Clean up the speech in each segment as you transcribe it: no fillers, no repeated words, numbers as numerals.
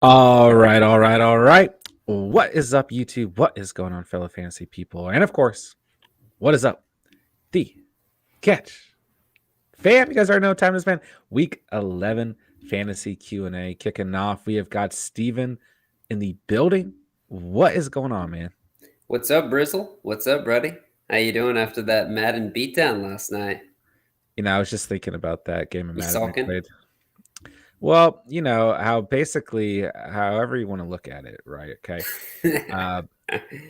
All right. What is up, YouTube? What is going on, fellow fantasy people? And of course, what is up? The Catch fam. You guys already know what time it is, man. Week 11 fantasy Q&A kicking off. We have got Steven in the building. What is going on, man? What's up, Brizzle? What's up, buddy? How you doing after that Madden beatdown last night? I was just thinking about that game of You Madden I sulking? played. Well, how basically, however you want to look at it, right? Okay.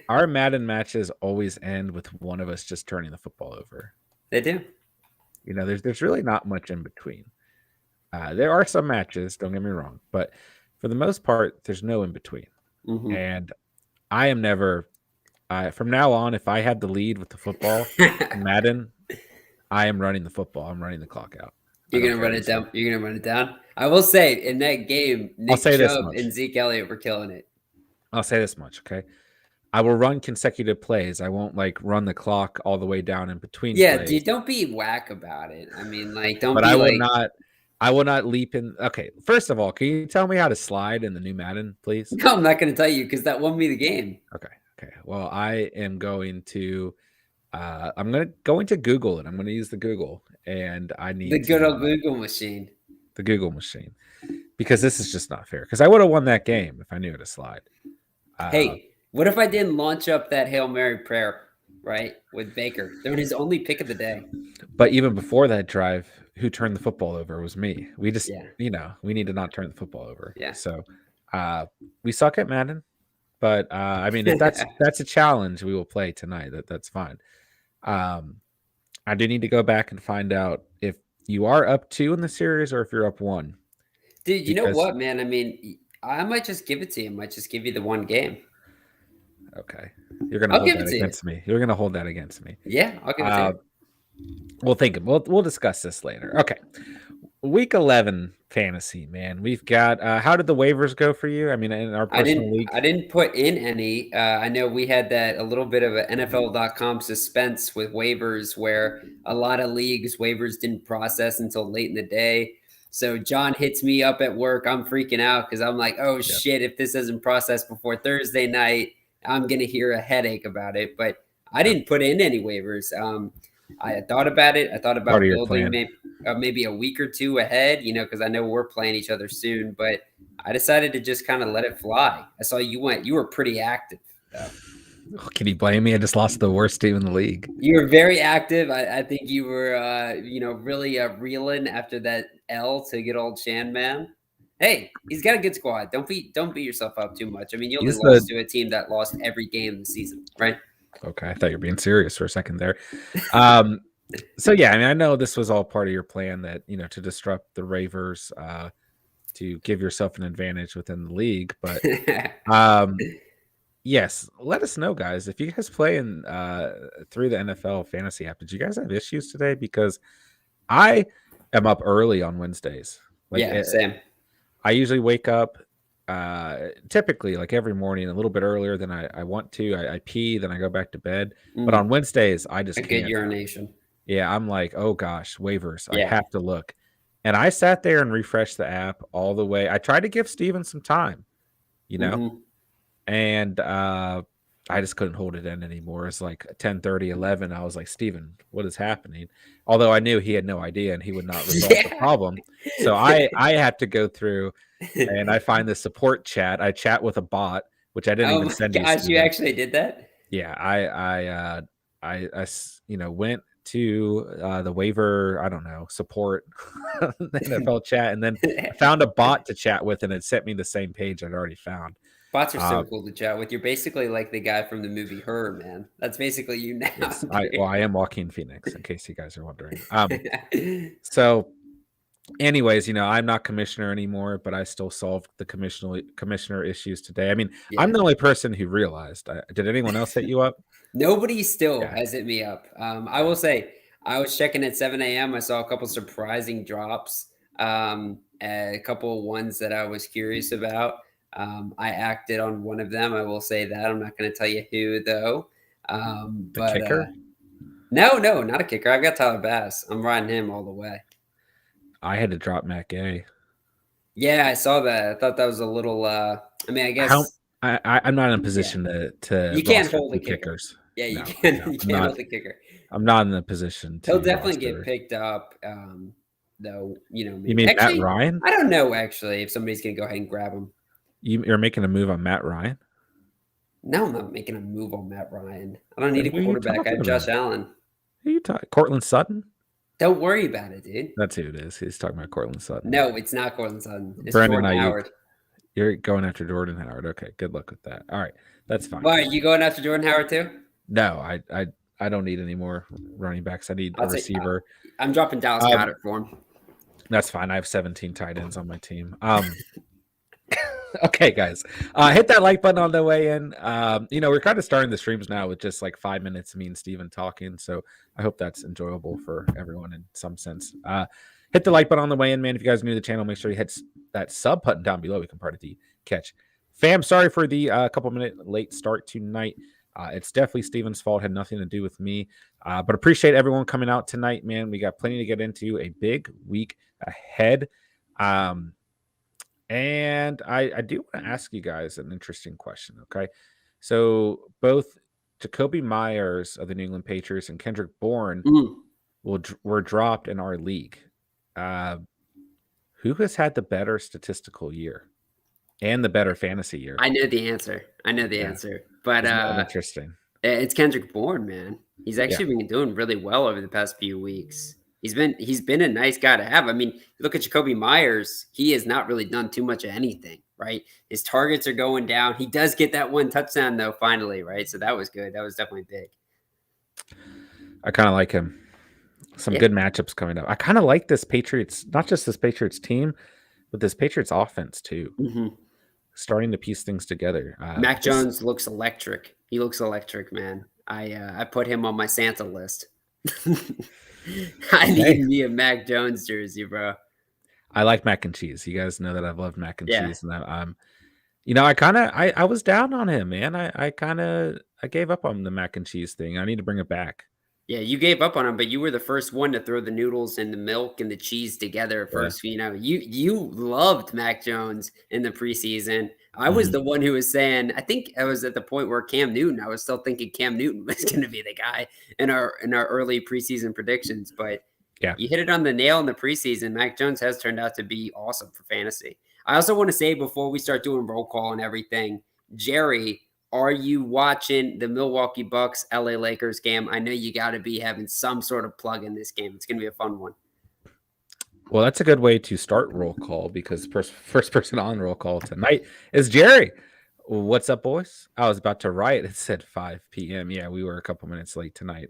Our Madden matches always end with one of us just turning the football over. They do. There's really not much in between. There are some matches, don't get me wrong, but for the most part, there's no in between. Mm-hmm. And I am never, from now on, if I have the lead with the football in Madden, I am running the football. I'm running the clock out. You're gonna run it down. You're gonna run it down. I will say, in that game, Nick Chubb and Zeke Elliott were killing it. I'll say this much, okay? I will run consecutive plays. I won't run the clock all the way down in between. Yeah, plays. dude, don't be whack about it. I mean, don't. But be I will not leap in. Okay, first of all, can you tell me how to slide in the new Madden, please? No, I'm not going to tell you because that won me the game. Okay. Well, I am going to. I'm going to Google it. I'm going to use the Google, and I need the good old Google machine. The Google machine, because this is just not fair. Because I would have won that game if I knew how to slide. Hey, what if I didn't launch up that Hail Mary prayer, right, with Baker? That was his only pick of the day. But even before that drive, who turned the football over was me. We just, we need to not turn the football over. Yeah. So we suck at Madden. But I mean, if that's a challenge, we will play tonight. That's fine. I do need to go back and find out if you are up 2 in the series or if you're up 1. Dude, you know what, man? I mean, I might just give it to you. I might just give you the one game. Okay. You're gonna hold that against me. You're gonna hold that against me. Yeah, I'll give it to you. We'll discuss this later. Okay. Week 11 fantasy, man. We've got how did the waivers go for you? I mean, in our personal league. I didn't put in any. I know we had a little bit of an NFL.com suspense with waivers where a lot of leagues waivers didn't process until late in the day. So John hits me up at work. I'm freaking out because I'm like, oh shit, if this isn't processed before Thursday night, I'm gonna hear a headache about it. But I didn't put in any waivers. I thought about it. I thought about building maybe a week or two ahead, because I know we're playing each other soon. But I decided to just kind of let it fly. I saw you were pretty active. Can you blame me? I just lost the worst team in the league. You were very active. I think you were, really reeling after that L to good old Shan Man. Hey, he's got a good squad. Don't beat yourself up too much. I mean, you only lost to a team that lost every game of the season, right? Okay, I thought you were being serious for a second there. So yeah, I mean, I know this was all part of your plan that to disrupt the Ravers, to give yourself an advantage within the league. But yes, let us know, guys, if you guys play in through the NFL fantasy app. Did you guys have issues today? Because I am up early on Wednesdays. Same. I usually wake up typically every morning a little bit earlier than I want to. I pee, then I go back to bed. But on Wednesdays, I just can't. Good urination. Yeah, I'm like, oh gosh, waivers. I have to look. And I sat there and refreshed the app all the way. I tried to give Steven some time, and I just couldn't hold it in anymore. It's like 10:30, 11. I was like, Steven, what is happening? Although I knew he had no idea and he would not resolve the problem. So I had to go through and I find the support chat. I chat with a bot, which I didn't even send you. Gosh, you actually did that? Yeah, I went to the waiver, I don't know, support the NFL chat, and then found a bot to chat with, and it sent me the same page I'd already found. Bots are so cool to chat with. You're basically like the guy from the movie Her, man. That's basically you now. Yes, I am Joaquin Phoenix, in case you guys are wondering. So anyways, I'm not commissioner anymore, but I still solved the commissioner issues today. I mean, I'm the only person who realized. Did anyone else hit you up? Nobody still has hit me up. I will say, I was checking at 7 a.m. I saw a couple surprising drops, a couple of ones that I was curious about. I acted on one of them. I will say that. I'm not going to tell you who, though. The kicker? No, not a kicker. I've got Tyler Bass. I'm riding him all the way. I had to drop Matt Gay. Yeah, I saw that. I thought that was a little. I mean, I How guess I'm not in a yeah, position to you can't roster hold a two kicker. kickers. Yeah, you No, can't. no, You can't hold the kicker. I'm not in a position He'll to definitely get roster. picked up. Though You maybe mean Matt actually, Ryan? I don't know. Actually, if somebody's gonna go ahead and grab him. You're making a move on Matt Ryan? No, I'm not making a move on Matt Ryan. I don't need Then a who are you quarterback. I talking have Josh about? Allen. Who are you talking? Cortland Sutton? Don't worry about it, dude. That's who it is. He's talking about Cortland Sutton. No, it's not Cortland Sutton. It's Brandon Jordan Ayuk. Howard. You're going after Jordan Howard. Okay, good luck with that. All right, that's fine. Why are you going after Jordan Howard too? No, I don't need any more running backs. I need a I'll take. receiver. I'm dropping Dallas Um, Goddard for him. that's fine. I have 17 tight ends on my team. Okay, guys, hit that like button on the way in. We're kind of starting the streams now with just like 5 minutes of me and Steven talking, so I hope that's enjoyable for everyone in some sense. Hit the like button on the way in, man. If you guys are new to the channel, make sure you hit that sub button down below. We can part of the catch. Fam, sorry for the couple minute late start tonight. It's definitely Steven's fault. Had nothing to do with me. But appreciate everyone coming out tonight, man. We got plenty to get into. A big week ahead. And I do want to ask you guys an interesting question. Okay. So both Jacoby Myers of the New England Patriots and Kendrick Bourne were dropped in our league. Who has had the better statistical year and the better fantasy year? I know the answer. But Isn't that interesting? it's Kendrick Bourne, man. He's actually been doing really well over the past few weeks. He's been a nice guy to have. I mean, look at Jacoby Myers. He has not really done too much of anything, right? His targets are going down. He does get that one touchdown though, finally, right? So that was good. That was definitely big. I kind of like him. Some good matchups coming up. I kind of like this Patriots, not just this Patriots team, but this Patriots offense too. Starting to piece things together. Mac Jones looks electric. He looks electric, man. I put him on my Santa list. I need me a Mac Jones jersey, bro. I like mac and cheese. You guys know that I've loved mac and cheese, and I was down on him, man. I gave up on the mac and cheese thing. I need to bring it back. Yeah, you gave up on him, but you were the first one to throw the noodles and the milk and the cheese together first. Yeah. You loved Mac Jones in the preseason. I was the one who was saying, I think I was at the point where Cam Newton, I was still thinking Cam Newton was going to be the guy in our early preseason predictions, but yeah, you hit it on the nail in the preseason. Mac Jones has turned out to be awesome for fantasy. I also want to say before we start doing roll call and everything, Jerry, are you watching the Milwaukee Bucks LA Lakers game? I know you got to be having some sort of plug in this game. It's going to be a fun one. Well, that's a good way to start roll call because first person on roll call tonight is Jerry. What's up, boys? I was about to write. It said 5 p.m. Yeah, we were a couple minutes late tonight.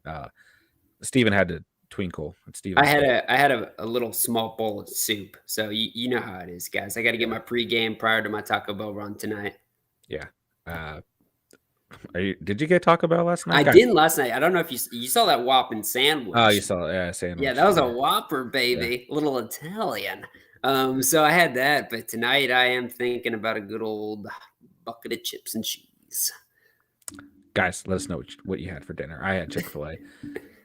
Steven had to twinkle. I had a little small bowl of soup. So you know how it is, guys. I got to get my pregame prior to my Taco Bell run tonight. Yeah. Did you get Taco Bell last night? I didn't last night. I don't know if you saw that Whopping sandwich. Oh, you saw sandwich. Yeah, that was a Whopper, baby. Yeah. A little Italian. So I had that, but tonight I am thinking about a good old bucket of chips and cheese. Guys, let us know what you had for dinner. I had Chick-fil-A.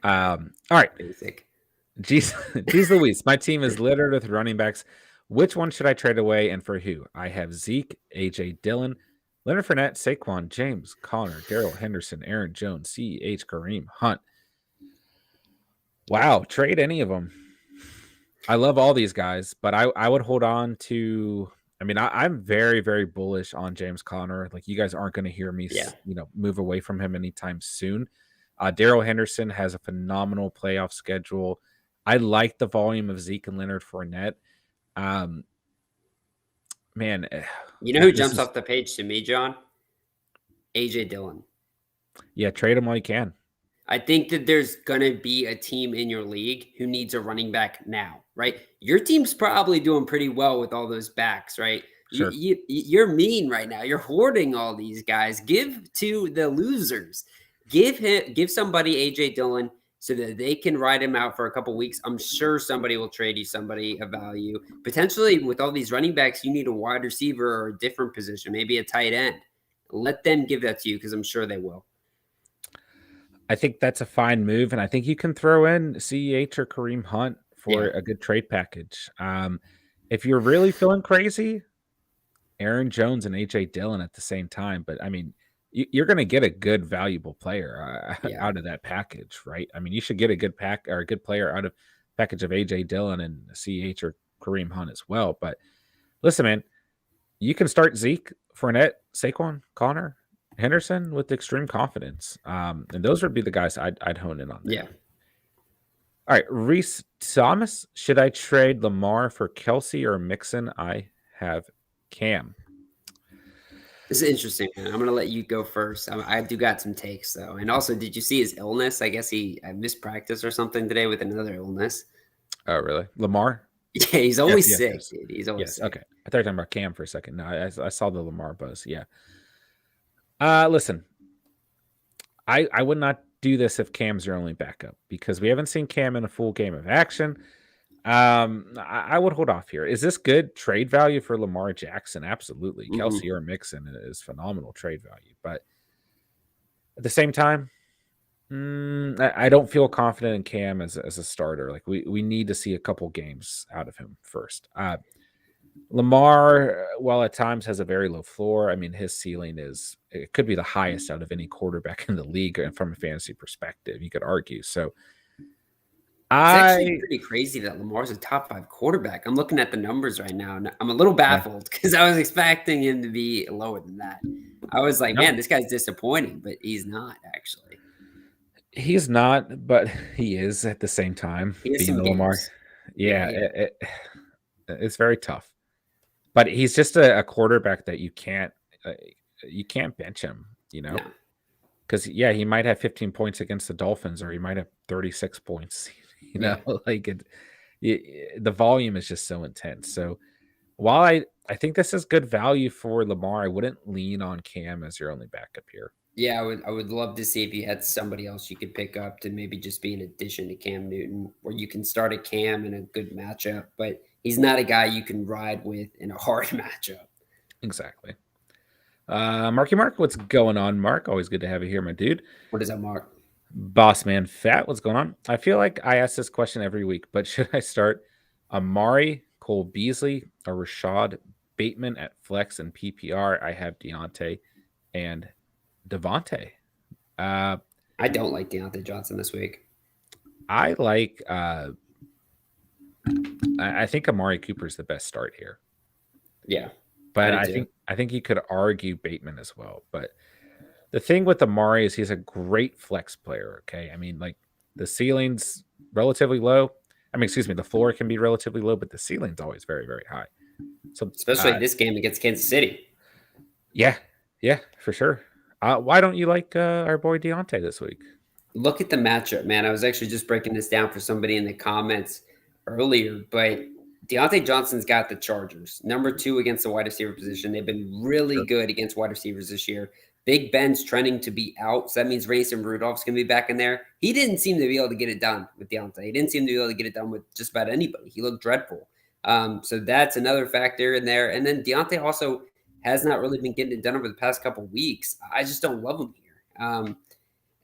All right. Basic. Jeez Louise. My team is littered with running backs. Which one should I trade away and for who? I have Zeke, AJ Dillon, Leonard Fournette, Saquon, James, Connor, Darrell Henderson, Aaron Jones, C.H. Kareem Hunt. Wow, trade any of them. I love all these guys, but I would hold on to. I mean, I'm very, very bullish on James Conner. Like, you guys aren't going to hear me, move away from him anytime soon. Darrell Henderson has a phenomenal playoff schedule. I like the volume of Zeke and Leonard Fournette. Man, you know who jumps off the page to me, John? AJ Dillon. Yeah, trade him while you can. I think that there's going to be a team in your league who needs a running back now, right? Your team's probably doing pretty well with all those backs, right? Sure. You're mean right now. You're hoarding all these guys. Give to the losers. Give somebody AJ Dillon so that they can ride him out for a couple weeks. I'm sure somebody will trade you somebody of value. Potentially with all these running backs, you need a wide receiver or a different position, maybe a tight end. Let them give that to you because I'm sure they will. I think that's a fine move, and I think you can throw in CEH or Kareem Hunt for a good trade package. if you're really feeling crazy, Aaron Jones and AJ Dillon at the same time. But I mean, you're going to get a good, valuable player Yeah. out of that package, right? I mean, you should get a good pack or a good player out of package of AJ Dillon and CH or Kareem Hunt as well. But listen, man, you can start Zeke, Fournette, Saquon, Connor, Henderson with extreme confidence, and those would be the guys I'd hone in on there. Yeah. All right, Reese Thomas. Should I trade Lamar for Kelsey or Mixon? I have Cam. This is interesting, man. I'm gonna let you go first. I do got some takes though, and also, did you see his illness? I guess he missed practice or something today with another illness. Oh, really? Lamar? Yeah, he's Yes, always yes, sick, yes. dude. He's always Yes, sick. okay. I thought you were talking about Cam for a second. No, I saw the Lamar buzz. Yeah. Listen, I would not do this if Cam's your only backup because we haven't seen Cam in a full game of action. I would hold off here. Is this good trade value for Lamar Jackson? Absolutely. Hmm. Kelsey or Mixon is phenomenal trade value. But at the same time, I don't feel confident in Cam as a starter. Like we need to see a couple games out of him first. Lamar, while at times has a very low floor, I mean his ceiling is it could be the highest out of any quarterback in the league, and from a fantasy perspective, you could argue. So It's actually I pretty crazy that Lamar's a top 5 quarterback. I'm looking at the numbers right now, and I'm a little yeah, baffled because I was expecting him to be lower than that. I was like, no, man, this guy's disappointing, but he's not actually. he's not, but he is at the same time He has being some the Lamar. games. Yeah, Yeah, yeah, it's very tough. But he's just a quarterback that uh, you can't bench him, no, because yeah, he might have 15 points against the Dolphins, or he might have 36 points. yeah. Like the volume is just so intense. So while I think this is good value for Lamar, I wouldn't lean on Cam as your only backup here. Yeah, I would love to see if you had somebody else you could pick up to maybe just be an addition to Cam Newton, where you can start a Cam in a good matchup, but he's not a guy you can ride with in a hard matchup. Exactly. Marky Mark, what's going on, Mark? Always good to have you here, my dude. What is that, Mark? Boss man Fat, what's going on? I feel like I ask this question every week, but should I start Amari, Cole Beasley, or Rashad Bateman at flex and PPR? I have Deontay and Devontae. Uh, I don't like Deontay Johnson this week. I like. I think Amari Cooper is the best start here, Yeah, I but do I too. think you could argue Bateman as well. But the thing with Amari is he's a great flex player. Okay, I mean, like the ceiling's relatively low. I mean, excuse me, the floor can be relatively low, but the ceiling's always very, very high. So, Especially this game against Kansas City. yeah, yeah, for sure. Why don't you like our boy Deontay this week? Look at the matchup, man. I was actually just breaking this down for somebody in the comments earlier, but Deontay Johnson's got the Chargers, number 2 against the wide receiver position. They've been really Sure. good against wide receivers this year. Big Ben's trending to be out, so that means Mason Rudolph's going to be back in there. He didn't seem to be able to get it done with Deontay. He didn't seem to be able to get it done with just about anybody. He looked dreadful. So that's another factor in there. And then Deontay also has not really been getting it done over the past couple weeks. I just don't love him here.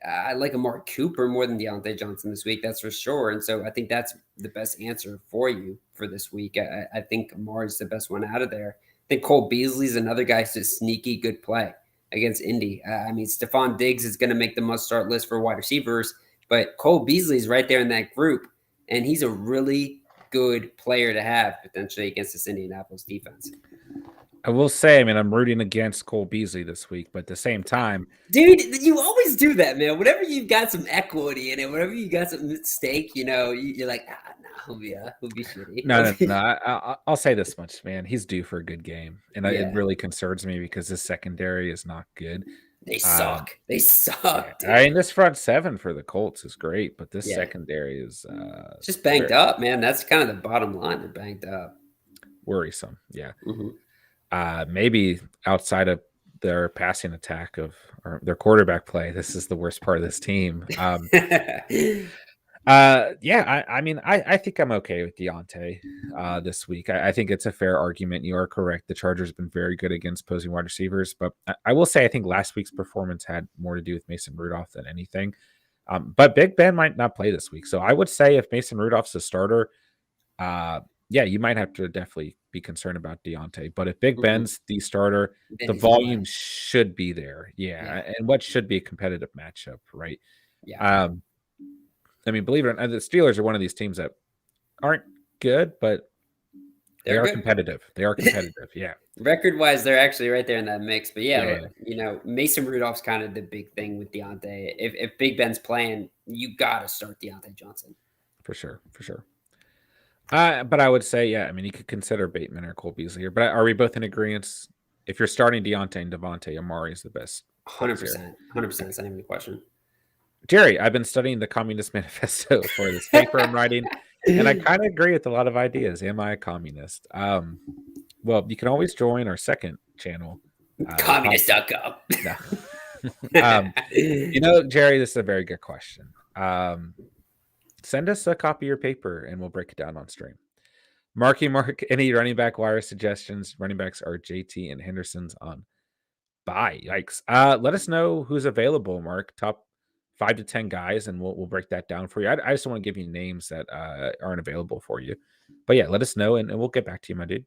I like Amari Cooper more than Deontay Johnson this week, that's for sure. And so I think that's the best answer for you for this week. I think Amari's the best one out of there. I think Cole Beasley's another guy who's a sneaky good play against Indy. I mean, Stephon Diggs is going to make the must start list for wide receivers, but Cole Beasley's right there in that group, and he's a really good player to have potentially against this Indianapolis defense. I will say, I mean, I'm rooting against Cole Beasley this week, but at the same time, Dude, you always do that, man. Whenever you've got some equity in it, whenever you got some stake, you're like, no, he'll be shitty. no, no, no. I'll say this much, man. He's due for a good game, and it Yeah, really concerns me because this secondary is not good. they Um, suck. They yeah, suck, I mean, dude. this front seven for the Colts is great, but this Yeah, secondary is just banged up, man. That's kind of the bottom line. They're banged up. worrisome. Yeah. Hmm. Maybe outside of their passing attack or their quarterback play, this is the worst part of this team. Yeah, I mean, I think I'm okay with Deontay this week. I think it's a fair argument. You are correct. The Chargers have been very good against opposing wide receivers, but I will say I think last week's performance had more to do with Mason Rudolph than anything. But Big Ben might not play this week, so I would say if Mason Rudolph's the starter, yeah, you might have to definitely be concerned about Deontay. But if Big Mhm. Ben's the starter, Then the he's gonna volume play. should be there. Yeah. Yeah, and what should be a competitive matchup, right? Yeah. Um, I mean, believe it or not, the Steelers are one of these teams that aren't good, but they They're are good. competitive. They are competitive. Yeah, Record wise, they're actually right there in that mix. But yeah, yeah, yeah, Mason Rudolph's kind of the big thing with Deontay. If Big Ben's playing, you gotta start Deontay Johnson. for sure, for sure. But I would say, yeah, I mean, you could consider Bateman or Cole Beasley here. But are we both in agreement? If you're starting Deontay and Devontae, Amari is the best Hundred flex here. percent, 100%. It's not even a question. Jerry, I've been studying the Communist Manifesto for this paper I'm writing, and I kind of agree with a lot of ideas. Am I a communist? Well, you can always join our second channel. Communist.com. No. Jerry, this is a very good question. Send us a copy of your paper, and we'll break it down on stream. Marky Mark, any running back wire suggestions? Running backs are JT and Henderson's on bye. Yikes. Let us know who's available, Mark. Top 5 to 10 guys, and we'll break that down for you. I just don't want to give you names that aren't available for you. But yeah, let us know, and we'll get back to you, my dude.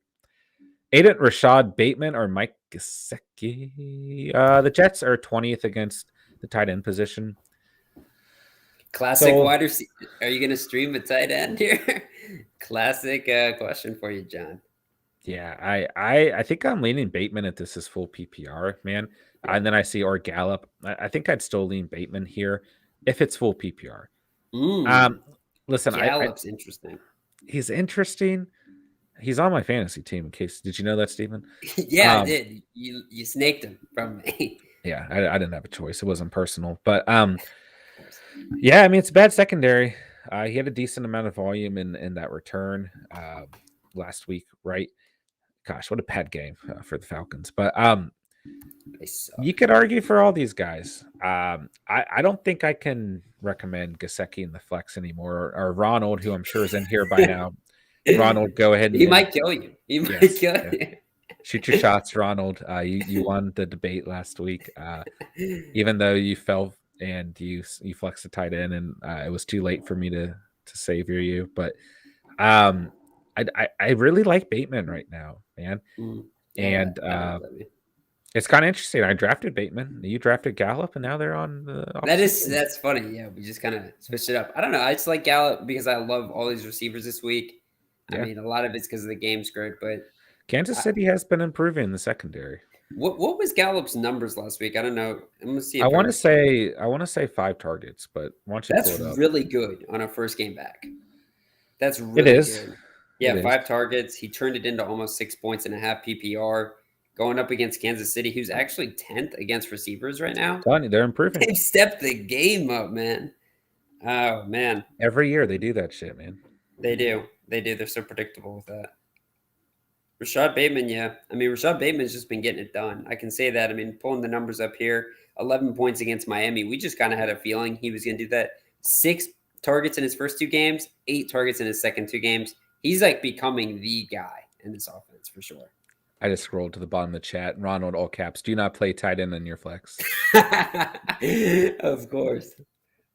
Aiden, Rashad Bateman, or Mike Gesicki. The Jets are 20th against the tight end position. Classic wide receiver. Are you going to stream a tight end here? Classic question for you, John. Yeah, I think I'm leaning Bateman if this is full PPR, man. And then I see or Gallup. I think I'd still lean Bateman here if it's full PPR. Listen, Gallup's interesting. He's interesting. He's on my fantasy team. Did you know that, Steven? Yeah, I did. You snaked him from me. Yeah, I didn't have a choice. It wasn't personal, but yeah, I mean it's a bad secondary. He had a decent amount of volume in that return last week, right? Gosh, what a bad game for the Falcons. But you could argue for all these guys. I don't think I can recommend Gesicki in the flex anymore, or Ronald, who I'm sure is in here by now. Ronald, go ahead. He might kill you. He might kill you. Shoot your shots, Ronald. You won the debate last week, even though you fell and you flexed the tight end, and it was too late for me to savior you. But I really like Bateman right now, man. And it's kind of interesting. I drafted Bateman, you drafted Gallup, and now they're on the that's funny. Yeah, we just kind of switched it up. I don't know. I just like Gallup because I love all these receivers this week. Yeah. I mean, a lot of it's because of the game script, but Kansas City has been improving in the secondary. What was Gallup's numbers last week? I don't know. I'm gonna see. I want to say 5 targets, but why don't you that's pull it up? Really good on a first game back. That's really good. Yeah, 5 targets. He turned it into almost 6 points and a half PPR. Going up against Kansas City, who's actually 10th against receivers right now. I'm telling you, they're improving. They've stepped the game up, man. Oh man! Every year they do that shit, man. They do. They're so predictable with that. Rashad Bateman, yeah. I mean, Rashad Bateman's just been getting it done. I can say that. I mean, pulling the numbers up here, 11 points against Miami. We just kind of had a feeling he was going to do that. 6 targets in his first 2 games, 8 targets in his second 2 games. He's like becoming the guy in this offense for sure. I just scrolled to the bottom of the chat. Ronald, all caps. Do not play tight end in your flex. Of course.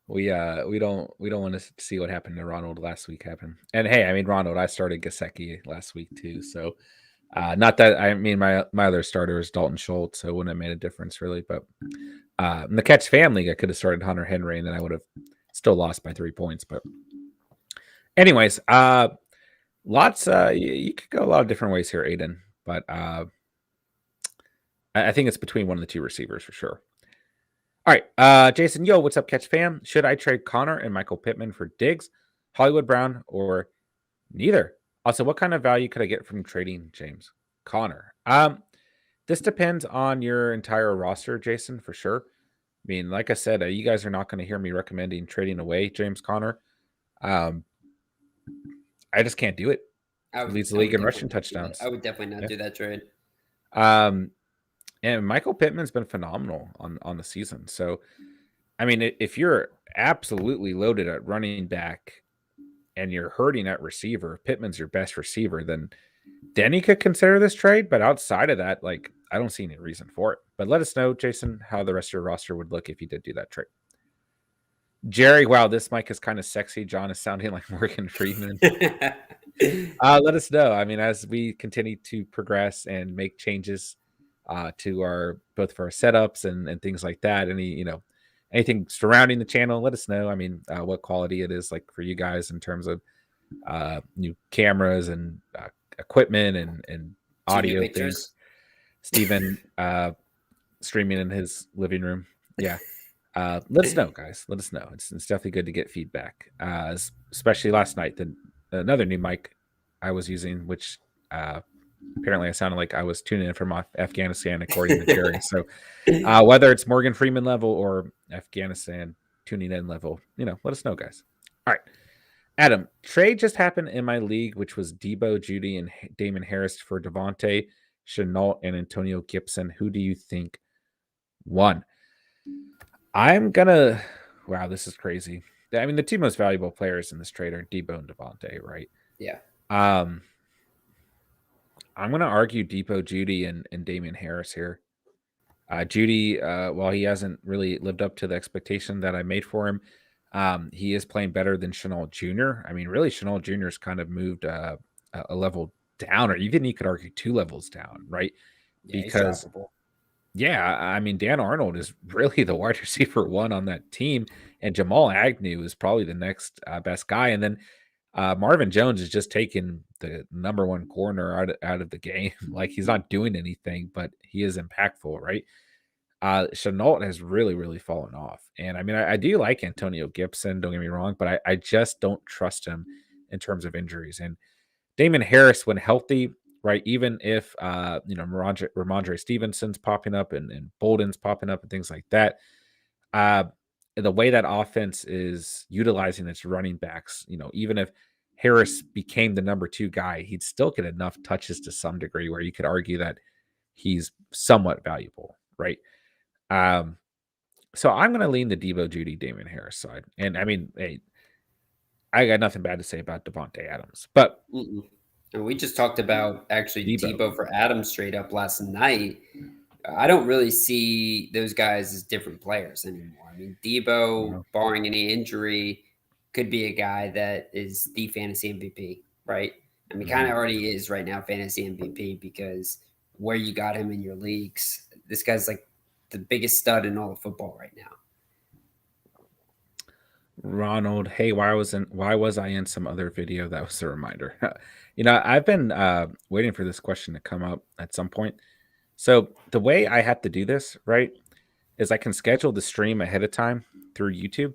We don't want to see what happened to Ronald last week happen. And hey, I mean Ronald, I started Gesicki last week too. So not that I mean my other starter is Dalton Schultz, so it wouldn't have made a difference really. But in the Catch family, I could have started Hunter Henry and then I would have still lost by 3 points. But anyways, lots you could go a lot of different ways here, Aiden. But I think it's between one of the 2 receivers for sure. All right, Jason, yo, what's up, Catch fam? Should I trade Connor and Michael Pittman for Diggs, Hollywood Brown, or neither? Also, what kind of value could I get from trading James Connor? This depends on your entire roster, Jason, for sure. I mean, like I said, you guys are not going to hear me recommending trading away James Connor. I just can't do it. He leads the league in rushing touchdowns. I would definitely not do that trade. And Michael Pittman's been phenomenal on the season. So, I mean, if you're absolutely loaded at running back and you're hurting at receiver, Pittman's your best receiver, then you could consider this trade. But outside of that, like, I don't see any reason for it. But let us know, Jason, how the rest of your roster would look if you did do that trade. Jerry, wow, this mic is kind of sexy. John is sounding like Morgan Freeman. Let us know. I mean, as we continue to progress and make changes to our both for our setups and things like that. Anything surrounding the channel, let us know. I mean, what quality it is like for you guys in terms of new cameras and equipment and 2 new audio things. pictures. Steven streaming in his living room. Yeah. Let us know, guys. Let us know. It's definitely good to get feedback, especially last night. Another new mic I was using, which apparently I sounded like I was tuning in from Afghanistan, according to Jerry. So whether it's Morgan Freeman level or Afghanistan tuning in level, let us know, guys. All right. Adam, trade just happened in my league, which was Debo, Judy, and Damon Harris for Devontae, Chenault, and Antonio Gibson. Who do you think won? I'm gonna. Wow, this is crazy. I mean, the two most valuable players in this trade are Debo and Devontae, right? Yeah. I'm gonna argue Debo, Judy, and Damian Harris here. Judy, while he hasn't really lived up to the expectation that I made for him, he is playing better than Chenault Jr. I mean, really, Chenault Jr. has kind of moved a level down, or even you could argue 2 levels down, right? Yeah, he's Because droppable. yeah, I mean, Dan Arnold is really the wide receiver 1 on that team, and Jamal Agnew is probably the next best guy. And then Marvin Jones is just taking the number 1 corner out of the game. Like, he's not doing anything, but he is impactful, right? Chenault has really, really fallen off. And I mean, I do like Antonio Gibson, don't get me wrong, but I just don't trust him in terms of injuries. And Damon Harris, when healthy, right? Even if Ramondre Stevenson's popping up and Bolden's popping up and things like that, uh, the way that offense is utilizing its running backs, even if Harris became the number 2 guy, he'd still get enough touches to some degree where you could argue that he's somewhat valuable, right? So I'm going to lean the Debo, Judy, Damon Harris side. And I mean, hey, I got nothing bad to say about Devontae Adams, but Mm-mm. And we just talked about actually Debo. Debo for Adams straight up last night. I don't really see those guys as different players anymore. I mean, Debo, barring any injury, could be a guy that is the fantasy MVP, right? I mean, kind of already is right now fantasy MVP because where you got him in your leagues, this guy's like the biggest stud in all of football right now. Ronald, hey, why was I in some other video? That was a reminder. I've been waiting for this question to come up at some point. So the way I have to do this, right, is I can schedule the stream ahead of time through YouTube,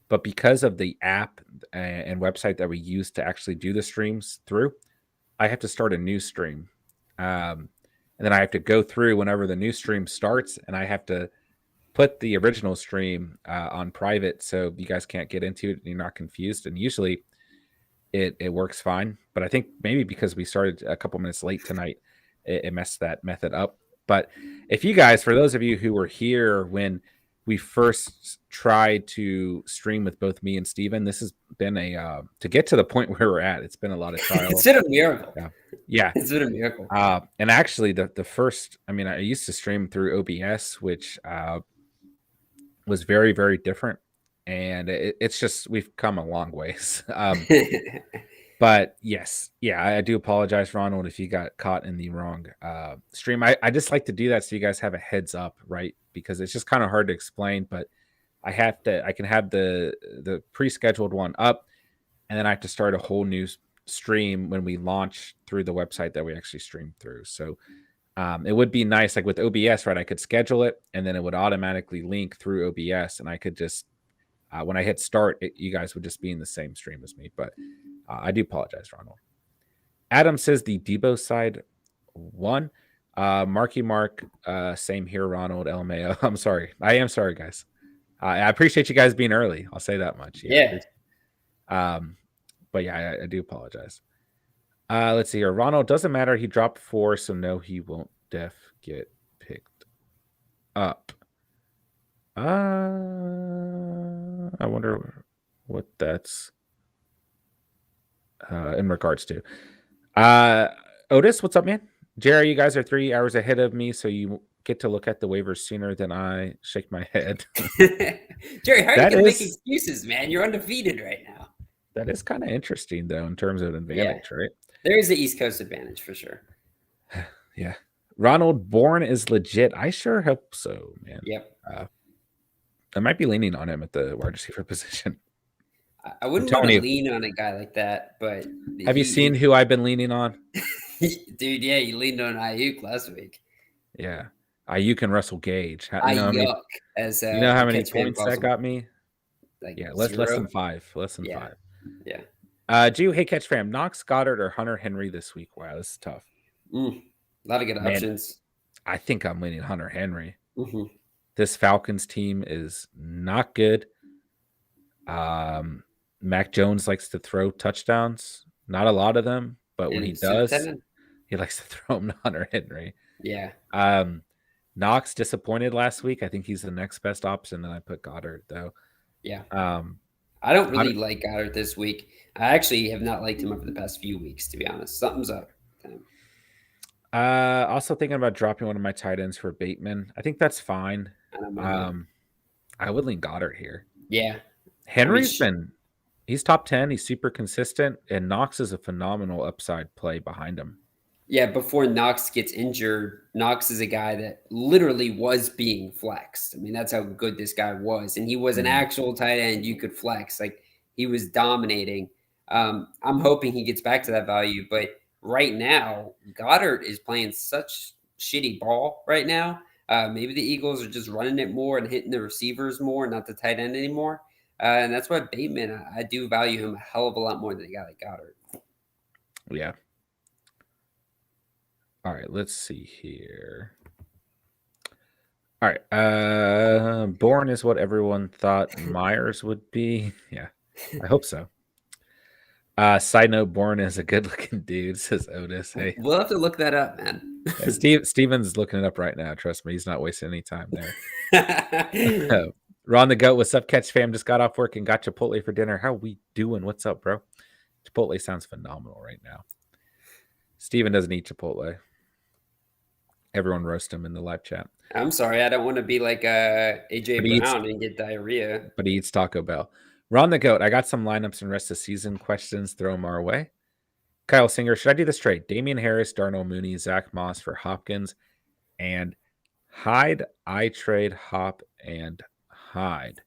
but because of the app and website that we use to actually do the streams through, I have to start a new stream. And then I have to go through whenever the new stream starts, and I have to put the original stream on private so you guys can't get into it and you're not confused. And usually it works fine. But I think maybe because we started a couple minutes late tonight, it messed that method up. But if you guys, for those of you who were here when we first tried to stream with both me and Steven, this has been to get to the point where we're at, it's been a lot of trial. It's been a miracle. Yeah. It's been a miracle. And actually the first, I mean, I used to stream through OBS, which was very, very different. And it's just, we've come a long ways. But yes, yeah, I do apologize, Ronald, if you got caught in the wrong stream. I just like to do that so you guys have a heads up, right? Because it's just kind of hard to explain, but I can have the pre-scheduled one up, and then I have to start a whole new stream when we launch through the website that we actually stream through. So it would be nice, like with OBS, right? I could schedule it, and then it would automatically link through OBS, and I could just when I hit start, you guys would just be in the same stream as me. But I do apologize, Ronald. Adam says the Debo side won. Marky Mark, same here, Ronald LMAO. I'm sorry. I am sorry, guys. I appreciate you guys being early. I'll say that much. Yeah. But yeah, I do apologize. Let's see here. Ronald, doesn't matter. He dropped 4, so no, he won't get picked up. I wonder what that's in regards to. Otis, what's up, man? Jerry, you guys are 3 hours ahead of me, so you get to look at the waivers sooner than I. Shake my head. Jerry, how are you going to make excuses, man? You're undefeated right now. That is kind of interesting though, in terms of an Yeah, advantage, right? there is the East Coast advantage for sure. Yeah. Ronald Bourne is legit. I sure hope so, man. Yep. I might be leaning on him at the wide receiver position. I I'm wouldn't want telling to you. lean on a guy like that, but Have you seen who I've been leaning on? dude, yeah, you leaned on Ayuk last week. Yeah. Ayuk and Russell Gage. You know how many Ayuk, as how the many catch fan points calls that him, got me? like Yeah, less than 0. 5. Less than Yeah, 5. yeah. Jew, hey catch fam. Knox Goddard or Hunter Henry this week. Wow, this is tough. A lot of good Man, options. I think I'm leaning Hunter Henry. Hmm. This Falcons team is not good. Mac Jones likes to throw touchdowns. Not a lot of them, but when he And super tight does, end. he likes to throw them to Hunter Henry. Yeah, Um, Knox disappointed last week. I think he's the next best option. And I put Goddard though. yeah. Um, I don't really Hunter, like Goddard this week. I actually have not liked him over the past few weeks, to be honest. Something's up with him. also thinking about dropping one of my tight ends for Bateman. I think that's fine. I don't mind that. Um, I would lean Goddard here. Yeah. I mean, Henry's been he's top 10. He's super consistent, and Knox is a phenomenal upside play behind him. yeah, before Knox gets injured, Knox is a guy that literally was being flexed. I mean, that's how good this guy was. And he was an Mhm. actual tight end you could flex. Like, he was dominating. I'm hoping he gets back to that value. But right now, Goddard is playing such shitty ball right now. Maybe the Eagles are just running it more and hitting the receivers more, not the tight end anymore. And that's why Bateman, I do value him a hell of a lot more than a guy like Goddard. Yeah. All right, let's see here. All right. Bourne is what everyone thought Myers would be. Yeah, I hope so. Side note, Bourne is a good looking dude, says Otis. Hey. We'll have to look that up, man. Steven's looking it up right now. Trust me, he's not wasting any time there. Ron the Goat, what's up, Catch fam? Just got off work and got Chipotle for dinner. How we doing? What's up, bro? Chipotle sounds phenomenal right now. Steven doesn't eat Chipotle. Everyone roast him in the live chat. I'm sorry, I don't want to be like AJ But he eats, Brown and get diarrhea. but he eats Taco Bell. Ron the Goat, I got some lineups and rest of season questions. Throw them our way. Kyle Singer, should I do this trade? Damian Harris, Darnell Mooney, Zach Moss for Hopkins, and Hyde. I trade Hop and Hyde.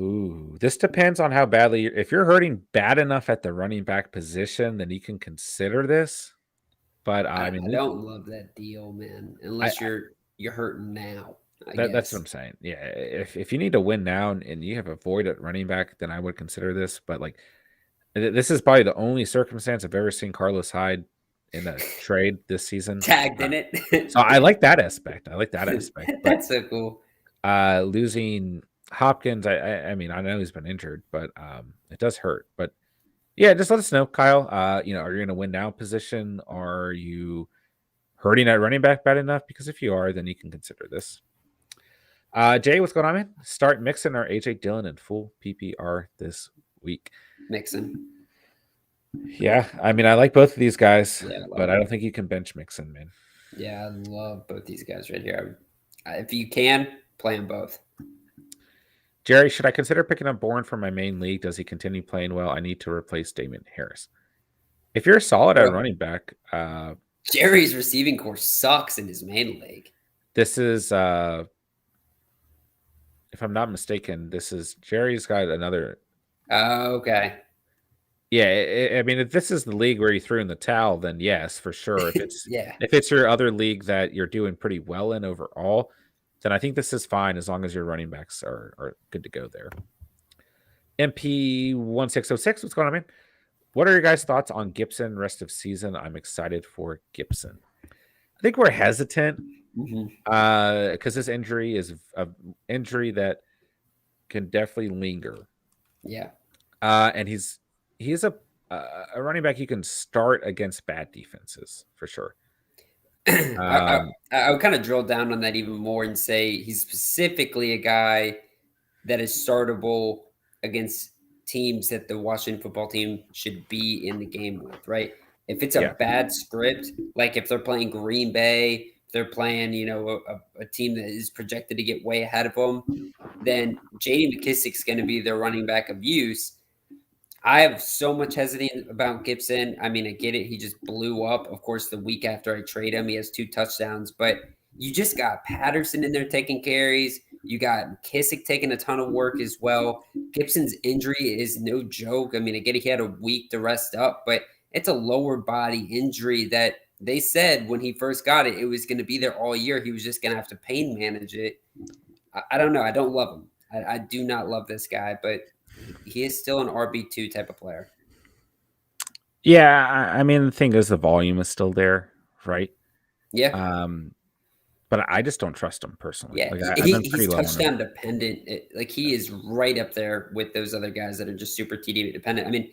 Ooh, this depends on how badly. If you're hurting bad enough at the running back position, then you can consider this. But I mean, I don't love that deal, man. Unless you're hurting now, I that's what guess. I'm saying. Yeah, if you need to win now and you have a void at running back, then I would consider this. But like, this is probably the only circumstance I've ever seen Carlos Hyde in a trade this season. Tagged in it. So I like that aspect. But That's so cool. losing Hopkins, I mean, I know he's been injured, but it does hurt. But yeah, just let us know, Kyle. Are you in a win now position? Are you hurting at running back bad enough? Because if you are, then you can consider this. Jay, what's going on, man? Start Mixon or AJ Dillon in full PPR this week. Mixon. Yeah, I mean, I like both of these guys, Yeah, but I don't think you can bench Mixon, man. Yeah, I love both these guys right here. If you can, play them both. Jerry, should I consider picking up Bourne for my main league? Does he continue playing well? I need to replace Damian Harris. If you're solid at running back, Jerry's receiving core sucks in his main league. this is, if I'm not mistaken, this is Jerry's got another. Okay. Yeah, I mean, if this is the league where you threw in the towel, then yes, for sure. If it's Yeah. if it's your other league that you're doing pretty well in overall, then I think this is fine as long as your running backs are good to go there. MP1606, what's going on, man? What are your guys' thoughts on Gibson rest of season? I'm excited for Gibson. I think we're hesitant because this injury is an injury that can definitely linger. Yeah. And he's a running back you can start against bad defenses for sure. I would kind of drill down on that even more and say he's specifically a guy that is startable against teams that the Washington football team should be in the game with, right? If it's a bad script, like if they're playing Green Bay, they're playing, a team that is projected to get way ahead of them, then J.D. McKissic's going to be their running back of use. I have so much hesitation about Gibson. I mean, I get it. He just blew up. Of course, the week after I trade him, he has 2 touchdowns. But you just got Patterson in there taking carries. You got McKissic taking a ton of work as well. Gibson's injury is no joke. I mean, I get he had a week to rest up, but it's a lower body injury that they said when he first got it, it was going to be there all year. He was just going to have to pain manage it. I don't know. I don't love him. I do not love this guy, but he is still an RB2 type of player. Yeah, I mean, the thing is, the volume is still there, right? Yeah. But I just don't trust him personally. Yeah, Like I've been pretty he's low on him. touchdown dependent. Like he is right up there with those other guys that are just super TD dependent. I mean,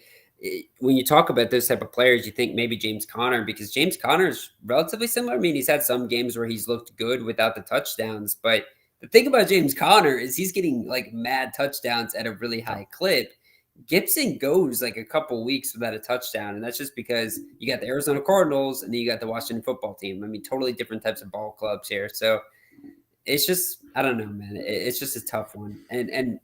when you talk about those type of players, you think maybe James Conner, because James Conner is relatively similar. I mean, he's had some games where he's looked good without the touchdowns, but the thing about James Conner is he's getting like mad touchdowns at a really high clip. Gibson goes like a couple weeks without a touchdown, and that's just because you got the Arizona Cardinals and then you got the Washington football team. I mean, totally different types of ball clubs here. So it's just, I don't know, man. It's just a tough one. And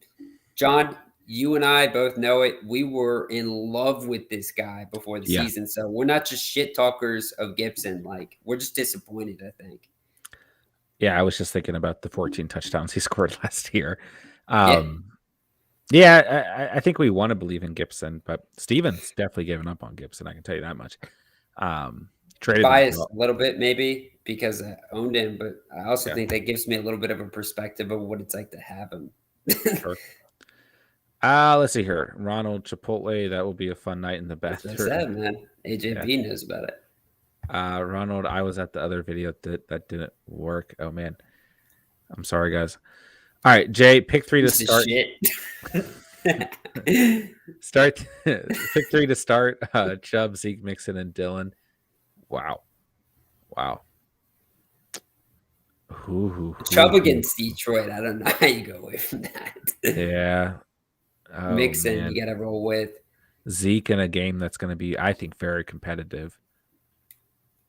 John, you and I both know it. We were in love with this guy before the season. So we're not just shit talkers of Gibson. Like, we're just disappointed, I think. Yeah, I was just thinking about the 14 touchdowns he scored last year. Yeah, I think we want to believe in Gibson, but Steven's definitely given up on Gibson. I can tell you that much. Traded biased a little bit, maybe because I owned him, but I also think that gives me a little bit of a perspective of what it's like to have him. Sure. Let's see here. Ronald Chipotle, that will be a fun night in the bathroom. That's what I said, man. AJB knows about it. Ronald, I was at the other video that didn't work. Oh man, I'm sorry, guys. All right, Jay, pick 3 to start. Pick 3 to start. Chubb, Zeke, Mixon, and Dylan. Wow. Chubb against Detroit. I don't know how you go away from that. Yeah. Mixon, man. You got to roll with Zeke in a game that's going to be, I think, very competitive.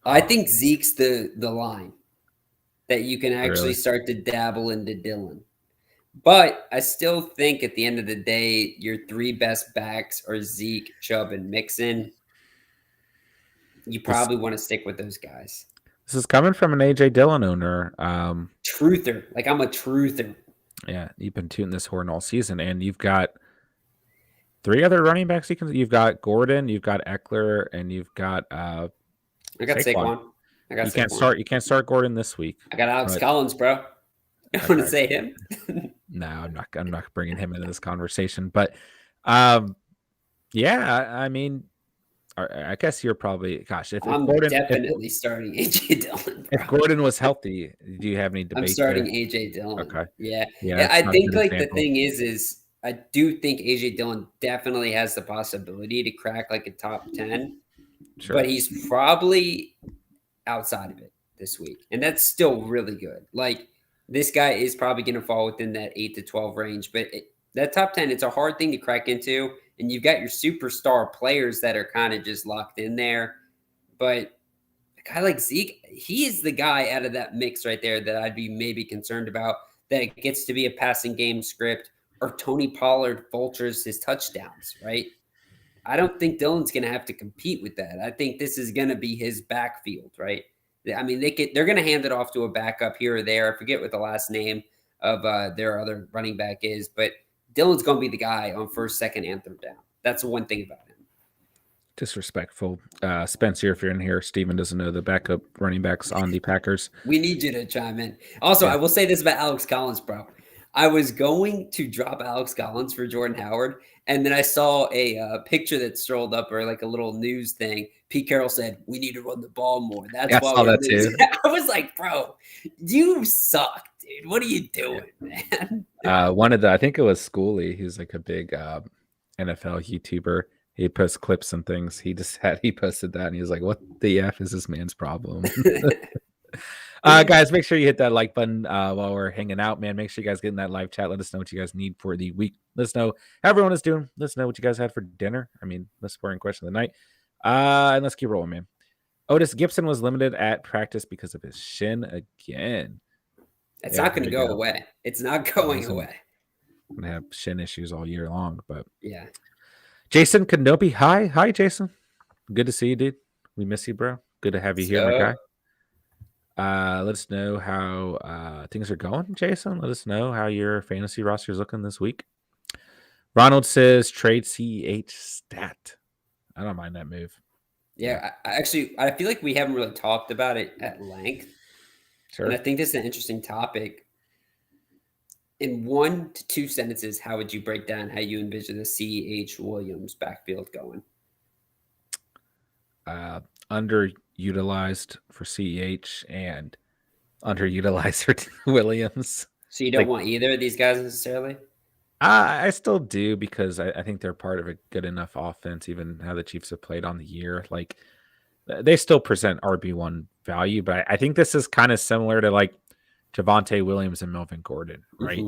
I think Zeke's the line that you can actually start to dabble into Dylan. But I still think at the end of the day, your 3 best backs are Zeke, Chubb, and Mixon. You probably want to stick with those guys. This is coming from an AJ Dillon owner. Truther. Like, I'm a truther. Yeah, you've been tooting this horn all season, and you've got 3 other running backs. You've got Gordon, you've got Eckler, and you've got I got Saquon. You can't start Gordon this week. I got Alex Collins, bro. I want to say him. No, I'm not bringing him into this conversation. But yeah, I mean, I guess you're probably, gosh, if I'm Gordon, definitely starting AJ Dillon. Bro. If Gordon was healthy, do you have any debate? I'm starting there? AJ Dillon. Okay. Yeah. I think like the thing is I do think AJ Dillon definitely has the possibility to crack like a top 10, but he's probably outside of it this week. And that's still really good. Like, this guy is probably going to fall within that 8 to 12 range, but that top 10, it's a hard thing to crack into. And you've got your superstar players that are kind of just locked in there. But a guy like Zeke, he is the guy out of that mix right there that I'd be maybe concerned about, that it gets to be a passing game script, or Tony Pollard vultures his touchdowns, right? I don't think Dylan's going to have to compete with that. I think this is going to be his backfield, right? I mean, they're going to hand it off to a backup here or there. I forget what the last name of their other running back is, but Dylan's going to be the guy on first, second, and third down. That's the one thing about him. Disrespectful. Spencer, if you're in here, Steven doesn't know the backup running backs on the Packers. We need you to chime in. Also, I will say this about Alex Collins, bro. I was going to drop Alex Collins for Jordan Howard, and then I saw a picture that strolled up, or like a little news thing. Pete Carroll said, "We need to run the ball more." That's why I saw that too. I was like, "Bro, you suck, dude. What are you doing, man?" I think it was Schooley. He's like a big NFL YouTuber. He posts clips and things. He posted that, and he was like, "What the f is this man's problem?" Guys, make sure you hit that like button while we're hanging out, man. Make sure you guys get in that live chat. Let us know what you guys need for the week. Let us know how everyone is doing. Let us know what you guys had for dinner. I mean, most boring question of the night. And let's keep rolling, man. Otis Gibson was limited at practice because of his shin again. It's Yep, not there going to you go go. away. It's not Yeah, going he's away. gonna have shin issues all year long. But Yeah. Jason Kenobi, hi, Jason. Good to see you, dude. We miss you, bro. Good to have you here, my So, guy. Let us know how things are going, Jason. Let us know how your fantasy roster is looking this week. Ronald says trade CEH stat. I don't mind that move. yeah, I feel like we haven't really talked about it at length. And I Sure. think this is an interesting topic. In 1 to 2 sentences, how would you break down how you envision the C.H. Williams backfield going? Underutilized for CEH and underutilized for Williams. So you don't Like want either of these guys necessarily? I still do because I think they're part of a good enough offense, even how the Chiefs have played on the year. Like they still present RB1 value, but I think this is kind of similar to like Javonte Williams and Melvin Gordon, right?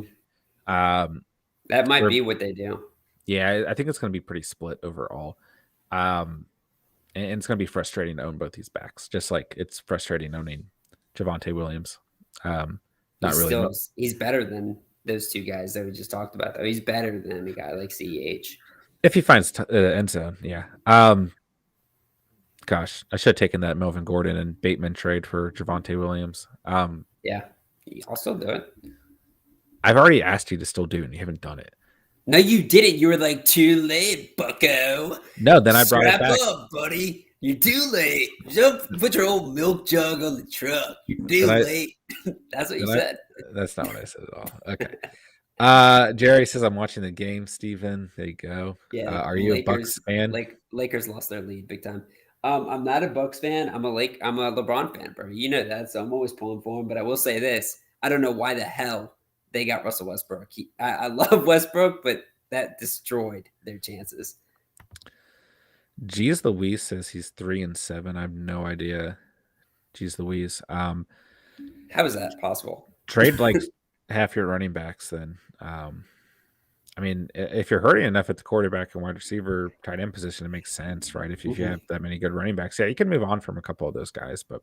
Hmm. Um, That might where be what they do. yeah, I think it's going to be pretty split overall. Um, and it's going to be frustrating to own both these backs, just like it's frustrating owning Javonte Williams. Um, not He's really. still he's better than those two guys that we just talked about, though. He's better than a guy like CEH. If he finds end zone, yeah. Gosh, I should have taken that Melvin Gordon and Bateman trade for Javonte Williams. Yeah, I'll still do it. I've already asked you to still do it, and you haven't done it. No, you didn't. You were like, too late, bucko. No, then I brought it Strap back. up, buddy. You're too late. Don't put your old milk jug on the truck. You're Then too I late. That's what you then I. said. That's not what I said at all. Okay. Jerry says I'm watching the game. Steven, there you go. Yeah, Are the you a Bucks fan? Lakers lost their lead big time. I'm not a Bucks fan. I'm a LeBron fan, bro. You know that, so I'm always pulling for him. But I will say this: I don't know why the hell they got Russell Westbrook. I love Westbrook, but that destroyed their chances. Jeez Louise says he's 3-7. I have no idea. Jeez Louise. How is that possible? Trade like half your running backs then. I mean, if you're hurting enough at the quarterback and wide receiver, tight end position, it makes sense, right? If you Mhm. have that many good running backs, yeah, you can move on from a couple of those guys. But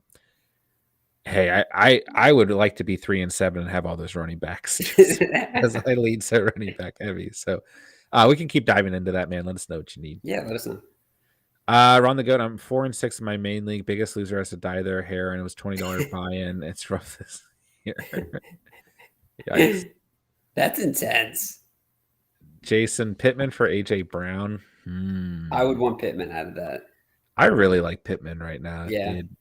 hey, I would like to be 3-7 and have all those running backs just because I lead so running back heavy. So we can keep diving into that, man. Let us know what you need. Yeah, let us know. Ron the Goat, I'm 4-6 in my main league. Biggest loser has to dye their hair, and it was $20 buy-in. It's rough this year. Yikes. That's intense. Jason Pittman for AJ Brown. I would want Pittman out of that. I really like Pittman right now, Yeah. dude.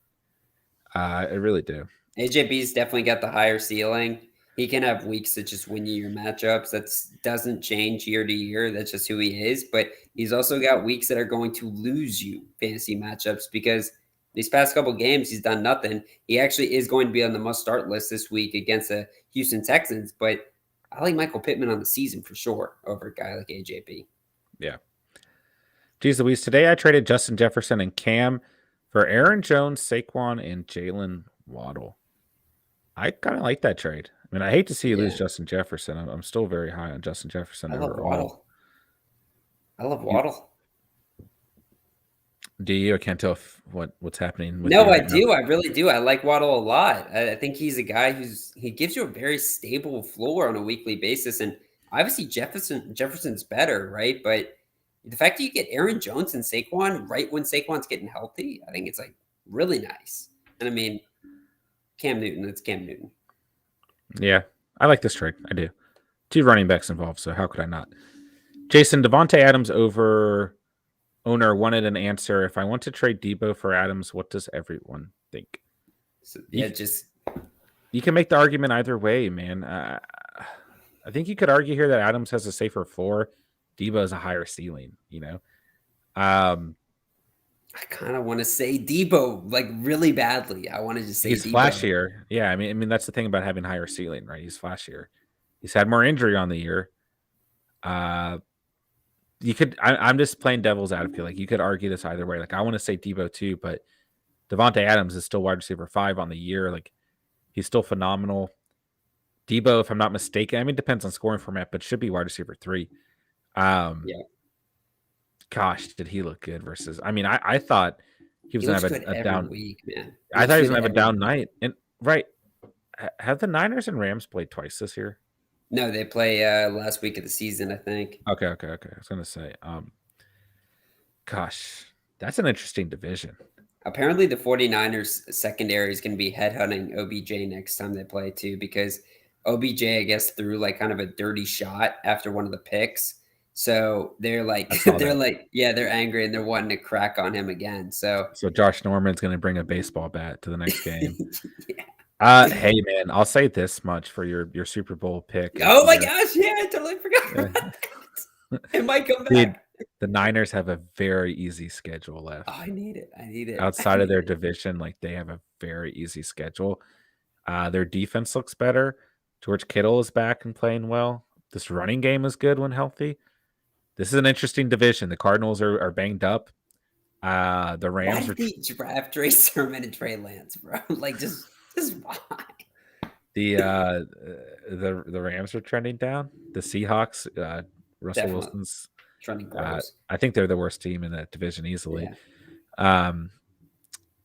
I really do. AJB's definitely got the higher ceiling. He can have weeks that just win you your matchups. That doesn't change year to year. That's just who he is. But he's also got weeks that are going to lose you fantasy matchups because these past couple games he's done nothing. He actually is going to be on the must start list this week against the Houston Texans. But I like Michael Pittman on the season for sure over a guy like AJB. Yeah. Geez Louise, today I traded Justin Jefferson and Cam for Aaron Jones, Saquon, and Jalen Waddle. I kind of like that trade. I mean, I hate to see you lose Justin Jefferson. I'm still very high on Justin Jefferson I love overall. Waddle. I love Waddle. Do you? I can't tell what's happening with No, you I right now. do. I really do. I like Waddle a lot. I think he's a guy he gives you a very stable floor on a weekly basis. And obviously Jefferson's better, right? But the fact that you get Aaron Jones and Saquon right when Saquon's getting healthy, I think it's like really nice. And I mean, Cam Newton, it's Cam Newton. Yeah, I like this trade. I do. 2 running backs involved, so how could I not? Jason, Devontae Adams over owner wanted an answer. If I want to trade Debo for Adams, what does everyone think? So, yeah, You can make the argument either way, man. I think you could argue here that Adams has a safer floor. Debo has a higher ceiling, you know? I kind of want to say Debo like really badly. I want to just say He's Debo. flashier. Yeah, I mean that's the thing about having higher ceiling, right? He's flashier. He's had more injury on the year. You could. I'm just playing devil's advocate. Like you could argue this either way. Like I want to say Debo too, but Devontae Adams is still wide receiver 5 on the year. Like he's still phenomenal. Debo, if I'm not mistaken, I mean, it depends on scoring format, but should be wide receiver 3. Yeah. Gosh, did he look good versus? I mean, I thought he was He gonna looks have good a every down. week, man. He I thought looks he was good gonna have a every down week. night. And right, have the Niners and Rams played twice this year? No, they play last week of the season, I think. Okay. I was gonna say, gosh, that's an interesting division. Apparently, the 49ers secondary is going to be headhunting OBJ next time they play, too, because OBJ, I guess, threw like kind of a dirty shot after one of the picks. So they're I like, saw that. yeah, they're angry and they're wanting to crack on him again. So, So Josh Norman's gonna bring a baseball bat to the next game. yeah. Hey man, I'll say this much for your Super Bowl pick of Oh the my year. gosh. Yeah, I totally forgot Yeah. about that. It might come Dude, back. the Niners have a very easy schedule Oh, left. I need it. I need it. I Outside of need their it. division, like they have a very easy schedule. Their defense looks better. George Kittle is back and playing well. This running game is good when healthy. This is an interesting division. The Cardinals are banged up. The Why Rams are did they draft Trey Sermon and Trey Lance, bro? Like, just why? the uh, the Rams are trending down. The Seahawks, Russell Definitely Wilson's. trending gross. I think they're the worst team in that division easily. Yeah. Um,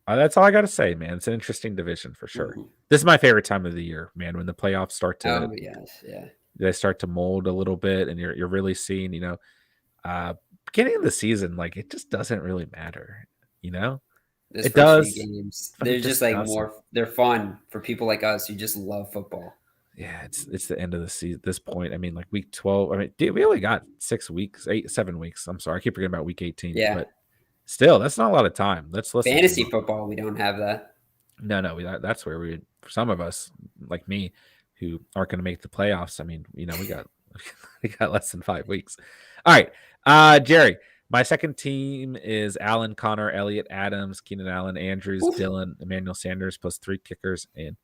that's all I got to say, man. It's an interesting division for sure. Mhm. This is my favorite time of the year, man. When the playoffs start to Oh yes, yeah. they start to mold a little bit, and you're really seeing, uh, beginning of the season, like it just doesn't really matter, you know. Those It first few does, games, but it they're just just like doesn't. more. They're fun for people like us who just love football. Yeah, it's the end of the season. This point, I mean, like week 12. I mean, dude, we only got 6 weeks, 7 weeks. I'm sorry, I keep forgetting about week 18, Yeah, but still, that's not a lot of time. Let's listen to fantasy football, we don't have that. No, that's where for some of us, like me, who aren't going to make the playoffs. I mean, we got we got less than 5 weeks. All right, Jerry. My second team is Allen, Connor, Elliott, Adams, Keenan Allen, Andrews, Oof. Dylan, Emmanuel Sanders, plus 3 kickers and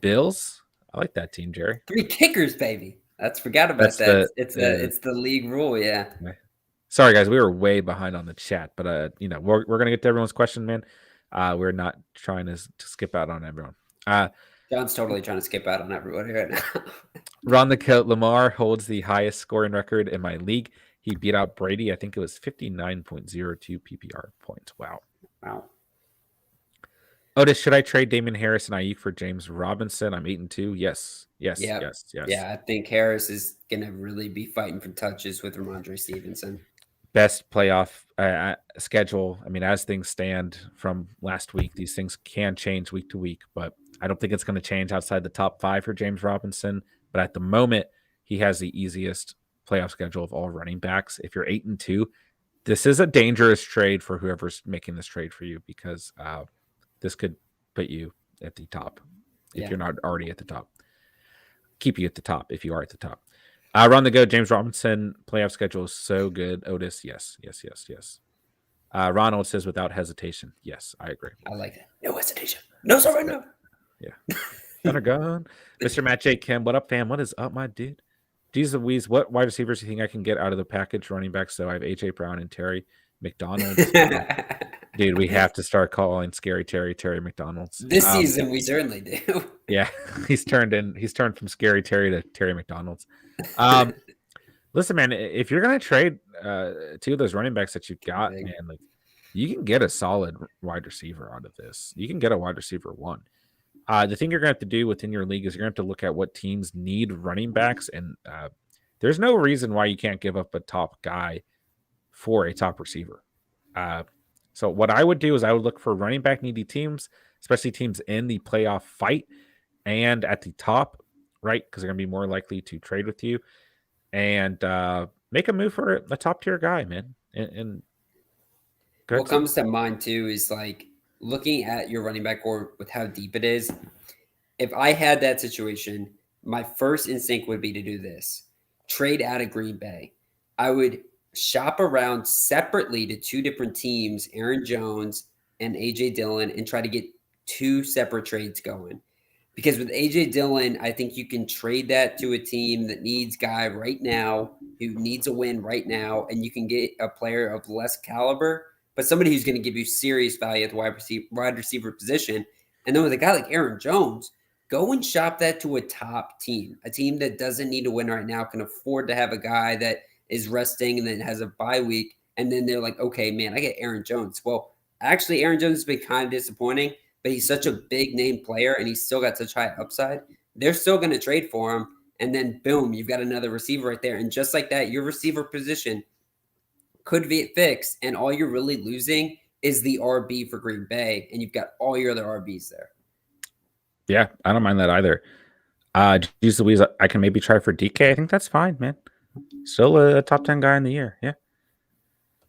Bills. I like that team, Jerry. 3 kickers, baby. That's forgot about That's that. the It's the league rule. Yeah. Sorry, guys, we were way behind on the chat, but we're gonna get to everyone's question, man. We're not trying to skip out on everyone. John's totally trying to skip out on everybody right now. Ron the Coat Lamar holds the highest scoring record in my league. He beat out Brady. I think it was 59.02 PPR points. Wow. Wow. Otis, should I trade Damon Harris and Ayuk for James Robinson? I'm 8-2. Yes. Yeah. Yeah. I think Harris is gonna really be fighting for touches with Ramondre Stevenson. Best playoff schedule. I mean, as things stand from last week, these things can change week to week, but I don't think it's going to change outside the top 5 for James Robinson. But at the moment, he has the easiest playoff schedule of all running backs. If you're 8-2, this is a dangerous trade for whoever's making this trade for you, because this could put you at the top if you're not already at the top. Keep you at the top if you are at the top. Run the go. James Robinson playoff schedule is so good. Otis, yes. Ronald says without hesitation. Yes, I agree. I like that. No hesitation. No surrender. Yeah. Gunner gun. Mr. Matt J. Kim, what up, fam? What is up, my dude? Jesus Louise, what wide receivers do you think I can get out of the package running back? So I have AJ Brown and Terry McDonald's. Dude, we have to start calling Scary Terry McDonald's. This season, we certainly do. Yeah, he's turned from Scary Terry to Terry McDonald's. Listen, man, if you're gonna trade 2 of those running backs that you've got, man, like you can get a solid wide receiver out of this. You can get a wide receiver 1. The thing you're gonna have to do within your league is you're gonna have to look at what teams need running backs, and there's no reason why you can't give up a top guy for a top receiver. So what I would do is I would look for running back needy teams, especially teams in the playoff fight and at the top, right? Because they're going to be more likely to trade with you, and make a move for a top tier guy, man. And what comes to mind too is like looking at your running back core with how deep it is. If I had that situation, my first instinct would be to do this: trade out of Green Bay. I would shop around separately to 2 different teams, Aaron Jones and AJ Dillon, and try to get 2 separate trades going. Because with AJ Dillon, I think you can trade that to a team that needs guy right now, who needs a win right now, and you can get a player of less caliber, but somebody who's going to give you serious value at the wide receiver position. And then with a guy like Aaron Jones, go and shop that to a top team, a team that doesn't need to win right now, can afford to have a guy that is resting and then has a bye week. And then they're like, okay, man, I get Aaron Jones. Well, Actually, Aaron Jones has been kind of disappointing, but he's such a big name player and he's still got such high upside. They're still going to trade for him. And then, boom, you've got another receiver right there. And just like that, your receiver position could be fixed. And all you're really losing is the RB for Green Bay. And you've got all your other RBs there. Yeah, I don't mind that either. Geez Louise, I can maybe try for DK. I think that's fine, man. Still a top 10 guy in the year. Yeah.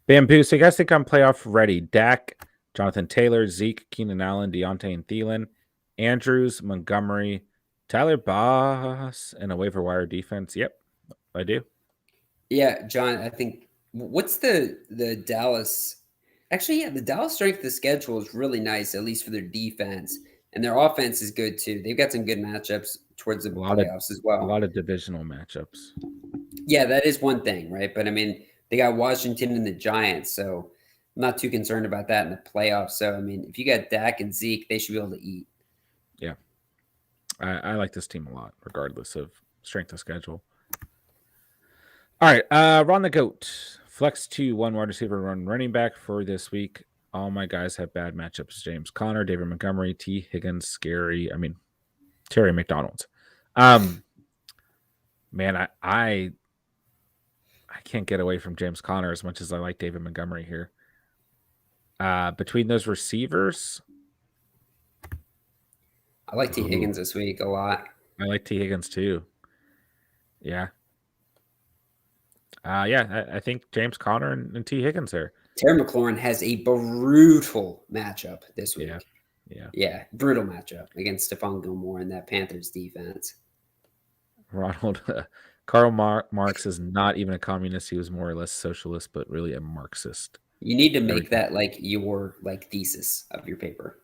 Bamboo. So you guys think I'm playoff ready? Dak, Jonathan Taylor, Zeke, Keenan Allen, Deontay and Thielen, Andrews, Montgomery, Tyler Boss, and a waiver wire defense. Yep, I do. Yeah, John, I think what's the Dallas actually, yeah, the Dallas strength of the schedule is really nice, at least for their defense. And their offense is good too. They've got some good matchups towards the playoffs as well. A lot of divisional matchups. Yeah, that is one thing, right? But I mean, they got Washington and the Giants, so I'm not too concerned about that in the playoffs. So I mean, if you got Dak and Zeke, they should be able to eat. Yeah, I like this team a lot, regardless of strength of schedule. All right, Ron the Goat. Flex 2, 1 wide receiver, 1 running back for this week. All my guys have bad matchups. James Conner, David Montgomery, T. Higgins, Terry McDonald's. Man, I can't get away from James Conner as much as I like David Montgomery here. Between those receivers, I like T. Higgins this week a lot. I like T. Higgins too. Yeah. I think James Conner and T. Higgins there. Terry McLaurin has a brutal matchup this week. Yeah, brutal matchup against Stephon Gilmore and that Panthers defense. Ronald, Karl Marx is not even a communist. He was more or less socialist, but really a Marxist. You need to make that like your thesis of your paper,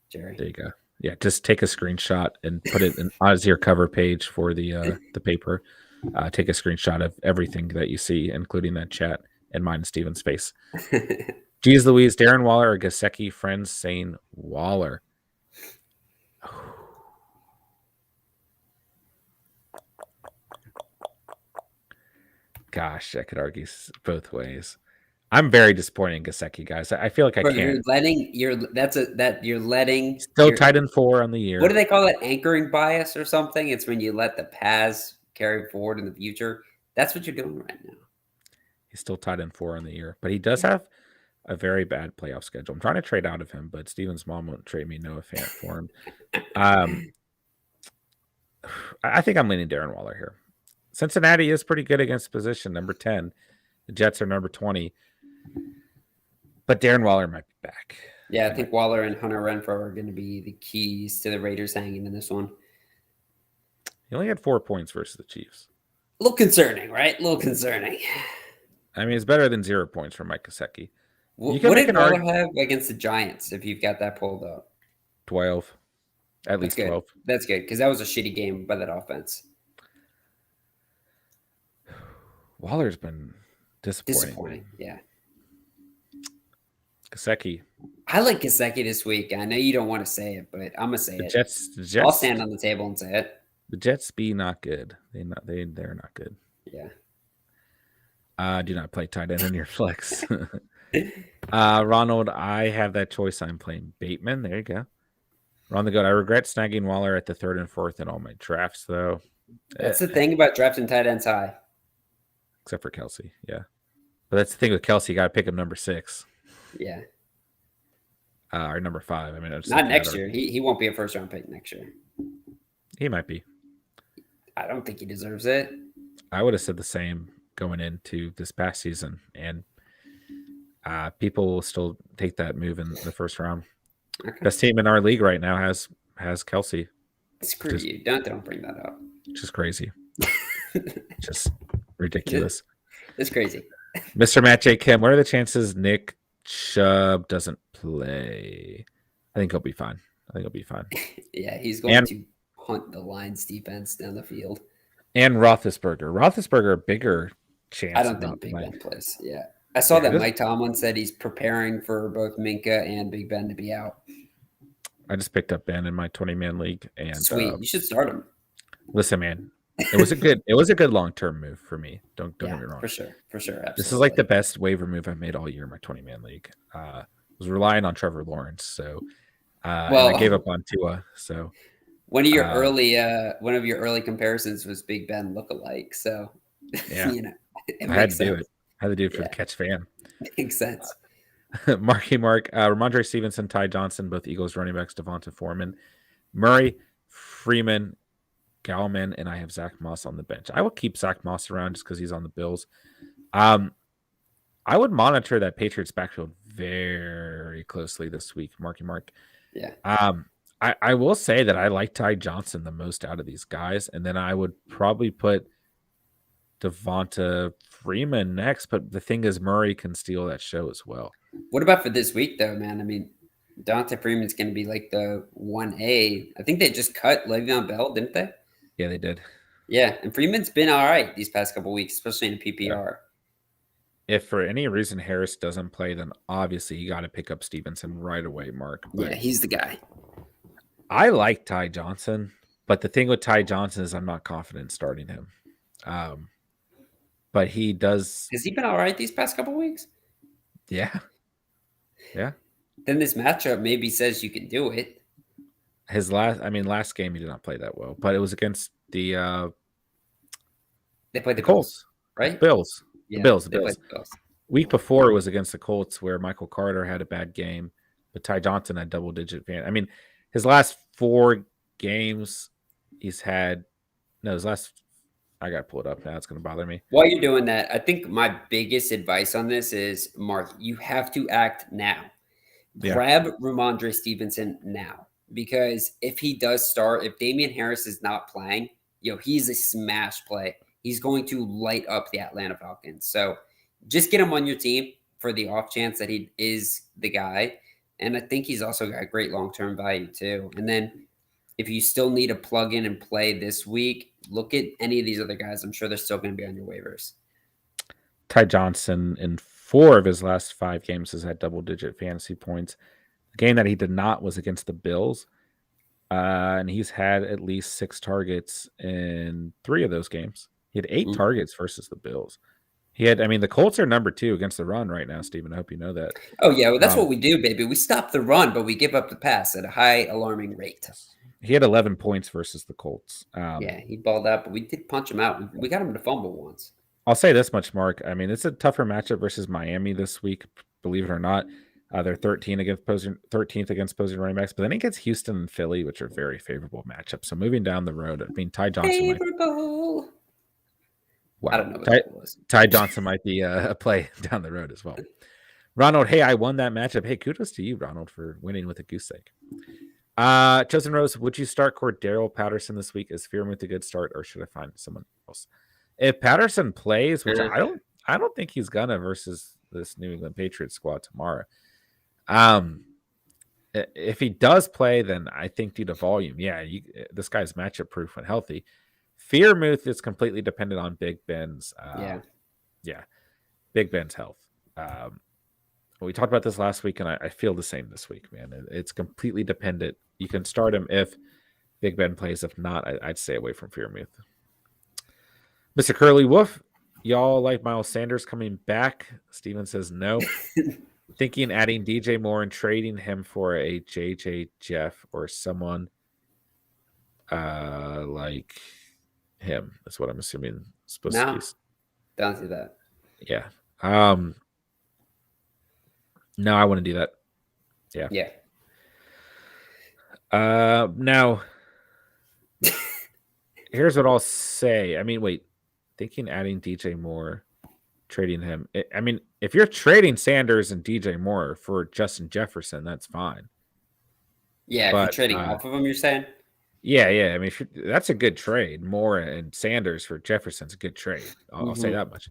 Jerry. There you go. Yeah, just take a screenshot and put it as your cover page for the paper. Take a screenshot of everything that you see, including that chat and mine and Steven's face. Geez Louise, Darren Waller or Gesicki, friends saying Waller. Gosh, I could argue both ways. I'm very disappointed in Gesicki, guys. I feel like I can't. You're letting still tied in 4 on the year. What do they call that? Anchoring bias or something? It's when you let the paths carry forward in the future. That's what you're doing right now. He's still tied in 4 on the year, but he does have a very bad playoff schedule. I'm trying to trade out of him, but Steven's mom won't trade me Noah Fant for him. I think I'm leaning Darren Waller here. Cincinnati is pretty good against position, number 10. The Jets are number 20. But Darren Waller might be back. Yeah, I think Waller and Hunter Renfrow are going to be the keys to the Raiders hanging in this one. He only had 4 points versus the Chiefs. A little concerning, right? A little concerning. I mean, it's better than 0 points from Mike Gesicki. What did Waller have against the Giants, if you've got that pulled up? 12. At least 12. That's good, because that was a shitty game by that offense. Waller's been disappointing. Yeah. Gesicki. I like Gesicki this week. I know you don't want to say it, but I'm gonna say the it. Jets, I'll stand on the table and say it. The Jets be not good. They're not good. Yeah. Do not play tight end in your flex. Ronald, I have that choice. I'm playing Bateman. There you go. Ron the Goat. I regret snagging Waller at the 3rd and 4th in all my drafts, though. That's the thing about drafting tight ends high. Except for Kelsey, yeah. But that's the thing with Kelsey. You got to pick him number 6. Yeah. Or number 5. I mean, not next year. He won't be a first-round pick next year. He might be. I don't think he deserves it. I would have said the same going into this past season, and people will still take that move in the first round. Okay. Best team in our league right now has Kelsey. Screw you! Don't bring that up. Just crazy. Just ridiculous. It's crazy. Mr. Matt J. Kim, what are the chances Nick Chubb doesn't play? I think he'll be fine. Yeah, he's going to hunt the Lions defense down the field. And Roethlisberger, a bigger chance. I don't think Big Ben plays. Yeah. I saw that Mike Tomlin said he's preparing for both Minka and Big Ben to be out. I just picked up Ben in my 20-man league. And sweet. You should start him. Listen, man. It was a good long-term move for me. Don't get me wrong. For sure. Absolutely. This is like the best waiver move I've made all year in my 20-man league. was relying on Trevor Lawrence. So, and I gave Well, up on Tua. So, one uh, of your early comparisons was Big Ben lookalike. So, yeah, you know, it I had to makes do it. sense. I had to do it for the Yeah, catch fan. makes sense. Marky Mark, Ramondre Stevenson, Ty Johnson, both Eagles running backs, Devonta Foreman, Murray, Freeman, Gallman, and I have Zach Moss on the bench. I will keep Zach Moss around just because he's on the Bills. I would monitor that Patriots backfield very closely this week, Marky Mark. Yeah. Um, I will say that I like Ty Johnson the most out of these guys, and then I would probably put Devonta Freeman next. But the thing is, Murray can steal that show as well. What about for this week, though, man? I mean, Dante Freeman's going to be like the 1A. I think they just cut Le'Veon Bell, didn't they? Yeah, they did. Yeah, and Freeman's been all right these past couple weeks, especially in Yeah. PPR. If for any reason Harris doesn't play, then obviously you got to pick up Stevenson right away, Mark. But Yeah, he's the guy. I like Ty Johnson, but the thing with Ty Johnson is I'm not confident starting him. Um, but he does. Has he been all right these past couple weeks? Yeah, yeah. Then this matchup maybe says you can do it. Last game he did not play that well, but it was against They played the the Bills, Colts, right? Bills, the Yeah, Bills, the they played Bills. the Bills. Week before it was against the Colts where Michael Carter had a bad game, but Ty Johnson had double digit fan. I mean, his last 4 games, he's had no. His last, I got to pull it up now. It's going to bother me. While you're doing that, I think my biggest advice on this is, Mark, you have to act now. Yeah, Grab Ramondre Stevenson now. Because if he does start, if Damian Harris is not playing, he's a smash play. He's going to light up the Atlanta Falcons. So just get him on your team for the off chance that he is the guy. And I think he's also got great long term value too. And then if you still need a plug in and play this week, look at any of these other guys. I'm sure they're still going to be on your waivers. Ty Johnson in 4 of his last 5 games has had double digit fantasy points. The game that he did not was against the Bills. And he's had at least 6 targets in 3 of those games. He had 8 targets versus the Bills. The Colts are number 2 against the run right now, Steven. I hope you know that. Oh, yeah. Well, that's what we do, baby. We stop the run, but we give up the pass at a high alarming rate. He had 11 points versus the Colts. Yeah, he balled out, but we did punch him out. We got him to fumble once. I'll say this much, Mark. I mean, it's a tougher matchup versus Miami this week, believe it or not. They're 13th against opposing running backs, but then he gets Houston and Philly, which are very favorable matchups. So moving down the road, I mean, Ty Johnson Favorable. Wow. I don't know what that was. Ty Johnson might be a play down the road as well. Ronald, hey, I won that matchup. Hey, kudos to you, Ronald, for winning with a goose egg. Chosen Rose, would you start Cordero Patterson this week? Is Fearmouth a good start, or should I find someone else? If Patterson plays, which I don't think he's gonna versus this New England Patriots squad tomorrow. If he does play, then I think due to volume, this guy's matchup proof when healthy. Fearmouth is completely dependent on Big Ben's Big Ben's health. We talked about this last week, and I feel the same this week, man. It's completely dependent. You can start him if Big Ben plays. If not, I'd stay away from Fearmouth. Mr. Curly Wolf, y'all like Miles Sanders coming back? Steven says no. Thinking adding DJ Moore and trading him for a JJ Jeff or someone like him. That's what I'm assuming is supposed to be. Don't do that. Yeah. No, I wouldn't do that. Yeah. Yeah. Now, here's what I'll say. I mean, wait. Thinking adding DJ Moore, trading him. If you're trading Sanders and DJ Moore for Justin Jefferson, that's fine. Yeah, if you're trading off of them, you're saying? Yeah. I mean, that's a good trade. Moore and Sanders for Jefferson's a good trade. I'll say that much.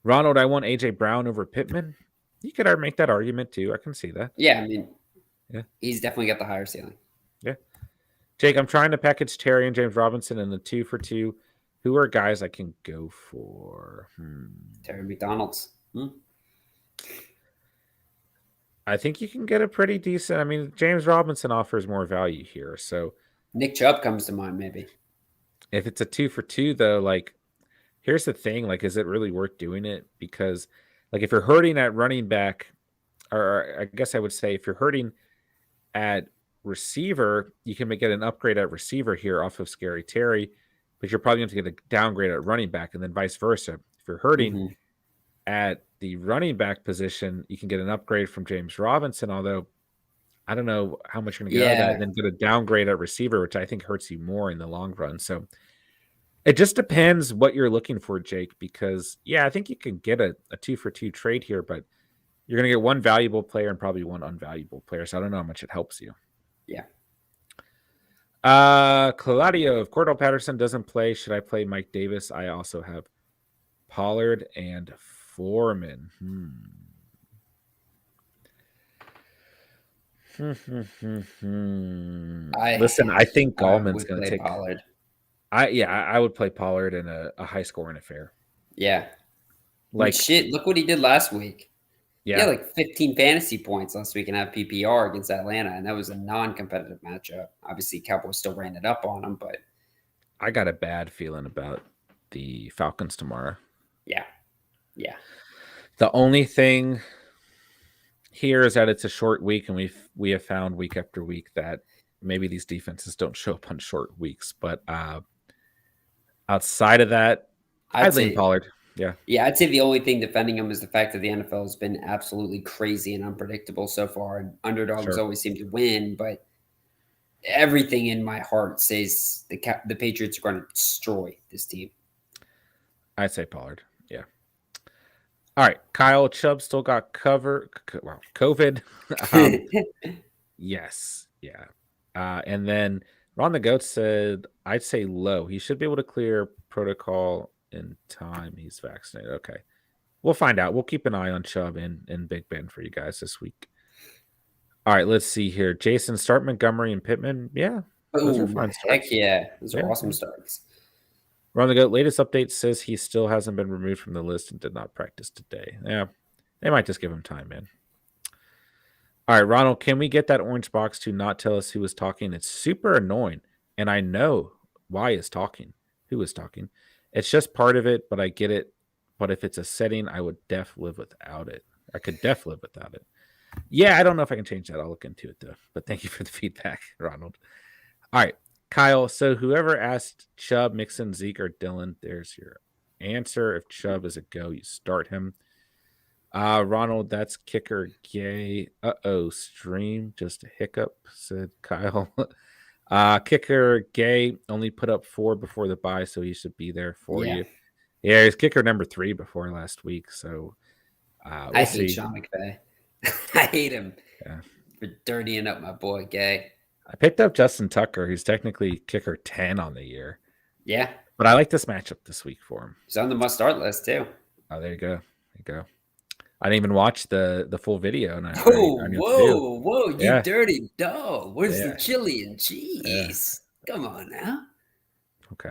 Ronald, I want AJ Brown over Pittman. You could make that argument too. I can see that. Yeah, he's definitely got the higher ceiling. Yeah. Jake, I'm trying to package Terry and James Robinson in the 2 for 2. Who are guys I can go for? Terry McDonald's. I think you can get a pretty decent. James Robinson offers more value here. So Nick Chubb comes to mind, maybe. If it's a 2 for 2, though, here's the thing. Is it really worth doing it? Because, if you're hurting at running back, or I guess I would say, if you're hurting at receiver, you can get an upgrade at receiver here off of Scary Terry, but you're probably going to get a downgrade at running back, and then vice versa. If you're hurting Mhm. at the running back position, you can get an upgrade from James Robinson, although I don't know how much you're going to get out of that, Yeah. and then get a downgrade at receiver, which I think hurts you more in the long run. So it just depends what you're looking for, Jake, because, yeah, I think you can get a 2-for-2 trade here, but you're going to get one valuable player and probably one unvaluable player. So I don't know how much it helps you. Yeah. Claudio, if Cordell Patterson doesn't play, should I play Mike Davis? I also have Pollard and Foreman. Listen, I think Gallman's would going to play take. Pollard. I would play Pollard in a high scoring affair. Yeah. Like, shit, look what he did last week. He yeah, had like 15 fantasy points last week and have PPR against Atlanta, and that was a non-competitive matchup. Obviously, Cowboys still ran it up on him, but I got a bad feeling about the Falcons tomorrow. yeah. Yeah. The only thing here is that it's a short week, and we have found week after week that maybe these defenses don't show up on short weeks. But outside of that, I'd lean Pollard. Yeah. Yeah, I'd say the only thing defending him is the fact that the NFL has been absolutely crazy and unpredictable so far, and underdogs Sure. always seem to win. But everything in my heart says the Patriots are going to destroy this team. I'd say Pollard. Yeah. All right. Kyle Chubb still got COVID. Yes. Yeah. And then Ron the Goat said, I'd say low. He should be able to clear protocol in time. He's vaccinated. Okay. We'll find out. We'll keep an eye on Chubb and Big Ben for you guys this week. All right. Let's see here. Jason, start Montgomery and Pittman. Yeah. Those are fine starts. Heck yeah. Those are awesome starts. Ron the Goat, latest update says he still hasn't been removed from the list and did not practice today. Yeah. They might just give him time, man. All right, Ronald, can we get that orange box to not tell us who is talking? It's super annoying, and I know why is talking, who is talking. It's just part of it, but I get it. But if it's a setting, I would live without it. I could live without it. Yeah, I don't know if I can change that. I'll look into it, though. But thank you for the feedback, Ronald. All right, Kyle. So whoever asked Chubb, Mixon, Zeke, or Dylan, there's your answer. If Chubb is a go, you start him. Ronald, that's kicker gay. Stream just a hiccup, said Kyle. Kicker gay only put up 4 before the bye, so he should be there for you. Yeah, he's kicker number 3 before last week, so I hate Sean McVay. I hate him for dirtying up my boy Gay. I picked up Justin Tucker, who's technically kicker 10 on the year. Yeah. But I like this matchup this week for him. He's on the must-start list, too. Oh, there you go. There you go. I didn't even watch the full video. And whoa, you dirty dog. Where's the chili and cheese? Yeah. Come on now. Okay.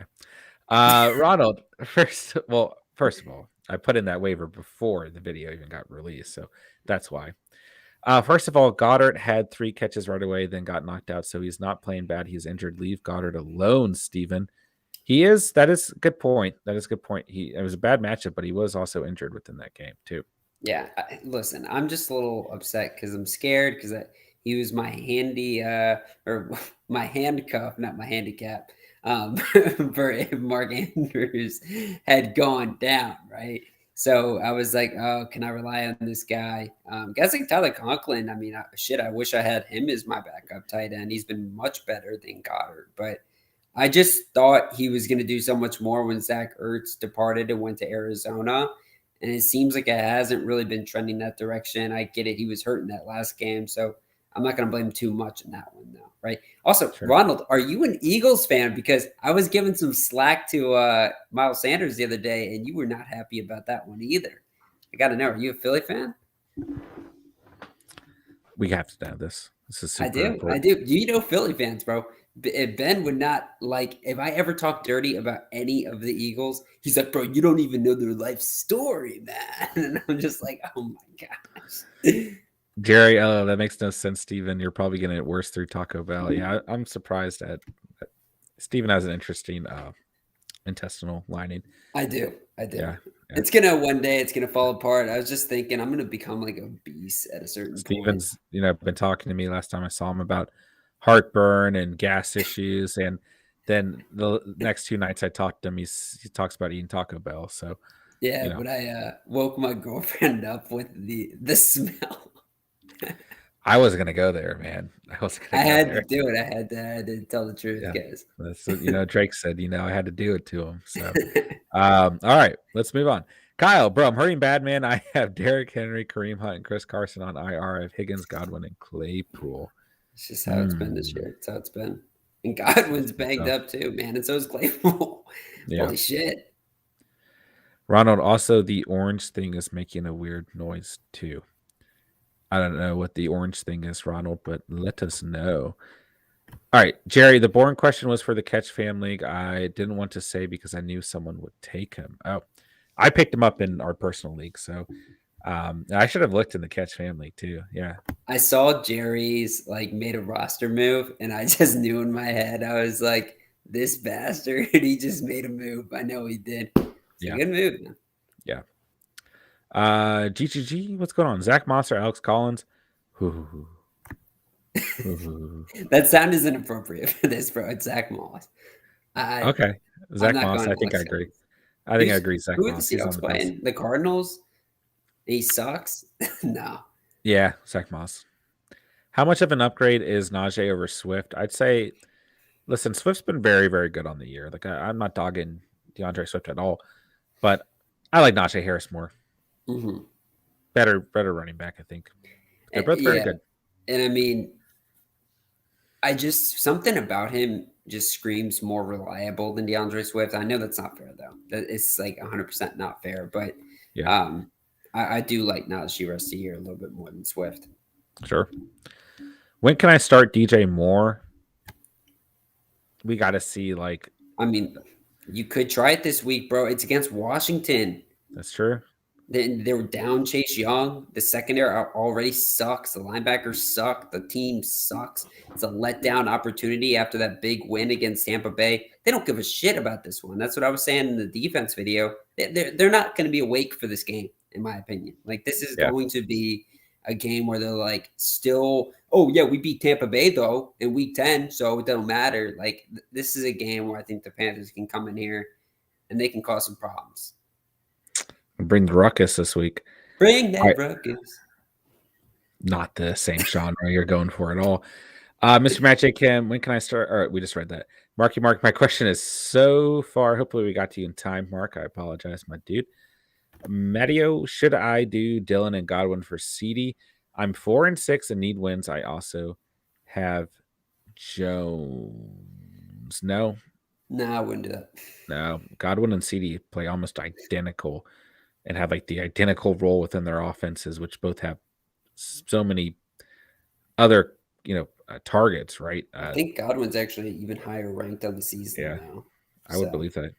Ronald, first of all, I put in that waiver before the video even got released, so that's why. First of all, Goddard had 3 catches right away, then got knocked out, so he's not playing bad. He's injured. Leave Goddard alone, Steven. He is. That is a good point. It was a bad matchup, but he was also injured within that game, too. Yeah, listen, I'm just a little upset because I'm scared because he was my or my handcuff, not my handicap, for Mark Andrews had gone down, right? So I was like, oh, can I rely on this guy? Guys like Tyler Conklin, I mean, I wish I had him as my backup tight end. He's been much better than Goddard, but I just thought he was going to do so much more when Zach Ertz departed and went to Arizona. And it seems like it hasn't really been trending that direction. I get it. He was hurt in that last game. So I'm not going to blame too much in that one, though. Right. Also, sure. Ronald, are you an Eagles fan? Because I was giving some slack to Miles Sanders the other day, and you were not happy about that one either. I got to know, are you a Philly fan? We have to know this. This is super important. I do. You know Philly fans, bro. Ben would not like if I ever talk dirty about any of the Eagles. He's like, bro, you don't even know their life story, man. And I'm just like, oh my gosh. Jerry, that makes no sense, Steven. You're probably getting it worse through Taco Bell. Yeah, I'm surprised at Steven has an interesting intestinal lining. I do. Yeah, yeah. It's gonna one day. It's gonna fall apart. I was just thinking, I'm gonna become like obese at a certain point. Steven's, been talking to me last time I saw him about heartburn and gas issues, and then the next 2 nights I talked to him, he talks about eating Taco Bell. So, Yeah, you know, but I woke my girlfriend up with the smell. I was gonna go there, man. I was I gonna go had to there. do it. I had to tell the truth, Yeah, guys. that's what, Drake said. I had to do it to him. So, all right, let's move on. Kyle, bro, I'm hurting bad, man. I have Derrick Henry, Kareem Hunt, and Chris Carson on IR. I have Higgins, Godwin, and Claypool. It's just how it's been this Hmm. year. It's how it's been. And Godwin's It's been banged tough. up too, man. And so is Claypool. Yeah. Holy shit. Ronald, also the orange thing is making a weird noise too. I don't know what the orange thing is, Ronald, but let us know. All right, Jerry, the boring question was for the Catch Fam League. I didn't want to say because I knew someone would take him. Oh, I picked him up in our personal league. So I should have looked in the Catch Fam League too. Yeah. I saw Jerry's like made a roster move, and I just knew in my head, I was like, this bastard, he just made a move. I know he did. It's a Yeah. good move, man. Yeah. GGG, what's going on? Zach Moss or Alex Collins? Ooh. Ooh. That sound isn't appropriate for this, bro. It's Zach Moss. Okay. I'm Zach not Moss, going I think I Alex agree. Collins. I think I agree, Zach Who are the Moss. He's on Seahawks the best. playing? The Cardinals? He sucks? No. Yeah, Zach Moss. How much of an upgrade is Najee over Swift? I'd say, listen, Swift's been very, very good on the year. Like I'm not dogging DeAndre Swift at all, but I like Najee Harris more. Mm-hmm. Better running back, I think. They're both very Yeah. good. And I mean, something about him just screams more reliable than DeAndre Swift. I know that's not fair though. It's like 100% not fair, but Yeah, I do like Najee rest of the year a little bit more than Swift. sure. When can I start DJ Moore? We got to see, like, I mean, you could try it this week, bro. It's against Washington. that's true. They were down Chase Young. The secondary already sucks. The linebackers suck. The team sucks. It's a letdown opportunity after that big win against Tampa Bay. They don't give a shit about this one. That's what I was saying in the defense video. They're not going to be awake for this game, in my opinion. Like, this is Yeah. going to be a game where they're like, still, oh, yeah, we beat Tampa Bay, though, in week 10, so it don't matter. Like, this is a game where I think the Panthers can come in here and they can cause some problems. Bring the ruckus this week. Bring that ruckus. Not the same genre you're going for at all. Mr. Magic Kim, when can I start? All right, we just read that. Marky Mark, my question is so far. Hopefully, we got to you in time, Mark. I apologize, my dude. Matteo, should I do Dylan and Godwin for CD? I'm 4-6 and need wins. I also have Jones. No, I wouldn't do that. no. Godwin and CD play almost identical and have like the identical role within their offenses, which both have so many other targets, right? I think Godwin's actually even higher ranked on the season Yeah, now. I would believe that.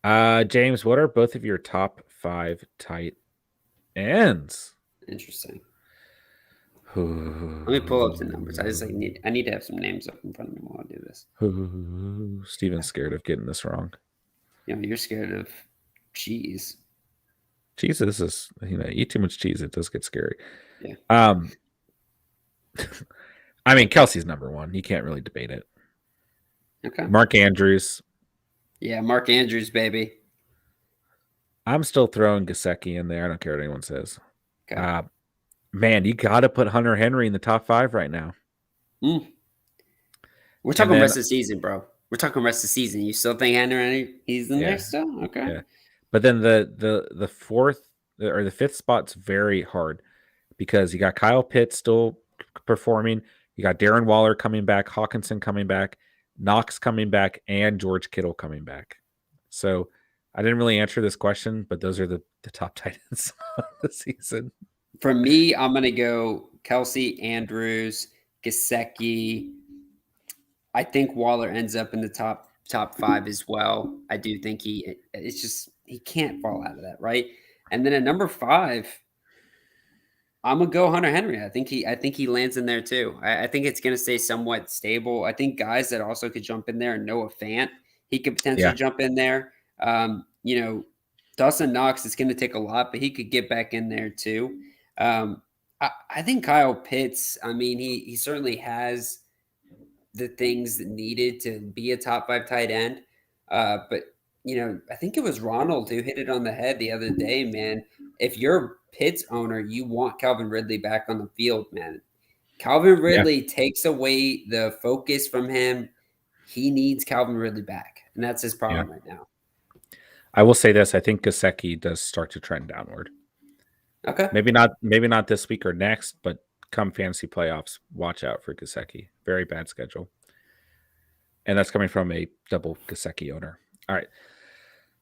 Yeah. James, what are both of your top 5 tight ends? Interesting. Let me pull up the numbers. I need to have some names up in front of me while I do this. Steven's scared of getting this wrong. You're scared of cheese. Cheese is eat too much cheese, it does get scary. Yeah. I mean, Kelsey's number 1. You can't really debate it. Okay. Mark Andrews. Yeah, Mark Andrews, baby. I'm still throwing Gesicki in there. I don't care what anyone says. Okay. Man, you got to put Hunter Henry in the top 5 right now. We're talking rest of the season, bro. We're talking rest of the season. You still think Henry, he's in there still? Okay. Yeah. But then the 4th or the 5th spot's very hard because you got Kyle Pitts still performing. You got Darren Waller coming back, Hawkinson coming back, Knox coming back, and George Kittle coming back. So I didn't really answer this question, but those are the top tight ends of the season. For me, I'm going to go Kelsey, Andrews, Gesicki. I think Waller ends up in the top 5 as well. I do think he can't fall out of that, right? And then at number 5, I'm gonna go Hunter Henry. I think he lands in there too. I think it's gonna stay somewhat stable. I think guys that also could jump in there, Noah Fant, He could potentially Yeah. jump in there. Dawson Knox is going to take a lot, but he could get back in there too. I think Kyle Pitts, I mean, he certainly has the things that needed to be a top 5 tight end. But I think it was Ronald who hit it on the head the other day, man. If you're a Pitts owner, you want Calvin Ridley back on the field, man. Calvin Yeah. Ridley takes away the focus from him. He needs Calvin Ridley back, and that's his Yeah. problem right now. I will say this. I think Gesicki does start to trend downward. Okay. Maybe not this week or next, but come fantasy playoffs, watch out for Gesicki. Very bad schedule. And that's coming from a double Gesicki owner. All right.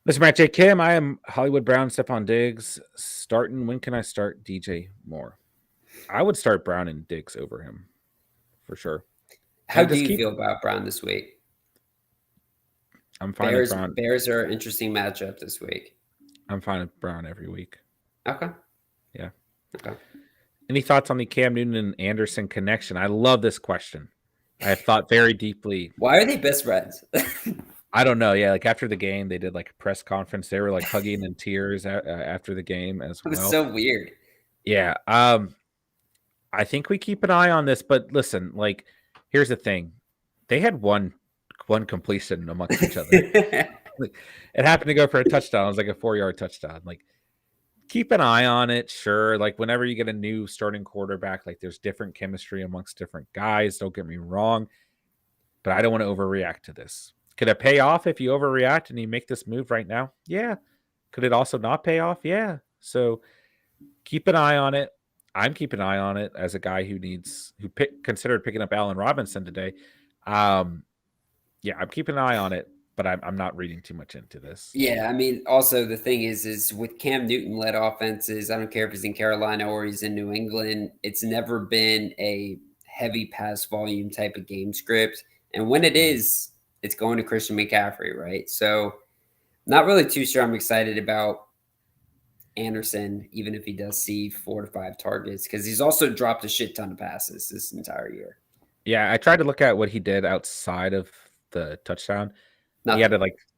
Mr. Matt J. Kim, I am Hollywood Brown, Stephon Diggs. Starting, when can I start DJ Moore? I would start Brown and Diggs over him for sure. How do you feel about Brown this week? I'm fine with Brown. Bears are an interesting matchup this week. I'm fine with Brown every week. Okay. Yeah. Okay. Any thoughts on the Cam Newton and Anderson connection? I love this question. I have thought very deeply. Why are they best friends? I don't know. Yeah, like after the game, they did like a press conference. They were like hugging in tears after the game as well. It was so weird. Yeah. I think we keep an eye on this, but listen, like, here's the thing. They had one completion amongst each other. It happened to go for a touchdown. It was like a 4-yard touchdown. Like, keep an eye on it. Sure. Like, whenever you get a new starting quarterback, like, there's different chemistry amongst different guys. Don't get me wrong. But I don't want to overreact to this. Could it pay off if you overreact and you make this move right now? Yeah. Could it also not pay off? Yeah. So keep an eye on it. I'm keeping an eye on it as a guy who considered picking up Allen Robinson today. Yeah, I'm keeping an eye on it, but I'm not reading too much into this. Yeah, I mean, also the thing is with Cam Newton-led offenses, I don't care if he's in Carolina or he's in New England, it's never been a heavy pass volume type of game script. And when it is, it's going to Christian McCaffrey, right? So not really too sure I'm excited about Anderson, even if he does see 4 to 5 targets, because he's also dropped a shit ton of passes this entire year. Yeah, I tried to look at what he did outside of the touchdown. Nothing.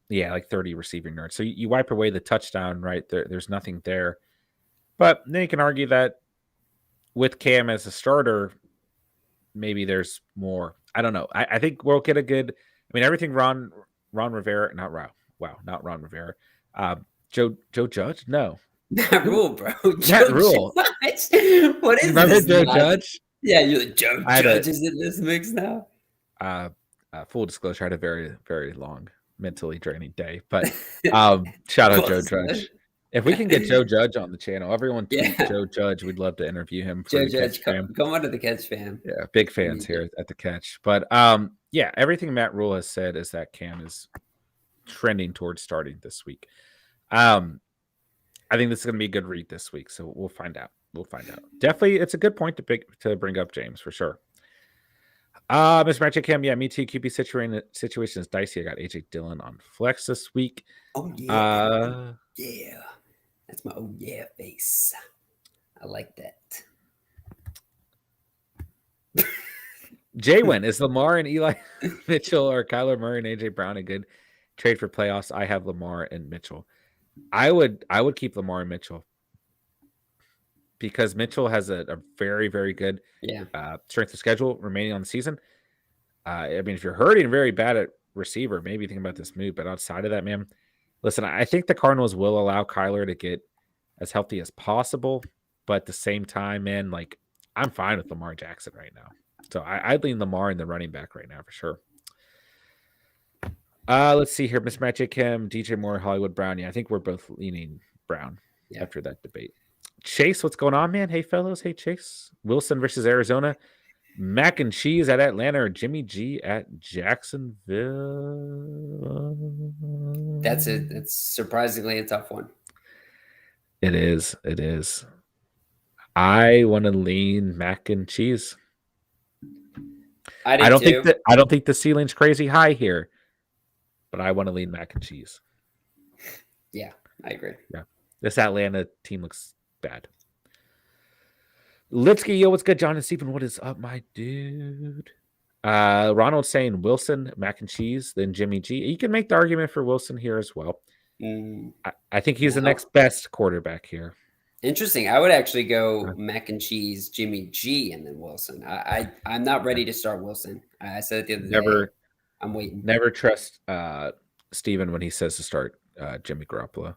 He had like 30 receiving yards. So you wipe away the touchdown, right? There's nothing there. But then you can argue that with Cam as a starter, maybe there's more. I don't know. I think we'll get a good. I mean, everything Ron Rivera, not Ron Rivera. Joe Judge, no. Matt Rule, bro. Matt Rule. What is Remember this? Joe Judge? Yeah, you're like, Joe Judge is in this mix now. Full disclosure, I had a very, very long, mentally draining day. But shout out Joe Judge. If we can get Joe Judge on the channel, everyone tweet Joe Judge. We'd love to interview him. Joe Judge, come on to the Catch fam. Yeah, big fans here at the Catch. But yeah, everything Matt Rule has said is that Cam is trending towards starting this week. I think this is going to be a good read this week, so we'll find out. Definitely, it's a good point to bring up, James, for sure. Mr. Magic Cam, yeah, me too. QB situation is dicey. I got AJ Dillon on flex this week. Oh yeah, yeah, that's my face. I like that. Jaywin, is Lamar and Eli Mitchell or Kyler Murray and AJ Brown a good trade for playoffs? I have Lamar and Mitchell. I would keep Lamar and Mitchell because Mitchell has a very, very good strength of schedule remaining on the season. I mean, if you're hurting very bad at receiver, maybe think about this move. But outside of that, man, listen, I think the Cardinals will allow Kyler to get as healthy as possible. But at the same time, man, like I'm fine with Lamar Jackson right now. So I'd lean Lamar in the running back right now for sure. Let's see here. Mr. Magic Kim, DJ Moore, Hollywood Brown. Yeah, I think we're both leaning Brown after that debate. Chase, what's going on, man? Hey, fellows. Hey, Chase. Wilson versus Arizona. Mac and Cheese at Atlanta or Jimmy G at Jacksonville? It's surprisingly a tough one. It is. I want to lean Mac and Cheese. I don't think the ceiling's crazy high here, but I want to lean Mac and Cheese. Yeah, I agree. Yeah, this Atlanta team looks bad. Lipsky, yo, what's good, John and Stephen? What is up, my dude? Ronald's saying Wilson, mac and cheese, then Jimmy G. You can make the argument for Wilson here as well. Mm, I think he's the no. next best quarterback here. Interesting. I would actually go mac and cheese, Jimmy G, and then Wilson. I'm not ready to start Wilson. I said it the other day. Never, I'm waiting. never trust Steven when he says to start Jimmy Garoppolo.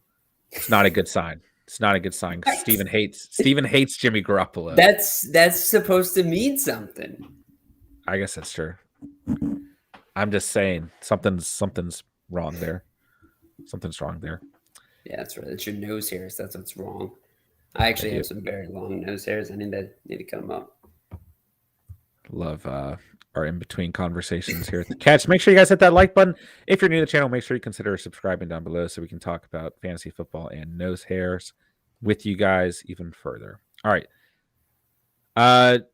It's not a good sign. It's not a good sign because What? Steven hates Jimmy Garoppolo. That's supposed to mean something. I guess that's true. I'm just saying something's wrong there. Something's wrong there. Yeah, that's right. It's your nose hairs. That's what's wrong. I actually do. have some very long nose hairs. I need to cut them up. Love our in between conversations here at the Catch. Make sure you guys hit that like button. If you're new to the channel, make sure you consider subscribing down below so we can talk about fantasy football and nose hairs with you guys even further. All right.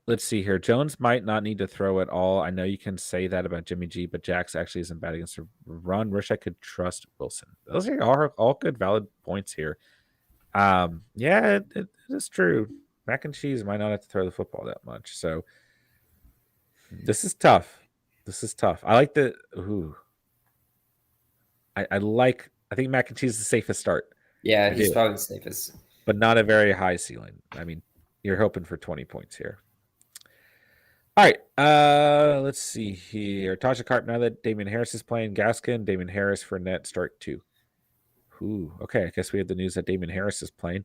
Let's see here. Jones might not need to throw at all. I know you can say that about Jimmy G, but Jax actually isn't bad against the run. Wish I could trust Wilson. Those are all good, valid points here. Yeah, it is true. Mac and cheese might not have to throw the football that much. So this is tough. This is tough. I like the I think mac and cheese is the safest start. Yeah, I he's do, probably the safest. but not a very high ceiling. I mean, you're hoping for 20 points here. All right. Let's see here. Tasha Carp, now that Damian Harris is playing, Gaskin, Damian Harris for net start 2. Ooh, okay. I guess we have the news that Damian Harris is playing.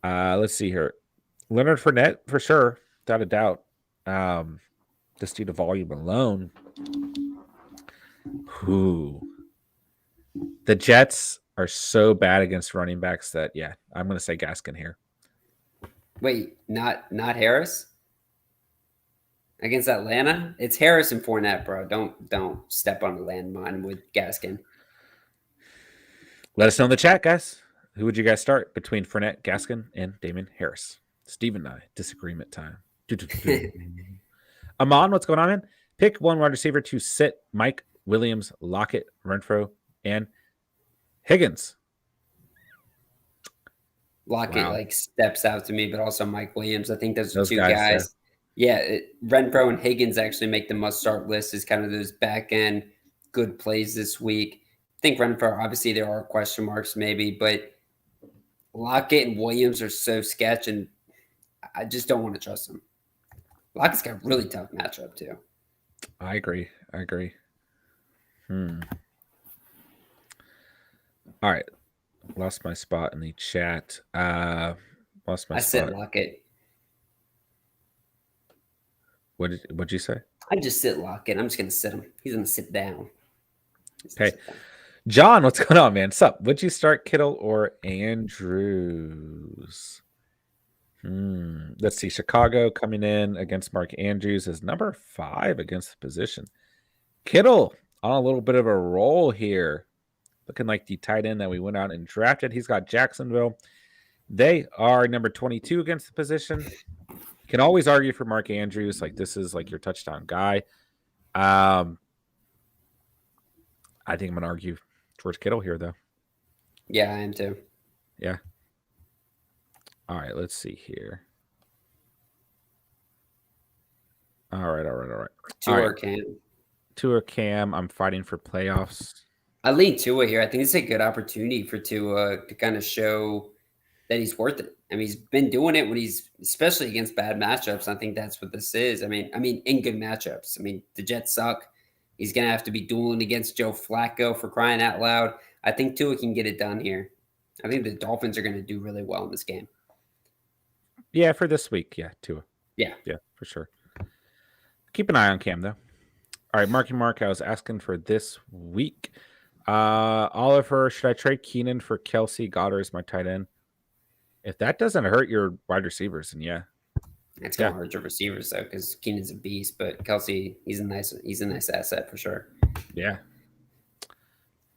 Let's see here. Leonard Fournette for sure, without a doubt. Just due to volume alone. Ooh. The Jets are so bad against running backs that I'm going to say Gaskin here. Wait, not Harris against Atlanta? It's Harris and Fournette, bro. Don't step on the landmine with Gaskin. Let us know in the chat, guys. Who would you guys start between Fournette, Gaskin, and Damian Harris? Steve and I, disagreement time. Amon, what's going on, man? Pick one wide receiver to sit Mike Williams, Lockett, Renfro, and Higgins. Lockett steps out to me, but also Mike Williams. I think those are two guys. guys. Yeah, Renfro and Higgins actually make the must-start list as kind of those back-end good plays this week. I think Renfro, obviously, there are question marks maybe, but Lockett and Williams are so sketch, and I just don't want to trust them. Lockett's got a really tough matchup, too. I agree. All right. Lost my spot in the chat. I sit Lockett. What'd you say? I just sit Lockett. I'm just going to sit him. He's going to sit down. Okay. John, what's going on, man? Sup? Would you start Kittle or Andrews? Let's see. Chicago coming in against Mark Andrews as number 5 against the position. Kittle on a little bit of a roll here. Looking like the tight end that we went out and drafted. He's got Jacksonville. They are number 22 against the position. You can always argue for Mark Andrews. Like, this is like your touchdown guy. I think I'm going to argue towards Kittle here, though. Yeah, I am too. Yeah. All right, let's see here. All right. Tua Cam. I'm fighting for playoffs. I lean Tua here. I think it's a good opportunity for Tua to kind of show that he's worth it. I mean, he's been doing it when he's, especially against bad matchups. I think that's what this is. I mean, in good matchups. I mean, the Jets suck. He's going to have to be dueling against Joe Flacco for crying out loud. I think Tua can get it done here. I think the Dolphins are going to do really well in this game. Yeah, for this week. Yeah, Tua. Yeah, for sure. Keep an eye on Cam, though. All right, Marky Mark, I was asking for this week. Oliver, should I trade Keenan for Kelsey? Goddard is my tight end. If that doesn't hurt your wide receivers, then yeah. It's going to hurt your receivers, though, because Keenan's a beast, but Kelsey, he's a nice asset for sure. Yeah.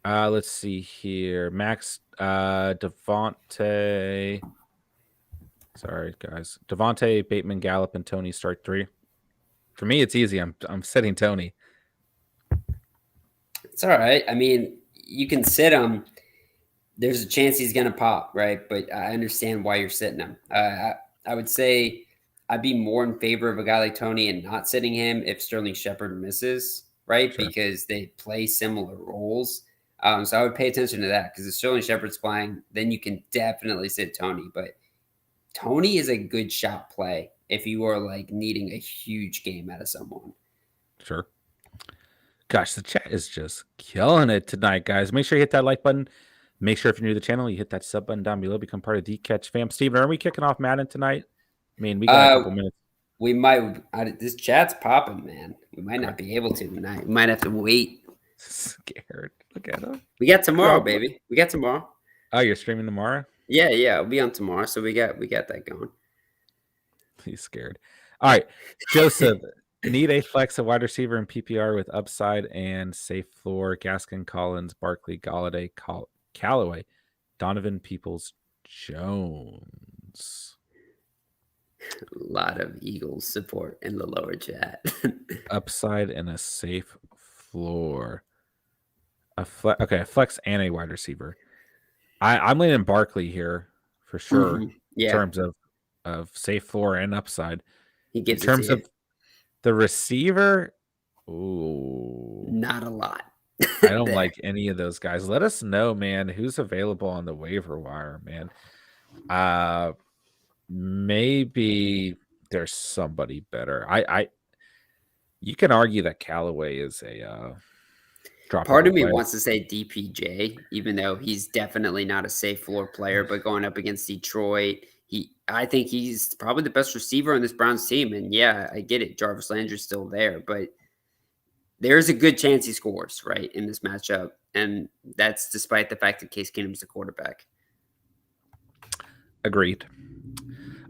Let's see here. Max, Devontae. Sorry, guys. Devontae, Bateman, Gallup, and Tony start 3. For me, it's easy. I'm sitting Tony. It's all right. I mean, you can sit him. There's a chance he's going to pop, right? But I understand why you're sitting him. I would say I'd be more in favor of a guy like Tony and not sitting him if Sterling Shepard misses, right? Sure. Because they play similar roles. So I would pay attention to that because if Sterling Shepard's playing, then you can definitely sit Tony. But Tony is a good shot play if you are like needing a huge game out of someone. Sure. Gosh, the chat is just killing it tonight, guys. Make sure you hit that like button. Make sure if you're new to the channel, you hit that sub button down below. Become part of the Catch fam. Steven, are we kicking off Madden tonight? I mean, we got a couple minutes. We might. This chat's popping, man. We might Okay. not be able to tonight. We might have to wait. Scared. Look at him. We got tomorrow, baby. We got tomorrow. Oh, you're streaming tomorrow? Yeah, I'll be on tomorrow, so we got that going. He's scared. All right, Joseph. Need a flex a wide receiver in PPR with upside and safe floor. Gaskin, Collins, Barkley, Galladay, Callaway, Donovan, Peoples, Jones. A lot of Eagles support in the lower chat. Upside and a safe floor. A flex and a wide receiver. I'm leaning Barkley here for sure. Yeah. In terms of safe floor and upside. He gives in terms of the receiver, ooh, not a lot. I don't like any of those guys. Let us know, man, who's available on the waiver wire, man. Maybe there's somebody better. You can argue that Callaway is a drop. Part of me wants to say DPJ, even though he's definitely not a safe floor player, but going up against Detroit, I think he's probably the best receiver on this Browns team. And yeah, I get it. Jarvis Landry's still there, but there's a good chance he scores, right, in this matchup. And that's despite the fact that Case Keenum's the quarterback. Agreed.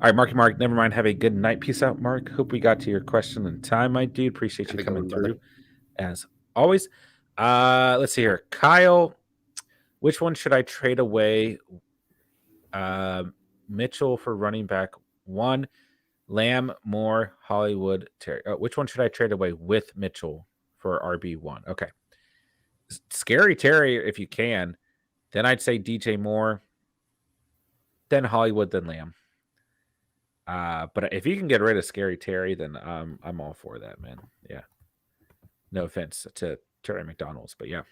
All right, Mark, never mind. Have a good night. Peace out, Mark. Hope we got to your question in time, my dude. Appreciate you coming through, as always. Let's see here. Kyle, which one should I trade away? Mitchell for running back 1, Lamb, Moore, Hollywood, Terry. Which one should I trade away with Mitchell for RB1? Okay. Scary Terry, if you can. Then I'd say DJ Moore, then Hollywood, then Lamb. But if you can get rid of Scary Terry, then I'm all for that, man. Yeah. No offense to Terry McDonald's, but yeah.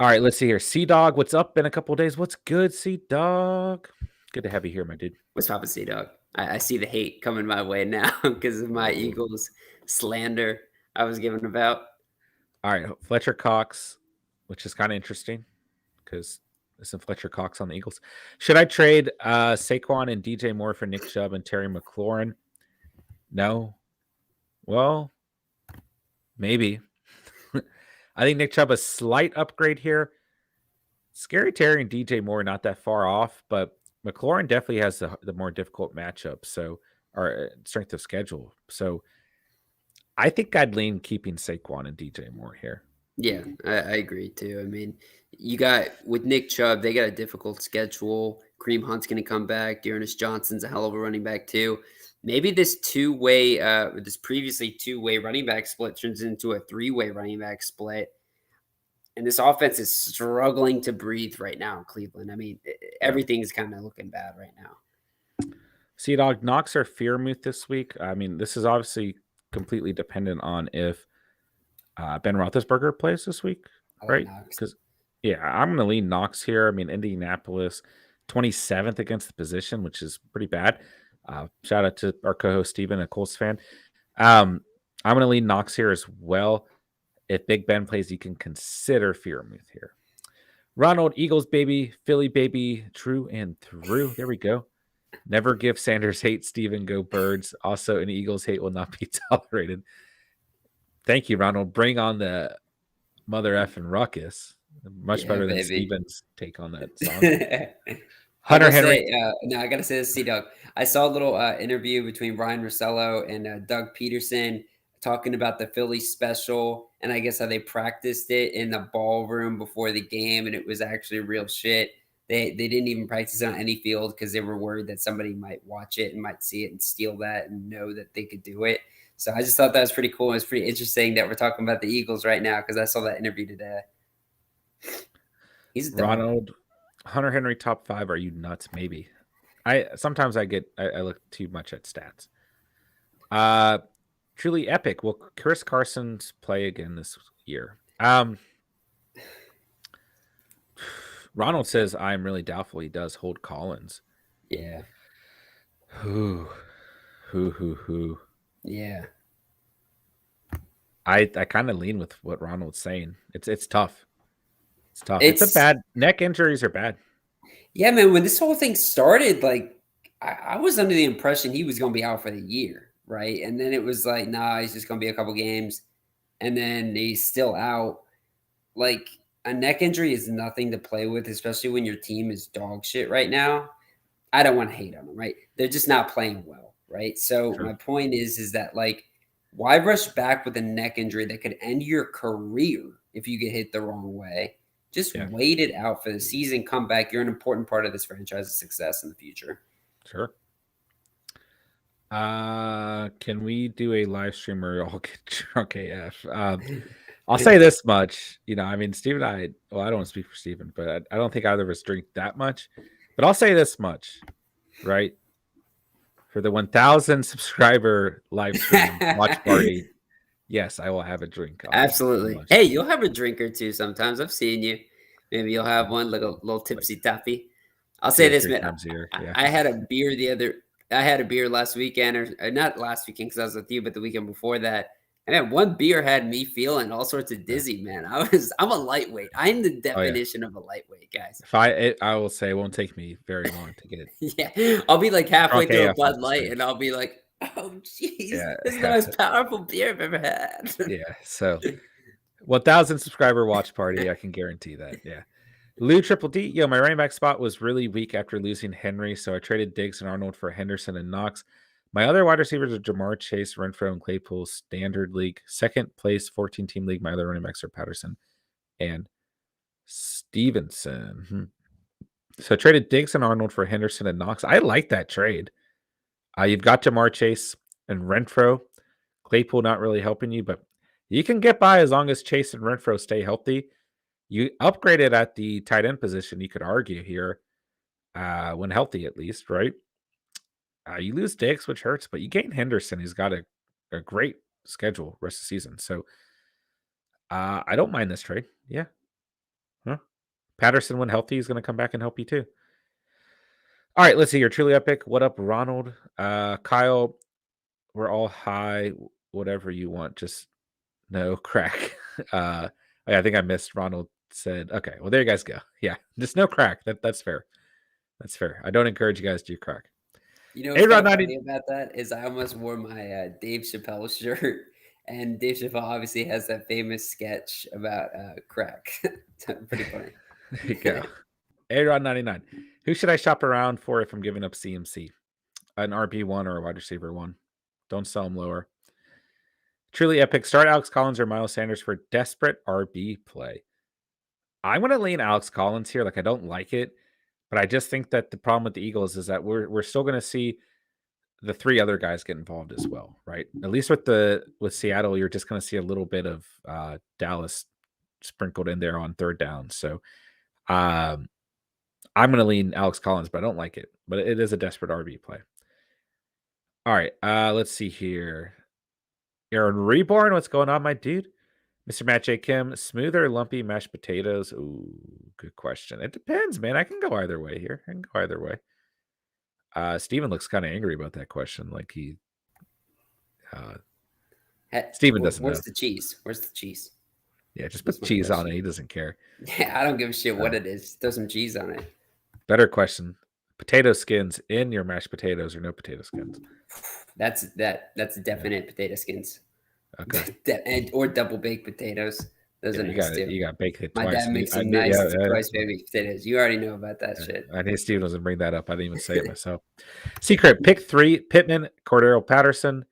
All right, let's see here. C-Dog, what's up? Been a couple days. What's good, C-Dog? Good to have you here, my dude. What's poppin', C-Dog? I see the hate coming my way now because of my Eagles slander I was giving about. All right, Fletcher Cox, which is kind of interesting because there's Fletcher Cox on the Eagles. Should I trade Saquon and DJ Moore for Nick Chubb and Terry McLaurin? No. Well, maybe. I think Nick Chubb a slight upgrade here. Scary Terry and DJ Moore not that far off, but McLaurin definitely has the more difficult matchup, or strength of schedule. So I think I'd lean keeping Saquon and DJ Moore here. Yeah, I agree too. I mean, you got with Nick Chubb, they got a difficult schedule. Kareem Hunt's going to come back. Dearness Johnson's a hell of a running back too. Maybe this this previously two-way running back split turns into a three-way running back split. And this offense is struggling to breathe right now in Cleveland. I mean, everything is kind of looking bad right now. C-Dog, Knox or Fearmouth this week? I mean, this is obviously completely dependent on if Ben Roethlisberger plays this week, right? Because, yeah, I'm going to lean Knox here. I mean, Indianapolis, 27th against the position, which is pretty bad. Shout out to our co-host Steven, a Colts fan. I'm going to lean Knox here as well. If Big Ben plays, you can consider Fearmouth here. Ronald, Eagles baby, Philly baby, true and through. There we go. Never give Sanders hate, Steven, go Birds. Also, an Eagles hate will not be tolerated. Thank you, Ronald. Bring on the mother effing ruckus. Much better than Steven's take on that song. Hunter Henry. I got to say this, C-Dog. I saw a little interview between Ryan Russello and Doug Peterson talking about the Philly special and I guess how they practiced it in the ballroom before the game, and it was actually real shit. They didn't even practice on any field because they were worried that somebody might watch it and might see it and steal that and know that they could do it. So I just thought that was pretty cool. It's pretty interesting that we're talking about the Eagles right now because I saw that interview today. He's Ronald, Hunter Henry top 5. Are you nuts? Maybe. Sometimes I look too much at stats. Truly epic. Will Chris Carson's play again this year? Ronald says I'm really doubtful he does hold Collins. Yeah. Who, who? Yeah. I kind of lean with what Ronald's saying. It's tough. It's tough. It's a It's bad neck injuries are bad. Yeah, man. When this whole thing started, like I was under the impression he was going to be out for the year, right? And then it was like, nah, he's just going to be a couple games, and then he's still out. Like a neck injury is nothing to play with, especially when your team is dog shit right now. I don't want to hate on them, right? They're just not playing well, right? So True. my point is that like, why rush back with a neck injury that could end your career if you get hit the wrong way? Just Yeah, wait it out for the season. Come back. You're an important part of this franchise's success in the future. sure. Can we do a live stream where all get drunk AF? I'll say this much. I mean, Steve and I. Well, I don't want to speak for Steven, but I don't think either of us drink that much. But I'll say this much, right? For the 1,000 subscriber live stream watch party, yes, I will have a drink on Absolutely. live Hey, stream. you'll have a drink or two sometimes. I've seen you. Maybe you'll have one, like a little Like tipsy tappy. I'll two say or this, three man. times a year. Yeah. I had a beer I had a beer last weekend, or not last weekend because I was with you, but the weekend before that. And man, one beer had me feeling all sorts of Yeah. dizzy, man. I'm a lightweight. I'm the Oh yeah. definition of a lightweight, guys. If I will say it won't take me very long to get Yeah. I'll be like halfway drunk through a AF off Bud the Light and stage. I'll be like, oh, jeez, Yeah, this is the yeah, most powerful beer I've ever had. yeah. So 1,000 subscriber watch party, I can guarantee that. Yeah. Lou Triple D, yo, my running back spot was really weak after losing Henry, so I traded Diggs and Arnold for Henderson and Knox. My other wide receivers are Jamar Chase, Renfro, and Claypool. Standard league, second place, 14-team league. My other running backs are Patterson and Stevenson. So I traded Diggs and Arnold for Henderson and Knox. I like that trade. You've got Jamar Chase and Renfro. Claypool not really helping you, but you can get by as long as Chase and Renfro stay healthy. You upgraded at the tight end position, you could argue here, when healthy at least, right? You lose Diggs, which hurts, but you gain Henderson. He's got a great schedule rest of the season. So I don't mind this trade. Yeah. Huh? Patterson, when healthy, is going to come back and help you too. All right, let's see. You're truly epic. What up, Ronald? Kyle, we're all high, whatever you want. Just no crack. I think I missed Ronald said, okay, well, there you guys go. Yeah, just no crack. That's fair. That's fair. I don't encourage you guys to do crack. You know what's Hey, kind Rod of 90. funny about that is I almost wore my Dave Chappelle shirt, and Dave Chappelle obviously has that famous sketch about crack. Pretty funny. There you go. Hey, Rod 99. Who should I shop around for if I'm giving up CMC? An RB1 or a wide receiver one? Don't sell them lower. Truly epic. Start Alex Collins or Miles Sanders for desperate RB play. I'm going to lean Alex Collins here. Like, I don't like it, but I just think that the problem with the Eagles is that we're still going to see the three other guys get involved as well, right? At least with Seattle, you're just going to see a little bit of Dallas sprinkled in there on third down. So um, I'm going to lean Alex Collins, but I don't like it. But it is a desperate RB play. All right, let's see here. Aaron Reborn, what's going on, my dude? Mr. Matt J. Kim, smooth or lumpy mashed potatoes? Ooh, good question. It depends, man. I can go either way here. I can go either way. Steven looks kind of angry about that question. Like uh, Steven doesn't know. Where's the cheese? Where's the cheese? Yeah, just put That's my cheese on it. question. He doesn't care. Yeah, I don't give a shit what Uh, it is. Throw some cheese on it. better question. Potato skins in your mashed potatoes or no potato skins? That's definite potato skins. Okay. Or double baked potatoes. Those Yeah, are nice too. you got baked it My twice. dad makes I some knew, nice yeah. rice baby potatoes. You already know about that shit. I knew Steven doesn't bring that up. I didn't even say it myself. Secret pick 3: Pittman, Cordero Patterson.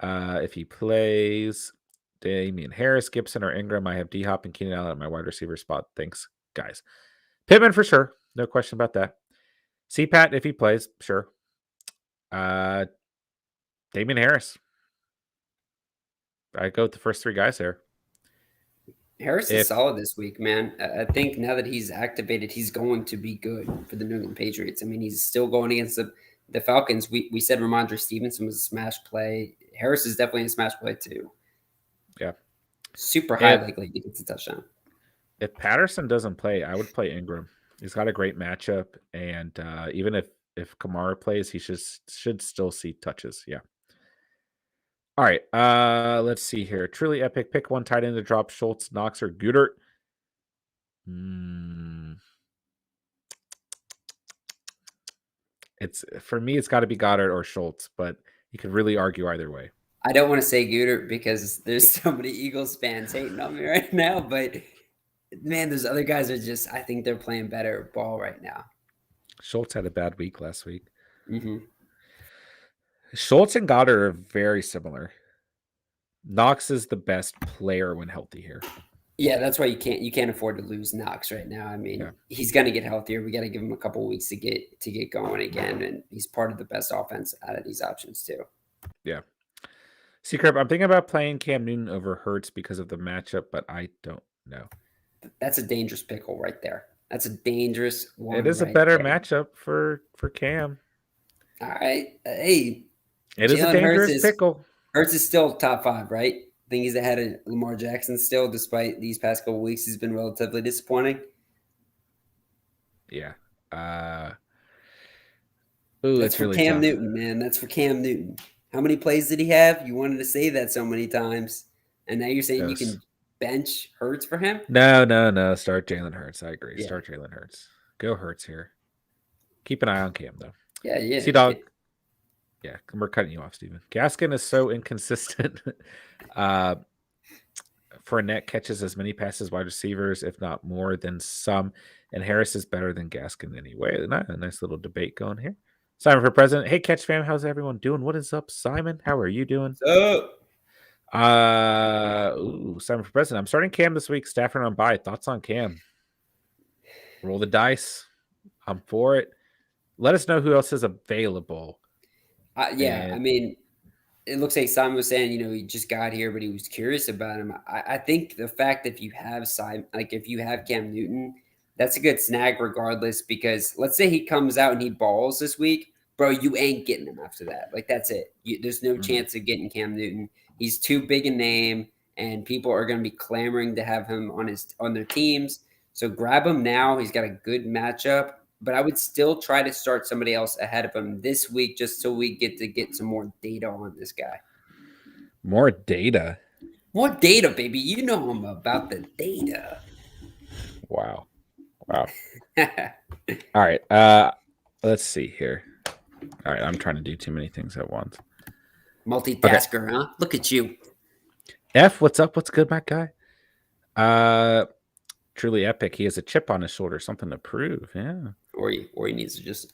If he plays Damian Harris, Gibson, or Ingram, I have D Hop and Keenan Allen at my wide receiver spot. Thanks, guys. Pittman for sure. No question about that. CPAT, if he plays, sure. Damian Harris. I go with the first three guys there. Harris is If solid this week, man. I think now that he's activated, he's going to be good for the New England Patriots. I mean, he's still going against the Falcons. We said Ramondre Stevenson was a smash play. Harris is definitely a smash play too. yeah, Super high if likely to get the touchdown. if Patterson doesn't play, I would play Ingram. He's got a great matchup, and even if Kamara plays, he should still see touches. Yeah. All right. Let's see here. Truly epic. Pick one tight end to drop Schultz, Knox, or Goodert. It's for me. It's got to be Goddard or Schultz, but you could really argue either way. I don't want to say Gooter because there's so many Eagles fans hating on me right now, but man, those other guys are just, I think they're playing better ball right now. Schultz had a bad week last week. Mm-hmm. Schultz and Goddard are very similar. Knox is the best player when healthy here. Yeah, that's why you can't afford to lose Knox right now. I mean, he's going to get healthier. We got to give him a couple weeks to get going again, and he's part of the best offense out of these options too. Yeah. Secret, I'm thinking about playing Cam Newton over Hurts because of the matchup, but I don't know. That's a dangerous pickle right there. That's a dangerous one. It is a better matchup for Cam. All right, hey, it is a dangerous pickle. Hurts is still top 5, right? I think he's ahead of Lamar Jackson still, despite these past couple weeks. He's been relatively disappointing. Yeah. That's for really Cam tough. Newton, man. That's for Cam Newton. How many plays did he have? You wanted to say that so many times, and now you're saying you can bench Hurts for him? No. Start Jalen Hurts. I agree. Yeah. Start Jalen Hurts. Go Hurts here. Keep an eye on Cam though. Yeah. Sea-Dog. Yeah, we're cutting you off, Steven. Gaskin is so inconsistent. Fournette catches as many passes wide receivers, if not more, than some. And Harris is better than Gaskin anyway. A nice little debate going here. Simon for president. Hey, Catch fam, how's everyone doing? What is up, Simon? How are you doing? What's up? Simon for president. I'm starting Cam this week. Stafford on bye. Thoughts on Cam? Roll the dice. I'm for it. Let us know who else is available. I mean, it looks like Simon was saying, he just got here, but he was curious about him. I think the fact that if you have Simon, like if you have Cam Newton, that's a good snag regardless, because let's say he comes out and he balls this week, bro, you ain't getting him after that. Like, that's it. There's no chance of getting Cam Newton. He's too big a name, and people are going to be clamoring to have him on their teams. So grab him now. He's got a good matchup. But I would still try to start somebody else ahead of him this week just so we get some more data on this guy. More data? More data, baby. You know I'm about the data. Wow. All right. Let's see here. All right. I'm trying to do too many things at once. Multitasker, huh? Look at you. F, what's up? What's good, my guy? Truly epic. He has a chip on his shoulder, something to prove. Yeah. Or he needs to just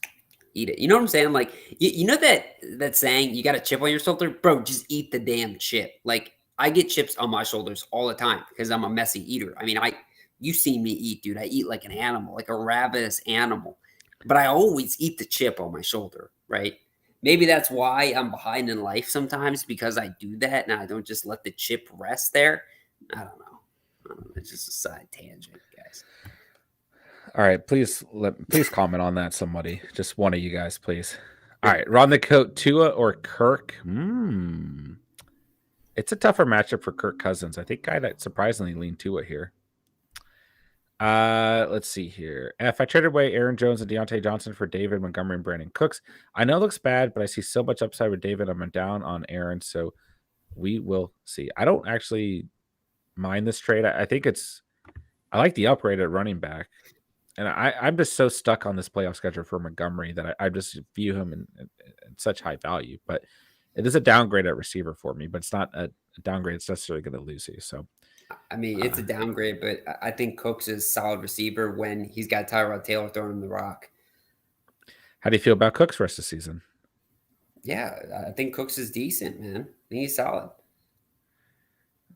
eat it. You know what I'm saying? Like, you know that saying, you got a chip on your shoulder? Bro, just eat the damn chip. Like, I get chips on my shoulders all the time because I'm a messy eater. I mean, you see me eat, dude. I eat like an animal, like a ravenous animal. But I always eat the chip on my shoulder, right? Maybe that's why I'm behind in life sometimes, because I do that and I don't just let the chip rest there. I don't know. It's just a side tangent, guys. All right, please comment on that, somebody. Just one of you guys, please. All right, Ron the Coat, Tua or Kirk? It's a tougher matchup for Kirk Cousins. I think I'd surprisingly lean Tua here. Let's see here. If I traded away Aaron Jones and Deontay Johnson for David Montgomery and Brandon Cooks, I know it looks bad, but I see so much upside with David. I'm down on Aaron, so we will see. I don't actually mind this trade. I think I like the upgrade at running back. And I'm just so stuck on this playoff schedule for Montgomery that I just view him in such high value. But it is a downgrade at receiver for me, but it's not a downgrade it's necessarily going to lose you. So, I mean, it's a downgrade, but I think Cooks is a solid receiver when he's got Tyrod Taylor throwing him the rock. How do you feel about Cooks for the rest of the season? Yeah, I think Cooks is decent, man. I think he's solid.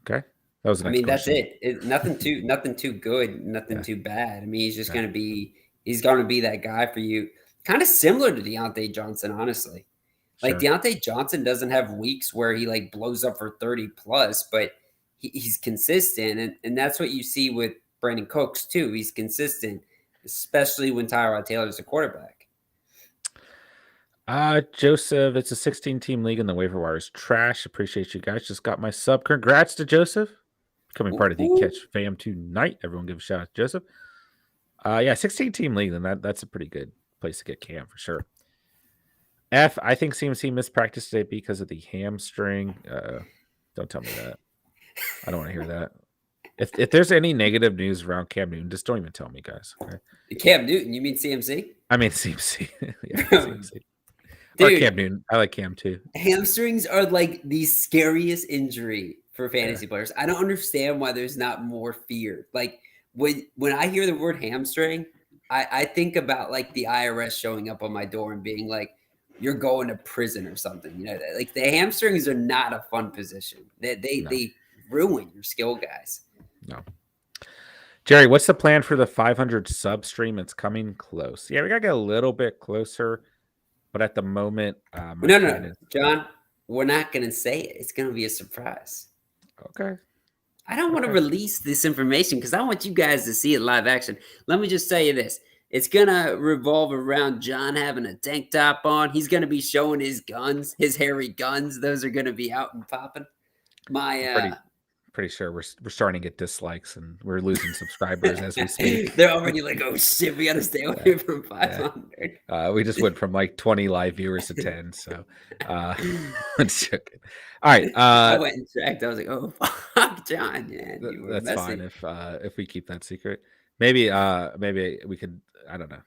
Okay. That was the next question. That's it. Nothing too good, nothing too bad. I mean, he's just going to be that guy for you. Kind of similar to Deontay Johnson, honestly. Like, Deontay Johnson doesn't have weeks where he like blows up for 30 plus, but he's consistent, and that's what you see with Brandon Cooks too. He's consistent, especially when Tyrod Taylor's a quarterback. Joseph, it's a 16-team league and the waiver wire is trash. Appreciate you guys. Just got my sub. Congrats to Joseph. Becoming part of the Catch fam tonight. Everyone give a shout out to Joseph. Yeah, 16-team league, then that's a pretty good place to get Cam for sure. F, I think CMC missed practice today because of the hamstring. Don't tell me that. I don't want to hear that. If there's any negative news around Cam Newton, just don't even tell me, guys. Okay? Cam Newton, you mean CMC? I mean CMC. Yeah, CMC. Dude, or Cam Newton. I like Cam too. Hamstrings are like the scariest injury for fantasy players. I don't understand why there's not more fear. Like when I hear the word hamstring, I think about like the IRS showing up on my door and being like, "You're going to prison or something." You know, like the hamstrings are not a fun position. They ruin your skill guys. No. Jerry, what's the plan for the 500 sub stream? It's coming close. Yeah, we gotta get a little bit closer, but at the moment, no, John, we're not gonna say it. It's gonna be a surprise. Okay. I don't want to release this information because I want you guys to see it live action. Let me just tell you this. It's going to revolve around John having a tank top on. He's going to be showing his guns, his hairy guns. Those are going to be out and popping. Pretty sure we're starting to get dislikes and we're losing subscribers as we speak. They're already like, oh shit, we got to stay away from 500. We just went from like 20 live viewers to 10. So I'm joking. All right. I went and checked. I was like, oh fuck, John, man. That's fine if we keep that secret. Maybe we could, I don't know.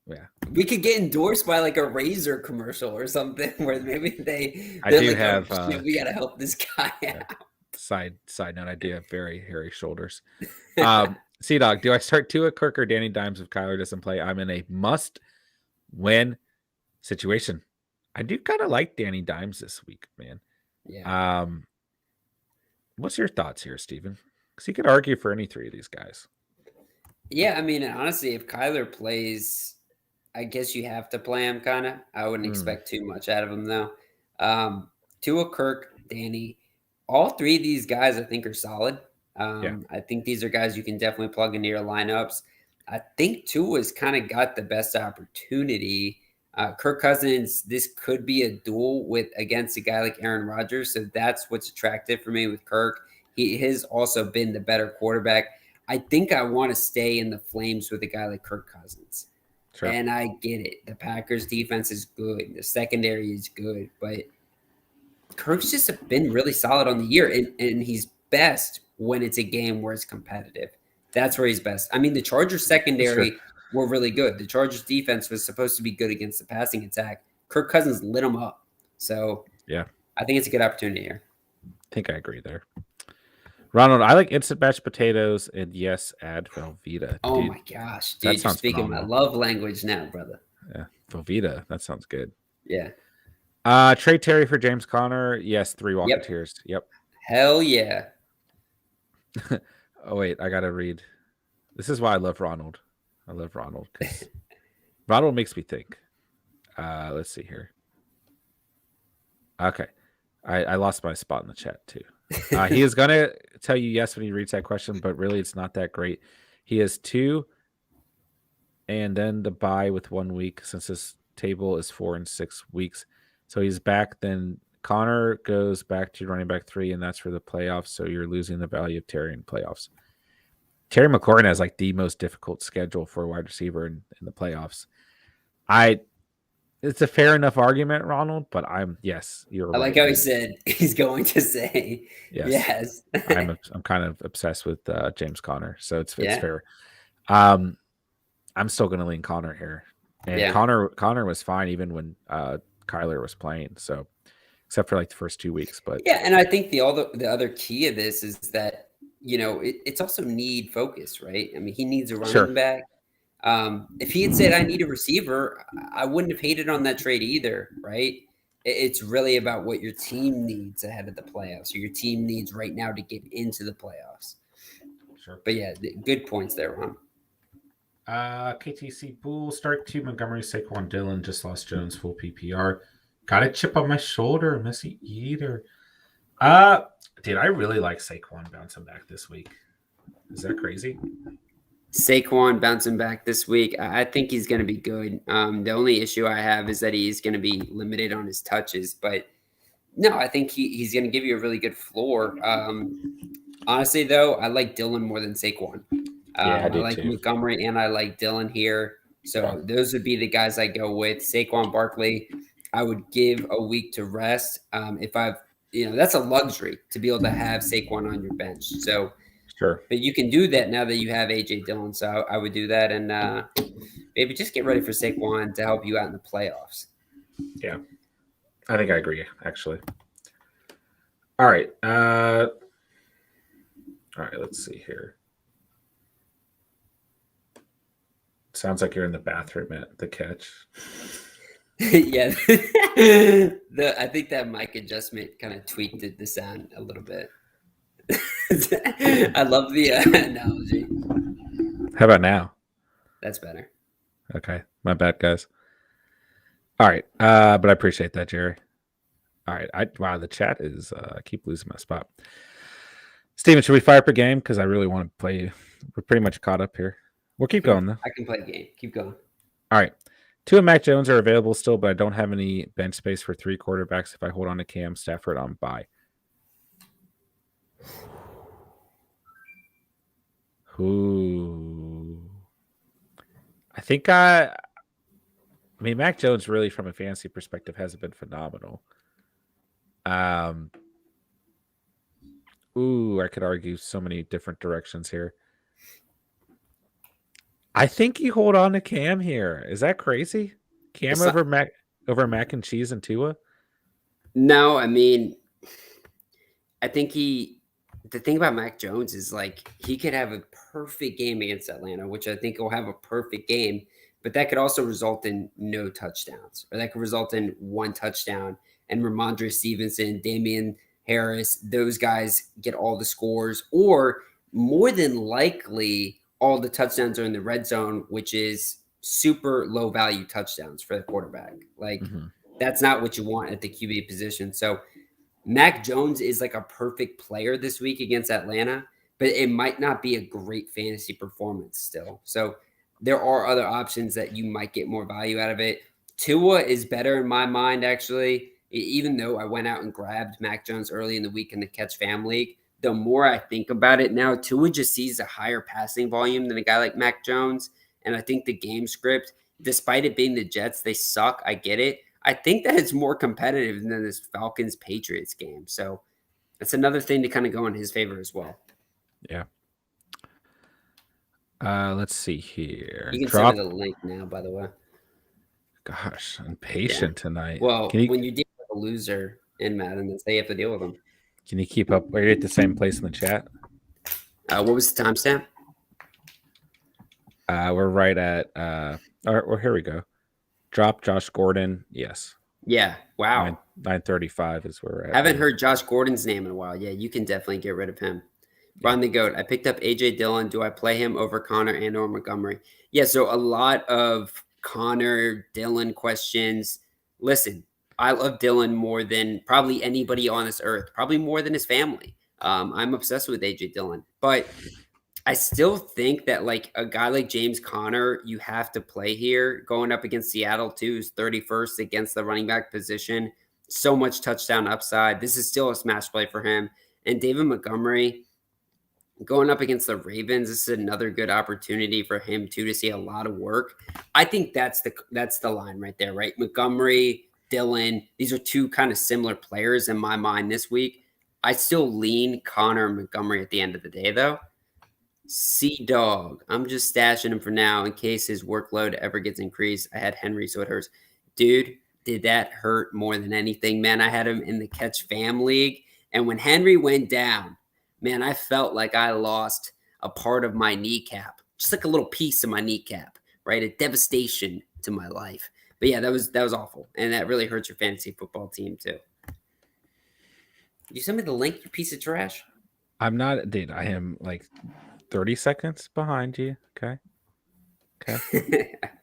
Yeah, we could get endorsed by like a Razor commercial or something where maybe we gotta help this guy out. Side note, I do have very hairy shoulders. C-Dog, do I start Tua, Kirk, or Danny Dimes if Kyler doesn't play? I'm in a must-win situation. I do kind of like Danny Dimes this week, man. Yeah. What's your thoughts here, Steven? Because he could argue for any three of these guys. Yeah, I mean, honestly, if Kyler plays, I guess you have to play him, kind of. I wouldn't expect too much out of him, though. Tua, Kirk, Danny, all three of these guys I think are solid. I think these are guys you can definitely plug into your lineups. I think Tua's kind of got the best opportunity. Kirk Cousins, this could be a duel against a guy like Aaron Rodgers, so that's what's attractive for me with Kirk. He has also been the better quarterback. I think I want to stay in the flames with a guy like Kirk Cousins. Sure. And I get it. The Packers defense is good. The secondary is good. But Kirk's just been really solid on the year. And he's best when it's a game where it's competitive. That's where he's best. I mean, the Chargers secondary were really good. The Chargers defense was supposed to be good against the passing attack. Kirk Cousins lit them up. So yeah, I think it's a good opportunity here. I think I agree there. Ronald, I like instant mashed potatoes and yes, add Velveeta. Oh my gosh, dude, you're speaking my love language now, brother. Yeah, Velveeta, that sounds good. Yeah. Trade Terry for James Conner. Yes, 3 Walketeers. Yep. Hell yeah. Oh wait, I gotta read. This is why I love Ronald. I love Ronald because Ronald makes me think. Let's see here. Okay, I lost my spot in the chat too. He is going to tell you yes when he reads that question, but really it's not that great. He has 2 and then the bye with 1 week since his table is 4 and 6 weeks. So he's back. Then Connor goes back to running back 3, and that's for the playoffs. So you're losing the value of Terry in playoffs. Terry McLaurin has like the most difficult schedule for a wide receiver in the playoffs. It's a fair enough argument, Ronald, but you're right. I like how he said he's going to say yes. I'm kind of obsessed with James Conner, so it's fair. I'm still going to lean Conner here, and Conner was fine even when Kyler was playing. So except for like the first 2 weeks, but yeah, and I think the other key of this is that it's also need focus, right? I mean, he needs a running back. If he had said, I need a receiver, I wouldn't have hated on that trade either, right? It's really about what your team needs ahead of the playoffs or your team needs right now to get into the playoffs. Sure. But yeah, good points there, Ron. KTC Bull, start 2, Montgomery, Saquon, Dillon, just lost Jones, full PPR. Got a chip on my shoulder, Messy Eater. Dude, I really like Saquon bouncing back this week. Is that crazy? Saquon bouncing back this week. I think he's going to be good. The only issue I have is that he's going to be limited on his touches, but no, I think he's going to give you a really good floor. Honestly, though, I like Dylan more than Saquon. Yeah, I I do like too. Montgomery and I like Dylan here. Okay. So those would be the guys I go with. Saquon Barkley, I would give a week to rest. If I've, that's a luxury to be able to have Saquon on your bench. So, Sure. but you can do that now that you have AJ Dillon. So I would do that and maybe just get ready for Saquon to help you out in the playoffs. Yeah. I think I agree, actually. All right. All right, let's see here. Sounds like you're in the bathroom at the catch. Yeah, I think that mic adjustment kind of tweaked the sound a little bit. I love the analogy. How about now? That's better. Okay. My bad, guys. All right. But I appreciate that, Jerry. All right. Wow, the chat is I keep losing my spot. Steven, should we fire up a game? Because I really want to play. We're pretty much caught up here. We'll keep going though. I can play a game. Keep going. All right. Tua and Mac Jones are available still, but I don't have any bench space for 3 quarterbacks if I hold on to Cam Stafford on bye. Ooh. I mean, Mac Jones really, from a fantasy perspective, hasn't been phenomenal. I could argue so many different directions here. I think you hold on to Cam here. Is that crazy? Cam over Mac and Cheese and Tua? No, I mean, I think the thing about Mac Jones is like he could have a perfect game against Atlanta, which I think will have a perfect game, but that could also result in no touchdowns, or that could result in 1 touchdown. And Ramondre Stevenson, Damian Harris, those guys get all the scores, or more than likely, all the touchdowns are in the red zone, which is super low value touchdowns for the quarterback. Like, that's not what you want at the QB position. So, Mac Jones is like a perfect player this week against Atlanta, but it might not be a great fantasy performance still. So there are other options that you might get more value out of it. Tua is better in my mind, actually. Even though I went out and grabbed Mac Jones early in the week in the Catch Fam League, the more I think about it now, Tua just sees a higher passing volume than a guy like Mac Jones. And I think the game script, despite it being the Jets, they suck. I get it. I think that it's more competitive than this Falcons Patriots game. So that's another thing to kind of go in his favor as well. Yeah. Let's see here. You can send me the link now, by the way. Gosh, I'm patient tonight. Well, when you deal with a loser in Madden, that's how you have to deal with them. Can you keep up? Are you at the same place in the chat? What was the timestamp? We're right at well, here we go. Drop Josh Gordon. Yes. Yeah. Wow. 9:35 is where we're at. Haven't heard Josh Gordon's name in a while. Yeah, you can definitely get rid of him. Ron the Goat. I picked up AJ Dillon. Do I play him over Connor and or Montgomery? Yeah, so a lot of Connor Dillon questions. Listen, I love Dillon more than probably anybody on this earth, probably more than his family. I'm obsessed with AJ Dillon, but I still think that like a guy like James Conner, you have to play here going up against Seattle too, who's 31st against the running back position. So much touchdown upside. This is still a smash play for him. And David Montgomery going up against the Ravens, this is another good opportunity for him too to see a lot of work. I think that's the line right there, right? Montgomery, Dillon, these are 2 kind of similar players in my mind this week. I still lean Connor and Montgomery at the end of the day, though. C-Dog. I'm just stashing him for now in case his workload ever gets increased. I had Henry, so it hurts. Dude, did that hurt more than anything, man? I had him in the Catch Fam League, and when Henry went down, man, I felt like I lost a part of my kneecap, just like a little piece of my kneecap, right? A devastation to my life. But yeah, that was awful, and that really hurts your fantasy football team too. You send me the link, you piece of trash. I'm not, dude. I am like 30 seconds behind you. Okay.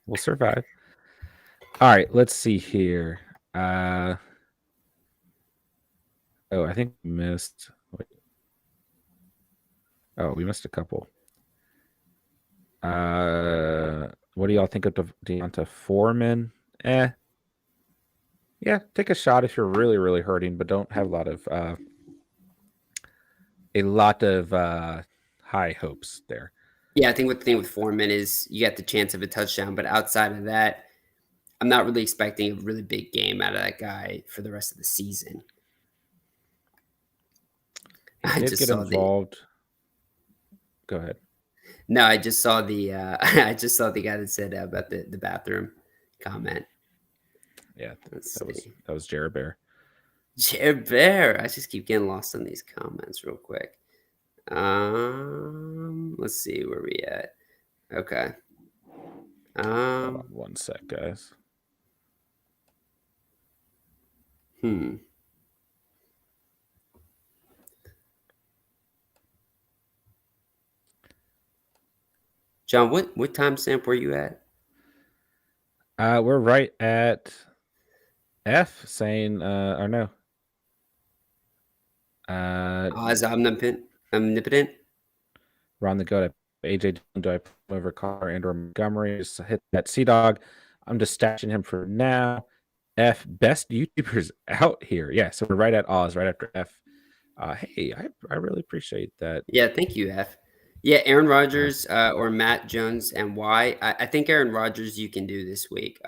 We'll survive. All right. Let's see here. Oh, I think we missed. Wait. Oh, we missed a couple. What do y'all think of Deonta Foreman? Yeah, take a shot if you're really, really hurting, but don't have a lot of high hopes there. Yeah, I think what the thing with Foreman is you get the chance of a touchdown, but outside of that, I'm not really expecting a really big game out of that guy for the rest of the season. He I did just get saw the involved. Go ahead. no, I just saw the I just saw the guy that said about the bathroom comment. Yeah, Let's that was see. Jared Bear. Jared Bear. I just keep getting lost on these comments real quick. Let's see where we at. Okay. Hold on one sec, guys. Hmm. John, what timestamp were you at? We're right at F saying or no. Oz omnipotent. We're on the go to AJ. Do I put him over Carr and or Montgomery? Just hit that Sea Dog. I'm just stashing him for now. F best YouTubers out here. Yeah, so we're right at Oz, right after F. Hey, I really appreciate that. Yeah, thank you, F. Yeah, Aaron Rodgers or Matt Jones and why? I think Aaron Rodgers you can do this week.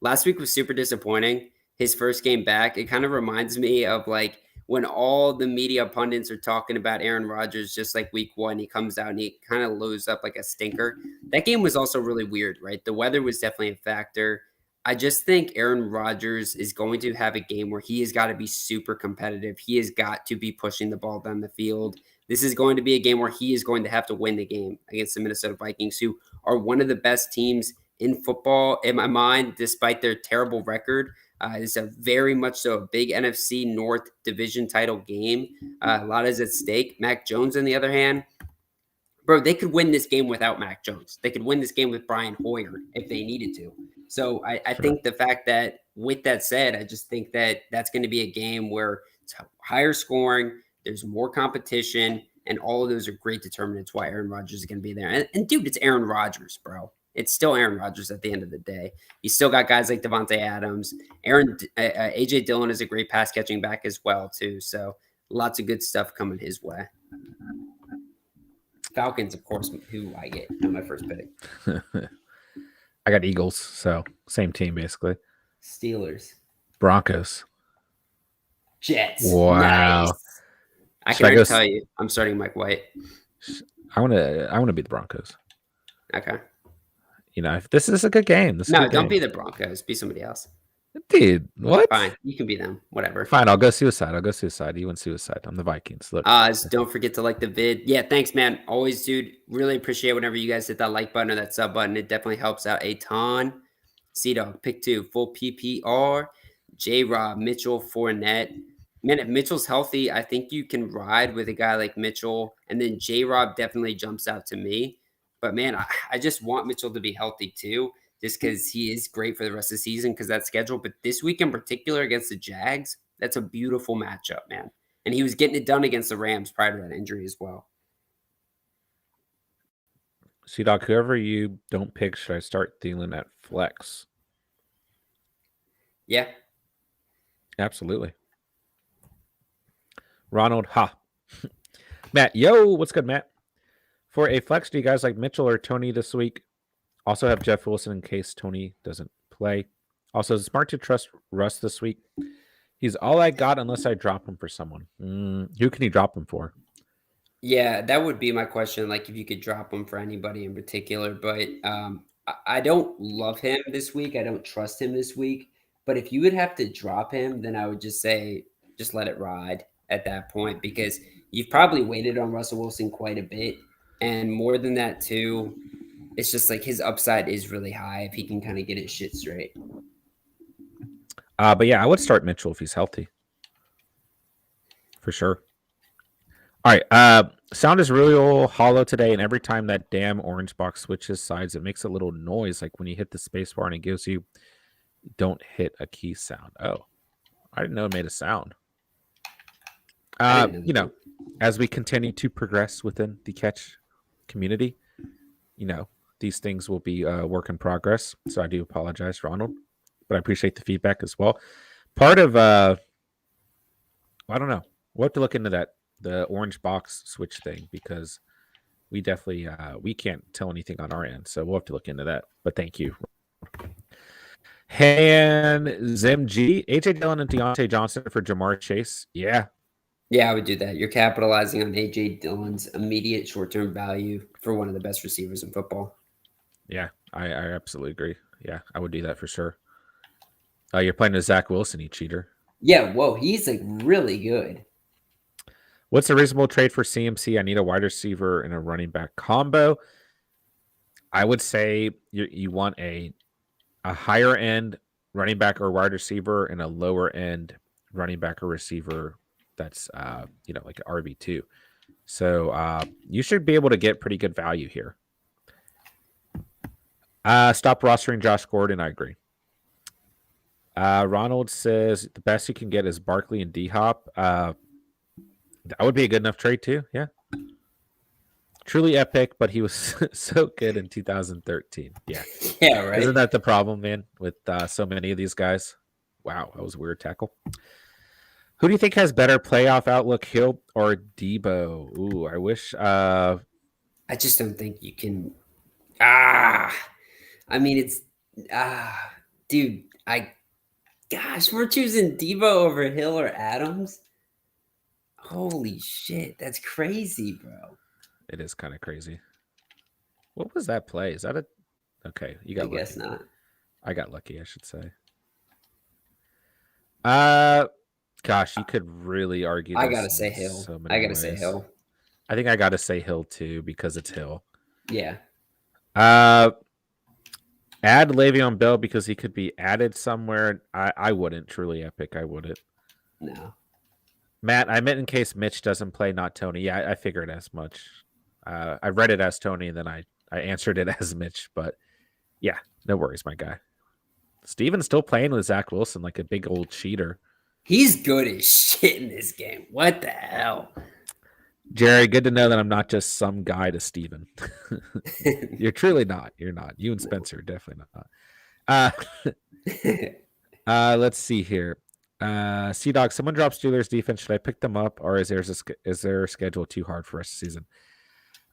Last week was super disappointing. His first game back, it kind of reminds me of like when all the media pundits are talking about Aaron Rodgers just like week one, he comes out and he kind of loads up like a stinker. That game was also really weird, right? The weather was definitely a factor. I just think Aaron Rodgers is going to have a game where he has got to be super competitive. He has got to be pushing the ball down the field. This is going to be a game where he is going to have to win the game against the Minnesota Vikings, who are one of the best teams in football, in my mind, despite their terrible record. It's a very much so a big NFC North division title game. A lot is at stake. Mac Jones, on the other hand, bro, they could win this game without Mac Jones. They could win this game with Brian Hoyer if they needed to. So I Sure. think the fact that, with that said, I just think that that's going to be a game where it's higher scoring, there's more competition, and all of those are great determinants why Aaron Rodgers is going to be there. And dude, it's Aaron Rodgers, bro. It's still Aaron Rodgers at the end of the day. You still got guys like Devontae Adams. AJ Dillon is a great pass catching back as well too. So lots of good stuff coming his way. Falcons, of course, who I get on my first pick. I got Eagles, so same team basically. Steelers. Broncos. Jets. Wow. Nice. I Should can I already go? tell you, I'm starting Mike White. I want to be the Broncos. Okay. You know, if this is a good game. This is a No, good don't game. be the Broncos. Be somebody else. Dude, what? Fine. You can be them. Whatever. Fine, I'll go suicide. You win suicide. I'm the Vikings. Look. Don't forget to like the vid. Yeah, thanks, man. Always, dude. Really appreciate whenever you guys hit that like button or that sub button. It definitely helps out a ton. C-Dog, pick two, full PPR. J-Rob, Mitchell, Fournette. Man, if Mitchell's healthy, I think you can ride with a guy like Mitchell. And then J-Rob definitely jumps out to me. But man, I just want Mitchell to be healthy too, just because he is great for the rest of the season because that schedule. But this week in particular against the Jags, that's a beautiful matchup, man. And he was getting it done against the Rams prior to that injury as well. C-Dog, whoever you don't pick, should I start Thielen at flex? Yeah. Absolutely. Ronald, ha. Matt, yo, what's good, Matt? For a flex, do you guys like Mitchell or Tony this week? Also have Jeff Wilson in case Tony doesn't play. Also, is it smart to trust Russ this week? He's all I got unless I drop him for someone. Who can you drop him for? Yeah, that would be my question. Like, if you could drop him for anybody in particular, but I don't love him this week. I don't trust him this week. But if you would have to drop him, then I would just say, just let it ride at that point because you've probably waited on Russell Wilson quite a bit. And more than that, too, it's just like his upside is really high if he can kind of get his shit straight. But yeah, I would start Mitchell if he's healthy. For sure. All right. Sound is really hollow today, and every time that damn orange box switches sides, it makes a little noise, like when you hit the space bar and it gives you don't hit a key sound. Oh, I didn't know it made a sound. I didn't know You know, that. as we continue to progress within the catch community, you know, these things will be work in progress. So I do apologize, Ronald, but I appreciate the feedback as well. Part of I don't know. We'll have to look into that the orange box switch thing because we definitely we can't tell anything on our end, so we'll have to look into that. But thank you. And Zim G, AJ Dillon and Deontay Johnson for Jamar Chase. Yeah, Yeah, I would do that. You're capitalizing on AJ Dillon's immediate short-term value for one of the best receivers in football. yeah, I absolutely agree. Yeah, I would do that for sure. You're playing with Zach Wilson, you cheater. Yeah, whoa, he's like really good. What's a reasonable trade for CMC? I need a wide receiver and a running back combo. I would say you want a higher end running back or wide receiver and a lower end running back or receiver that's like an RB2. So you should be able to get pretty good value here. Stop rostering Josh Gordon. I agree. Ronald says the best you can get is Barkley and D Hop. That would be a good enough trade too. Yeah. Truly epic, but he was so good in 2013. Yeah. Yeah, right. Isn't that the problem, man, with so many of these guys? Wow, that was a weird tackle. Who do you think has better playoff outlook, Hill or Debo? Ooh, I wish. I just don't think you can. Ah, I mean, it's dude. Gosh, we're choosing Debo over Hill or Adams. Holy shit, that's crazy, bro. It is kind of crazy. What was that play? Is that a? Okay, you got I guess lucky. not. I got lucky, I should say. Gosh, you could really argue I this gotta in say Hill. so many I gotta say ways. Hill. I think I got to say Hill too because it's Hill. Yeah. Add Le'Veon Bell because he could be added somewhere. I wouldn't. Truly epic. I wouldn't. No. Matt, I meant in case Mitch doesn't play, not Tony. Yeah, I figured as much. I read it as Tony, and then I answered it as Mitch. But yeah, no worries, my guy. Steven's still playing with Zach Wilson like a big old cheater. He's good as shit in this game. What the hell? Jerry, good to know that I'm not just some guy to Steven. You're truly not. You're not. You and Spencer, definitely not. Let's see here. Sea Dog, someone drops Steelers defense. Should I pick them up, or is their schedule too hard for us this season?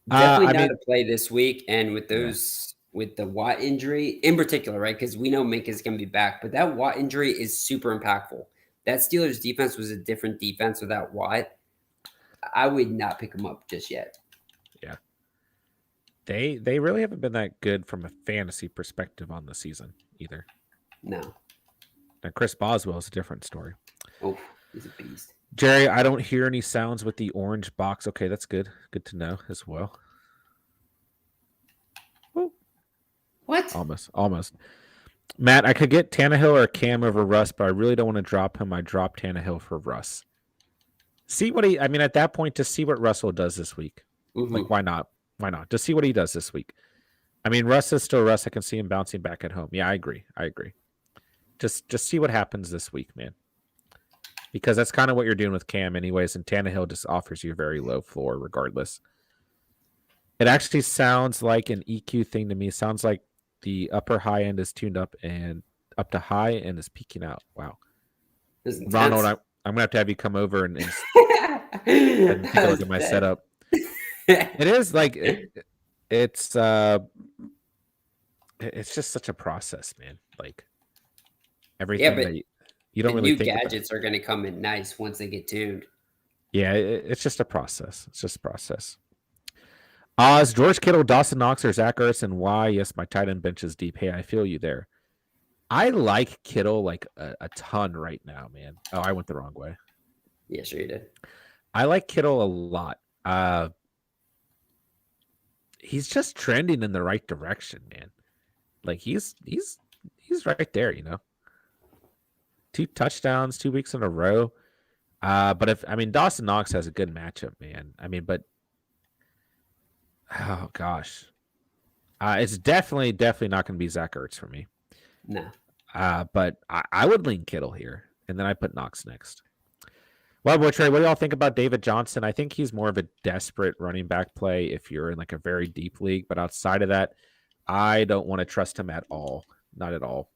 Definitely not a play this week. And with those, yeah. with the Watt injury in particular, right? Because we know Mink is going to be back, but that Watt injury is super impactful. That Steelers defense was a different defense without Watt. I would not pick him up just yet. Yeah. They really haven't been that good from a fantasy perspective on the season either. No. Now Chris Boswell is a different story. Oh, he's a beast. Jerry, I don't hear any sounds with the orange box. Okay, that's good. Good to know as well. Oh. What? Almost. Matt, I could get Tannehill or Cam over Russ, but I really don't want to drop him. I dropped Tannehill for Russ. See what at that point, to see what Russell does this week. Mm-hmm. Like, why not? Why not? Just see what he does this week. I mean, Russ is still Russ. I can see him bouncing back at home. Yeah, I agree. Just see what happens this week, man. Because that's kind of what you're doing with Cam anyways, and Tannehill just offers you a very low floor regardless. It actually sounds like an EQ thing to me. It sounds like the upper high end is tuned up and up to high and is peaking out. Wow. Ronald, I'm going to have you come over and take a look at my setup. It is like it's just such a process, man. Like everything that you don't really think. New gadgets are going to come in nice once they get tuned. Yeah, it's just a process. It's just a process. Oz, George Kittle, Dawson Knox, or Zach Ertz, and why? Yes, my tight end bench is deep. Hey, I feel you there. I like Kittle like a ton right now, man. Oh, I went the wrong way. Yeah, sure you did. I like Kittle a lot. He's just trending in the right direction, man. Like he's right there, you know. 2 touchdowns, 2 weeks in a row. But Dawson Knox has a good matchup, man. But oh gosh, it's definitely not going to be Zach Ertz for me. No. But I would lean Kittle here, and then I put Knox next. Well, boy, Trey, what do y'all think about David Johnson? I think he's more of a desperate running back play if you're in like a very deep league. But outside of that, I don't want to trust him at all. Not at all.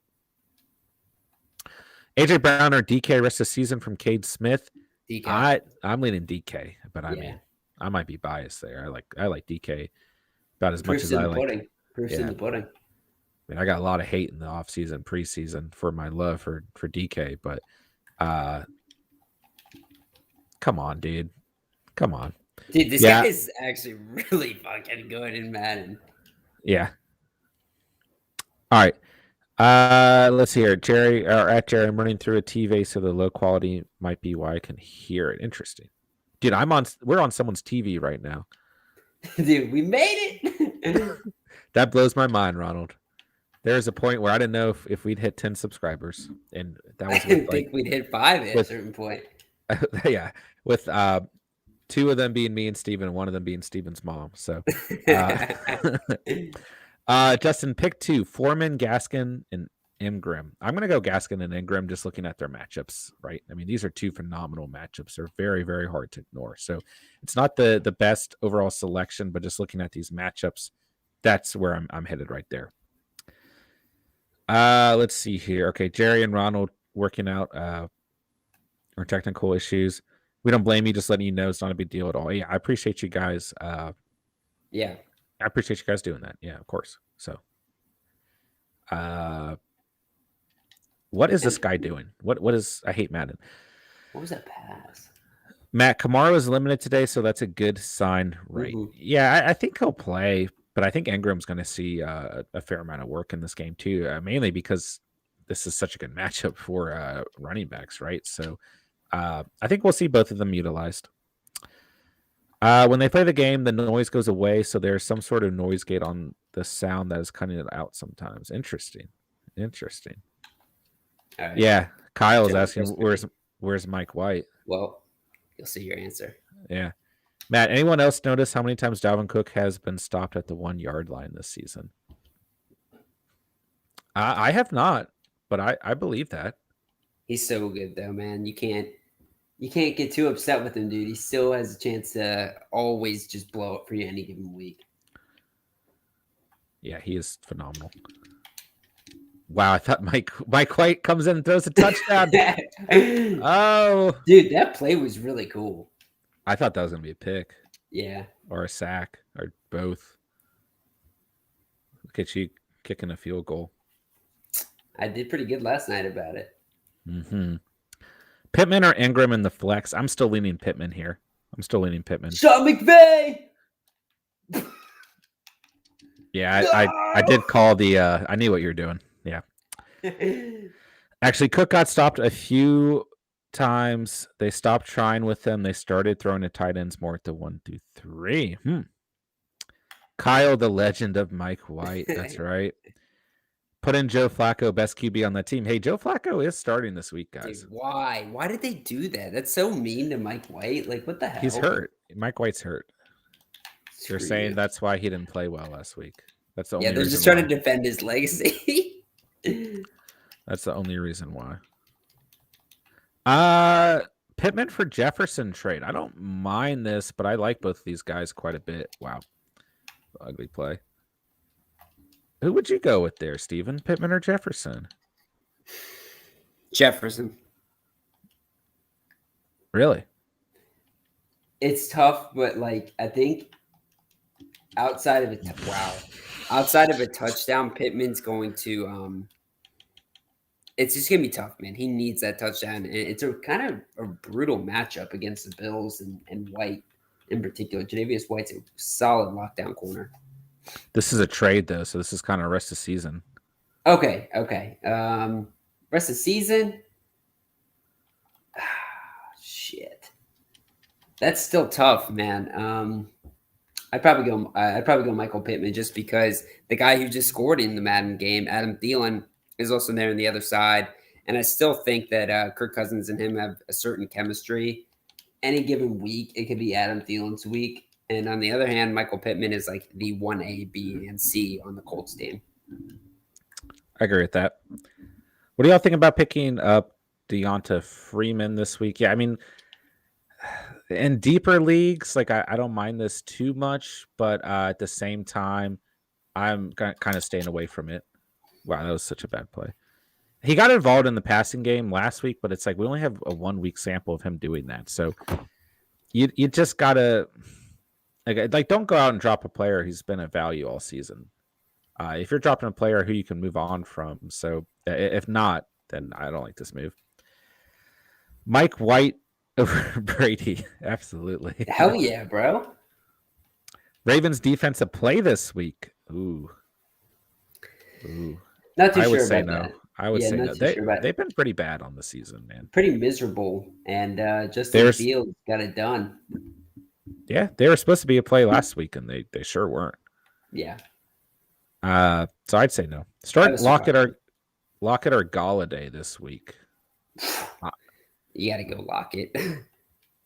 AJ Brown or DK rest of the season from Cade Smith. DK. I'm leaning DK, but I Yeah. mean, I might be biased there. I like DK about as much Proof's as in I the like. pudding. Proof's in Yeah, the pudding. I mean, I got a lot of hate in the offseason, preseason for my love for DK, but come on, dude. Come on. Dude, this Yeah. guy is actually really fucking good in Madden. Yeah. All right. Let's see here. Jerry or at Jerry, I'm running through a TV, so the low quality might be why I can hear it. Interesting. Dude, we're on someone's TV right now. Dude, we made it. That blows my mind, Ronald. There's a point where I didn't know if we'd hit 10 subscribers. And that I was didn't with think we'd hit 5 at a certain point. yeah, with two of them being me and Steven, and one of them being Steven's mom. So Justin, pick 2, Foreman, Gaskin, and Ingram. I'm going to go Gaskin and Ingram just looking at their matchups, right? I mean, these are 2 phenomenal matchups. They're very, very hard to ignore. So it's not the best overall selection, but just looking at these matchups, that's where I'm headed right there. Let's see here. Okay, Jerry and Ronald working out or technical issues. We don't blame you, just letting you know it's not a big deal at all. Yeah, I appreciate you guys. Yeah. I appreciate you guys doing that. Yeah, of course. So what is this guy doing? What is I hate Madden. What was that pass? Matt Kamara was limited today, so that's a good sign, right? Mhm. Yeah, I think he'll play, but I think Ingram's going to see a fair amount of work in this game too, mainly because this is such a good matchup for running backs, right? So I think we'll see both of them utilized. When they play the game, the noise goes away, so there's some sort of noise gate on the sound that is cutting it out sometimes. Interesting. All right. Yeah, Kyle is Check asking the where's Mike White? Well, you'll see your answer. Yeah. Matt, anyone else notice how many times Dalvin Cook has been stopped at the 1-yard line this season? I have not, but I believe that. He's so good though, man. You can't get too upset with him, dude. He still has a chance to always just blow up for you any given week. Yeah, he is phenomenal. Wow, I thought Mike White comes in and throws a touchdown. Oh, dude, that play was really cool. I thought that was gonna be a pick. Yeah, or a sack, or both. Look at you kicking a field goal. I did pretty good last night about it. Mm-hmm. Pittman or Ingram in the flex? I'm still leaning Pittman here. Sean McVay. Yeah, I did call the. I knew what you were doing. Yeah. Actually, Cook got stopped a few times. They stopped trying with them. They started throwing to tight ends more at the 1 through 3. Kyle, the legend of Mike White. That's right. Put in Joe Flacco, best QB on the team. Hey, Joe Flacco is starting this week, guys. Dude, why? Why did they do that? That's so mean to Mike White. Like, what the hell? He's hurt. Mike White's hurt. They're Screw saying you. that's why he didn't play well last week. That's the only Yeah, they're reason just trying why. to defend his legacy. That's the only reason why. Pittman for Jefferson trade. I don't mind this, but I like both of these guys quite a bit. Wow. Ugly play. Who would you go with there, Steven? Pittman or Jefferson? Jefferson. Really? It's tough, but like I think outside of a touchdown, Pittman's going to it's just gonna be tough, man. He needs that touchdown. And it's a kind of a brutal matchup against the Bills and White in particular. Jadavius White's a solid lockdown corner. This is a trade though, so this is kind of rest of season. Okay. Rest of season. Shit. That's still tough, man. I'd probably go Michael Pittman just because the guy who just scored in the Madden game, Adam Thielen, is also there on the other side. And I still think that Kirk Cousins and him have a certain chemistry. Any given week, it could be Adam Thielen's week. And on the other hand, Michael Pittman is like the 1A, B, and C on the Colts team. I agree with that. What do y'all think about picking up Deonta Freeman this week? Yeah, I mean, in deeper leagues, like I don't mind this too much, but at the same time, I'm kind of staying away from it. Wow, that was such a bad play. He got involved in the passing game last week, but it's like we only have a 1 week sample of him doing that. So you just gotta like don't go out and drop a player who's been a value all season. If you're dropping a player who you can move on from, so if not, then I don't like this move. Mike White over Brady, absolutely. Hell yeah, bro. Ravens defensive play this week. Ooh. Not too I would sure say about no. that. I would Yeah, say not no. too sure about They've been pretty bad on the season, man. pretty miserable. And Justin There's Fields got it done. yeah, they were supposed to be a play last week, and they sure weren't. Yeah. So I'd say no. That Start was Lockett surprising. or Galladay this week. You got to go Lockett.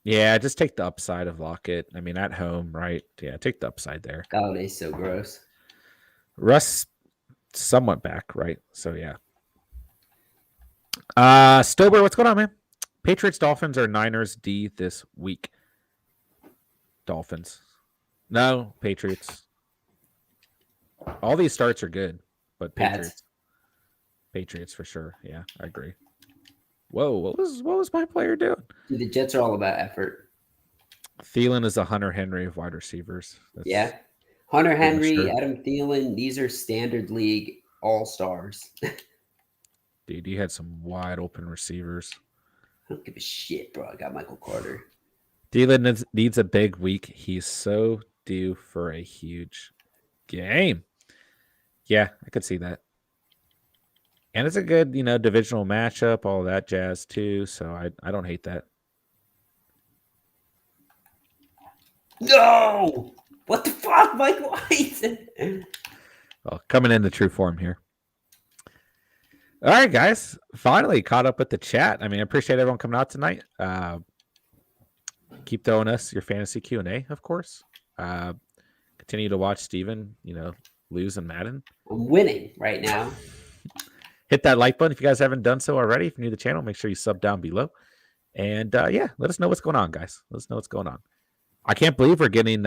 Yeah, just take the upside of Lockett. I mean, at home, right? Yeah, take the upside there. Galladay's so gross. Russ somewhat back, right? So yeah. Stober, what's going on, man? Patriots, Dolphins, or Niners D this week? Dolphins. No, Patriots. All these starts are good, but Patriots. Pats. Patriots for sure. Yeah, I agree. Whoa, what was my player doing? Dude, the Jets are all about effort. Thielen is a Hunter Henry of wide receivers. That's Yeah. Hunter Henry, sure. Adam Thielen, these are standard league all-stars. Dude, you had some wide open receivers. I don't give a shit, bro. I got Michael Carter. Thielen needs a big week. He's so due for a huge game. Yeah, I could see that. And it's a good, divisional matchup, all that jazz too. So I don't hate that. No! What the fuck, Mike White? Well, coming into true form here. All right, guys. Finally caught up with the chat. I mean, I appreciate everyone coming out tonight. Keep throwing us your fantasy Q&A, of course. Continue to watch Steven, lose in Madden. I'm winning right now. Hit that like button if you guys haven't done so already. If you're new to the channel, make sure you sub down below. And yeah, let us know what's going on, guys. Let us know what's going on. I can't believe we're getting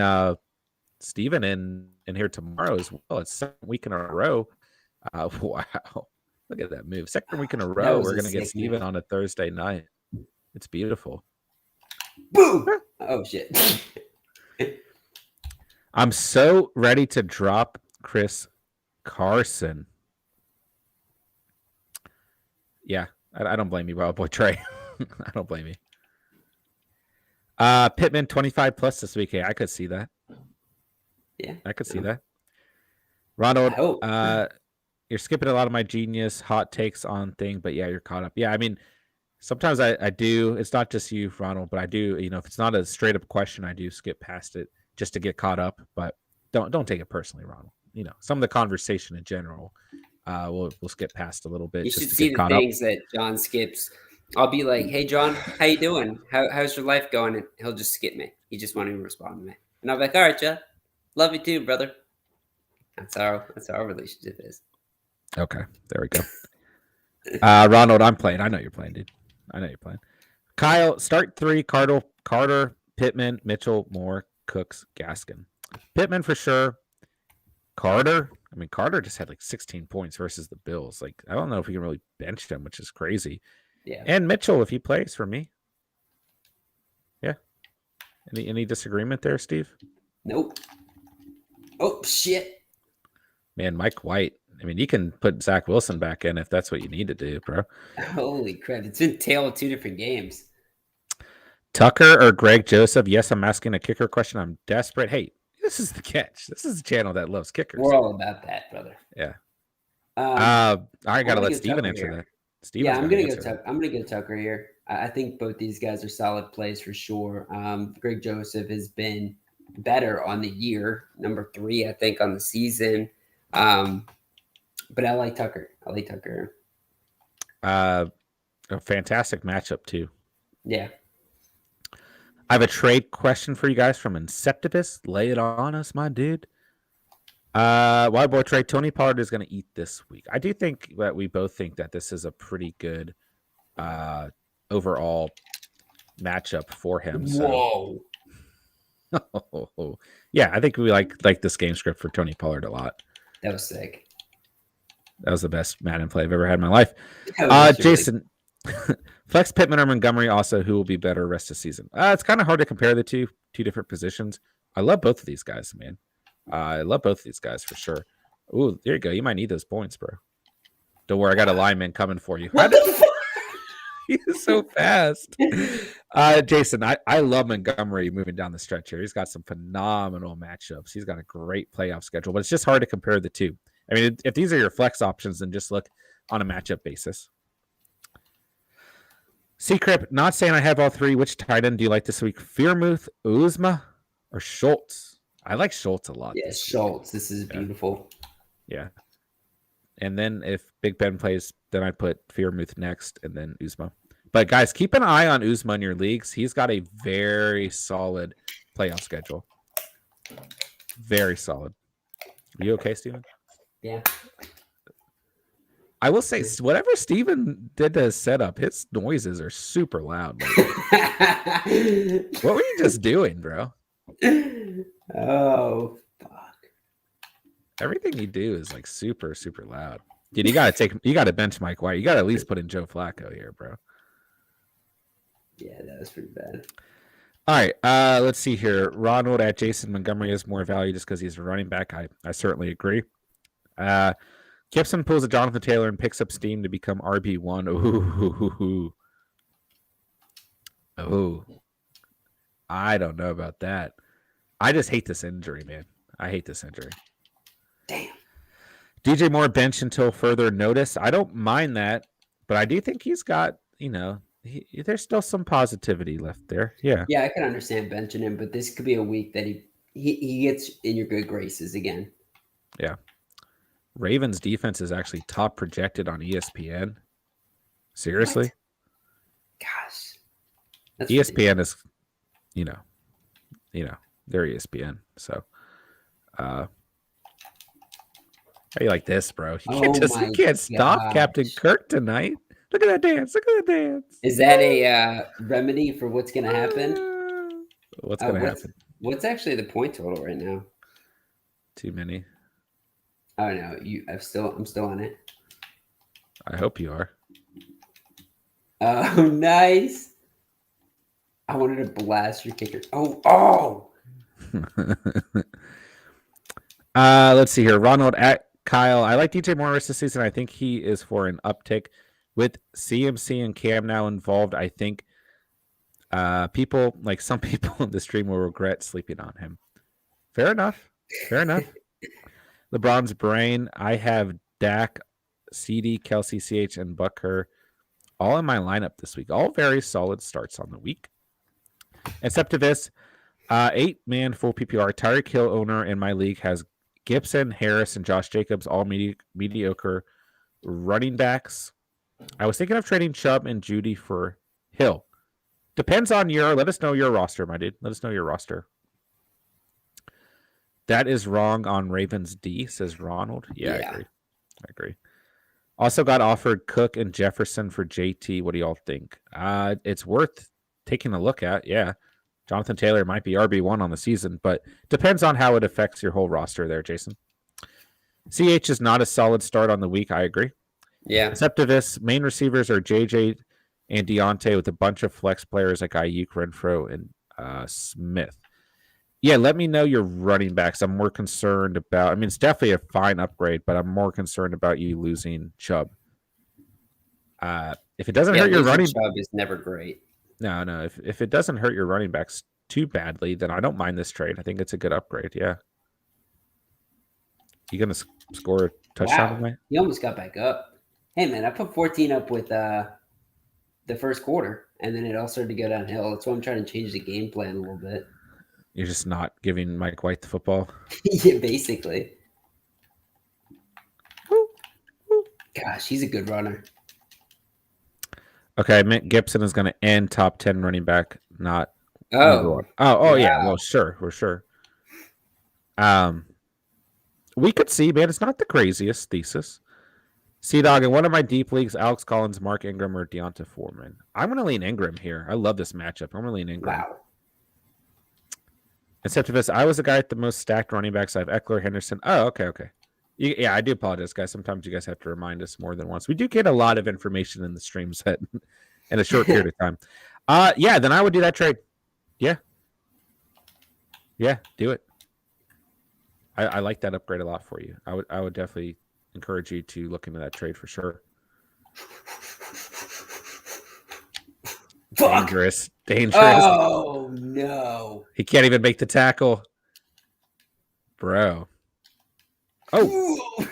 Steven in here tomorrow as well. It's second week in a row. Wow. Look at that move. Second week in a row, we're going to get Steven on a Thursday night. It's beautiful. Boom! Oh, shit. I'm so ready to drop Chris Carson. Yeah, I don't blame you, Wild Boy Trey. I don't blame you. Pittman 25 plus this week. Hey, I could see that. Yeah. I could see that. Ronald, you're skipping a lot of my genius hot takes on thing, but yeah, you're caught up. Yeah, I mean, sometimes I do. It's not just you, Ronald, but I do. If it's not a straight up question, I do skip past it just to get caught up. But don't take it personally, Ronald. Some of the conversation in general, we'll skip past a little bit. You just should to see get the caught things up. that John skips. I'll be like, "Hey, John, how you doing? How's your life going?" And he'll just skip me. He just won't even respond to me. And I'll be like, "All right, John, love you too, brother." That's how our relationship is. Okay, there we go. Ronald, I'm playing. I know you're playing, dude. I know you're playing. Kyle, start 3, Carter, Pittman, Mitchell, Moore, Cooks, Gaskin. Pittman for sure. Carter just had like 16 points versus the Bills. Like, I don't know if we can really bench him, which is crazy. Yeah. And Mitchell, if he plays for me. Yeah. Any disagreement there, Steve? Nope. Oh, shit. Man, Mike White. I mean, you can put Zach Wilson back in if that's what you need to do, bro. Holy crap. It's been tale of 2 different games. Tucker or Greg Joseph? Yes, I'm asking a kicker question. I'm desperate. Hey, this is the catch. This is a channel that loves kickers. We're all about that, brother. Yeah. I gotta let Steven answer that. Yeah, I'm gonna go Tucker here. I think both these guys are solid plays for sure. Greg Joseph has been better on the year, number 3, I think, on the season. But I like Tucker. A fantastic matchup too. Yeah. I have a trade question for you guys from Inceptibus. Lay it on us, my dude. Wild Boy trade. Tony Pollard is going to eat this week. I do think that we both think that this is a pretty good overall matchup for him. Whoa. So, yeah, I think we like this game script for Tony Pollard a lot. That was sick. That was the best Madden play I've ever had in my life. Jason, Flex Pittman or Montgomery also, who will be better rest of the season? It's kind of hard to compare the two different positions. I love both of these guys, man. I love both of these guys for sure. Ooh, there you go. You might need those points, bro. Don't worry, I got a lineman coming for you. What the fuck? He's so fast. Jason, I love Montgomery moving down the stretch here. He's got some phenomenal matchups. He's got a great playoff schedule, but it's just hard to compare the two. I mean, if these are your flex options, then just look on a matchup basis. Secret, not saying I have all three. Which tight end do you like this week? Fearmouth, Uzma, or Schultz? I like Schultz a lot. Yeah, Schultz. This is beautiful. Yeah. And then if Big Ben plays, then I put Fearmouth next and then Uzma. But guys, keep an eye on Uzma in your leagues. He's got a very solid playoff schedule. Very solid. Are you okay, Steven? Yeah. I will say, whatever Steven did to his setup, his noises are super loud. What were you just doing, bro? Oh, fuck. Everything you do is like super, super loud. Dude, you gotta bench Mike White. You gotta at least put in Joe Flacco here, bro. Yeah, that was pretty bad. All right, let's see here. Ronald at Jason Montgomery has more value just because he's a running back. I certainly agree. Gibson pulls a Jonathan Taylor and picks up steam to become RB1. Oh, I don't know about that. I just hate this injury, man. I hate this injury. Damn. DJ Moore bench until further notice. I don't mind that, but I do think he's got, there's still some positivity left there. Yeah. Yeah, I can understand benching him, but this could be a week that he gets in your good graces again. Yeah. Ravens defense is actually top projected on ESPN. Seriously? What? Gosh. That's ESPN is, they're ESPN. So, how you like this, bro? You can't stop Captain Kirk tonight. Look at that dance. Look at that dance. Is that a remedy for what's going to happen? What's going to happen? What's actually the point total right now? Too many. Oh no, I'm still on it. I hope you are. Oh, nice. I wanted to blast your kicker. Oh. Let's see here. Ronald at Kyle. I like DJ Morris this season. I think he is for an uptick with CMC and Cam now involved. I think some people in the stream will regret sleeping on him. Fair enough. LeBron's brain. I have Dak, CD, Kelsey, CH, and Bucker all in my lineup this week. All very solid starts on the week. Except to this, 8-man full PPR. Tyreek Hill owner in my league has Gibson, Harris, and Josh Jacobs, all mediocre running backs. I was thinking of trading Chubb and Judy for Hill. Depends on let us know your roster, my dude. Let us know your roster. That is wrong on Ravens D, says Ronald. Yeah. I agree. Also got offered Cook and Jefferson for JT. What do y'all think? It's worth taking a look at. Yeah. Jonathan Taylor might be RB1 on the season, but depends on how it affects your whole roster there, Jason. CH is not a solid start on the week. I agree. Yeah. Except to this, main receivers are JJ and Deontay with a bunch of flex players like Ayuk, Renfro, and Smith. Yeah, let me know your running backs. I'm more concerned about. I mean, it's definitely a fine upgrade, but I'm more concerned about you losing Chubb. If it doesn't hurt your running, Chubb is never great. No. If it doesn't hurt your running backs too badly, then I don't mind this trade. I think it's a good upgrade. Yeah. You gonna score a touchdown tonight? He almost got back up. Hey man, I put 14 up with the first quarter, and then it all started to go downhill. That's why I'm trying to change the game plan a little bit. You're just not giving Mike White the football? Yeah, basically. Gosh, he's a good runner. Okay, Mint Gibson is going to end top 10 running back, not number one. Oh, yeah. Well, sure. We're sure. We could see, man, it's not the craziest thesis. Sea Dog, in one of my deep leagues, Alex Collins, Mark Ingram, or Deonta Foreman. I'm going to lean Ingram here. I love this matchup. I'm going to lean Ingram. Wow. Inceptivus, I was the guy at the most stacked running backs. I have Eckler, Henderson. Oh, okay. Yeah, I do apologize, guys. Sometimes you guys have to remind us more than once. We do get a lot of information in the streams in a short period of time. Yeah, then I would do that trade. Yeah, do it. I like that upgrade a lot for you. I would definitely encourage you to look into that trade for sure. Fuck. Dangerous. Oh no. He can't even make the tackle. Bro. Oh.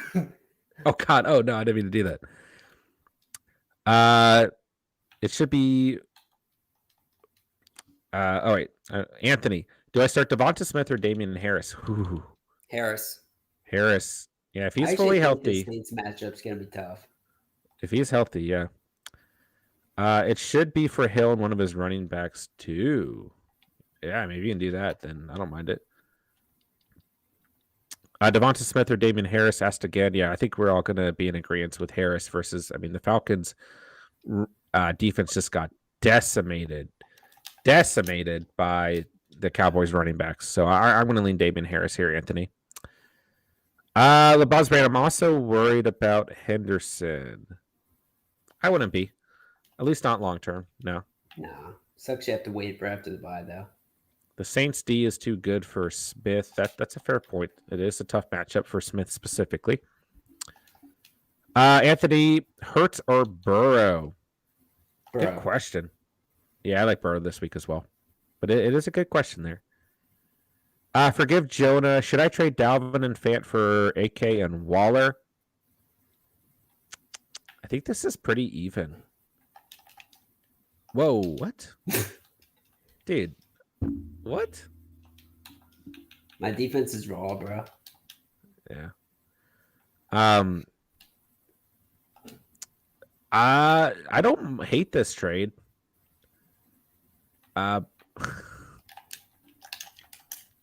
Oh God. Oh no, I didn't mean to do that. It should be Anthony. Do I start Devonta Smith or Damian Harris? Ooh. Harris. Yeah, if he's I fully think healthy. This Saints matchup's gonna be tough. If he's healthy, yeah. It should be for Hill and one of his running backs too. Yeah, maybe you can do that. Then I don't mind it. Devonta Smith or Damian Harris asked again. Yeah, I think we're all going to be in agreement with Harris versus. I mean, the Falcons' defense just got decimated by the Cowboys' running backs. So I'm going to lean Damian Harris here, Anthony. LeBuzz I'm also worried about Henderson. I wouldn't be. At least not long term. No. Sucks you have to wait for after the bye, though. The Saints D is too good for Smith. That's a fair point. It is a tough matchup for Smith specifically. Anthony, Hurts or Burrow? Good question. Yeah, I like Burrow this week as well. But it is a good question there. Forgive Jonah. Should I trade Dalvin and Fant for AK and Waller? I think this is pretty even. Whoa, what? Dude, what? My defense is raw, bro. Yeah. I don't hate this trade.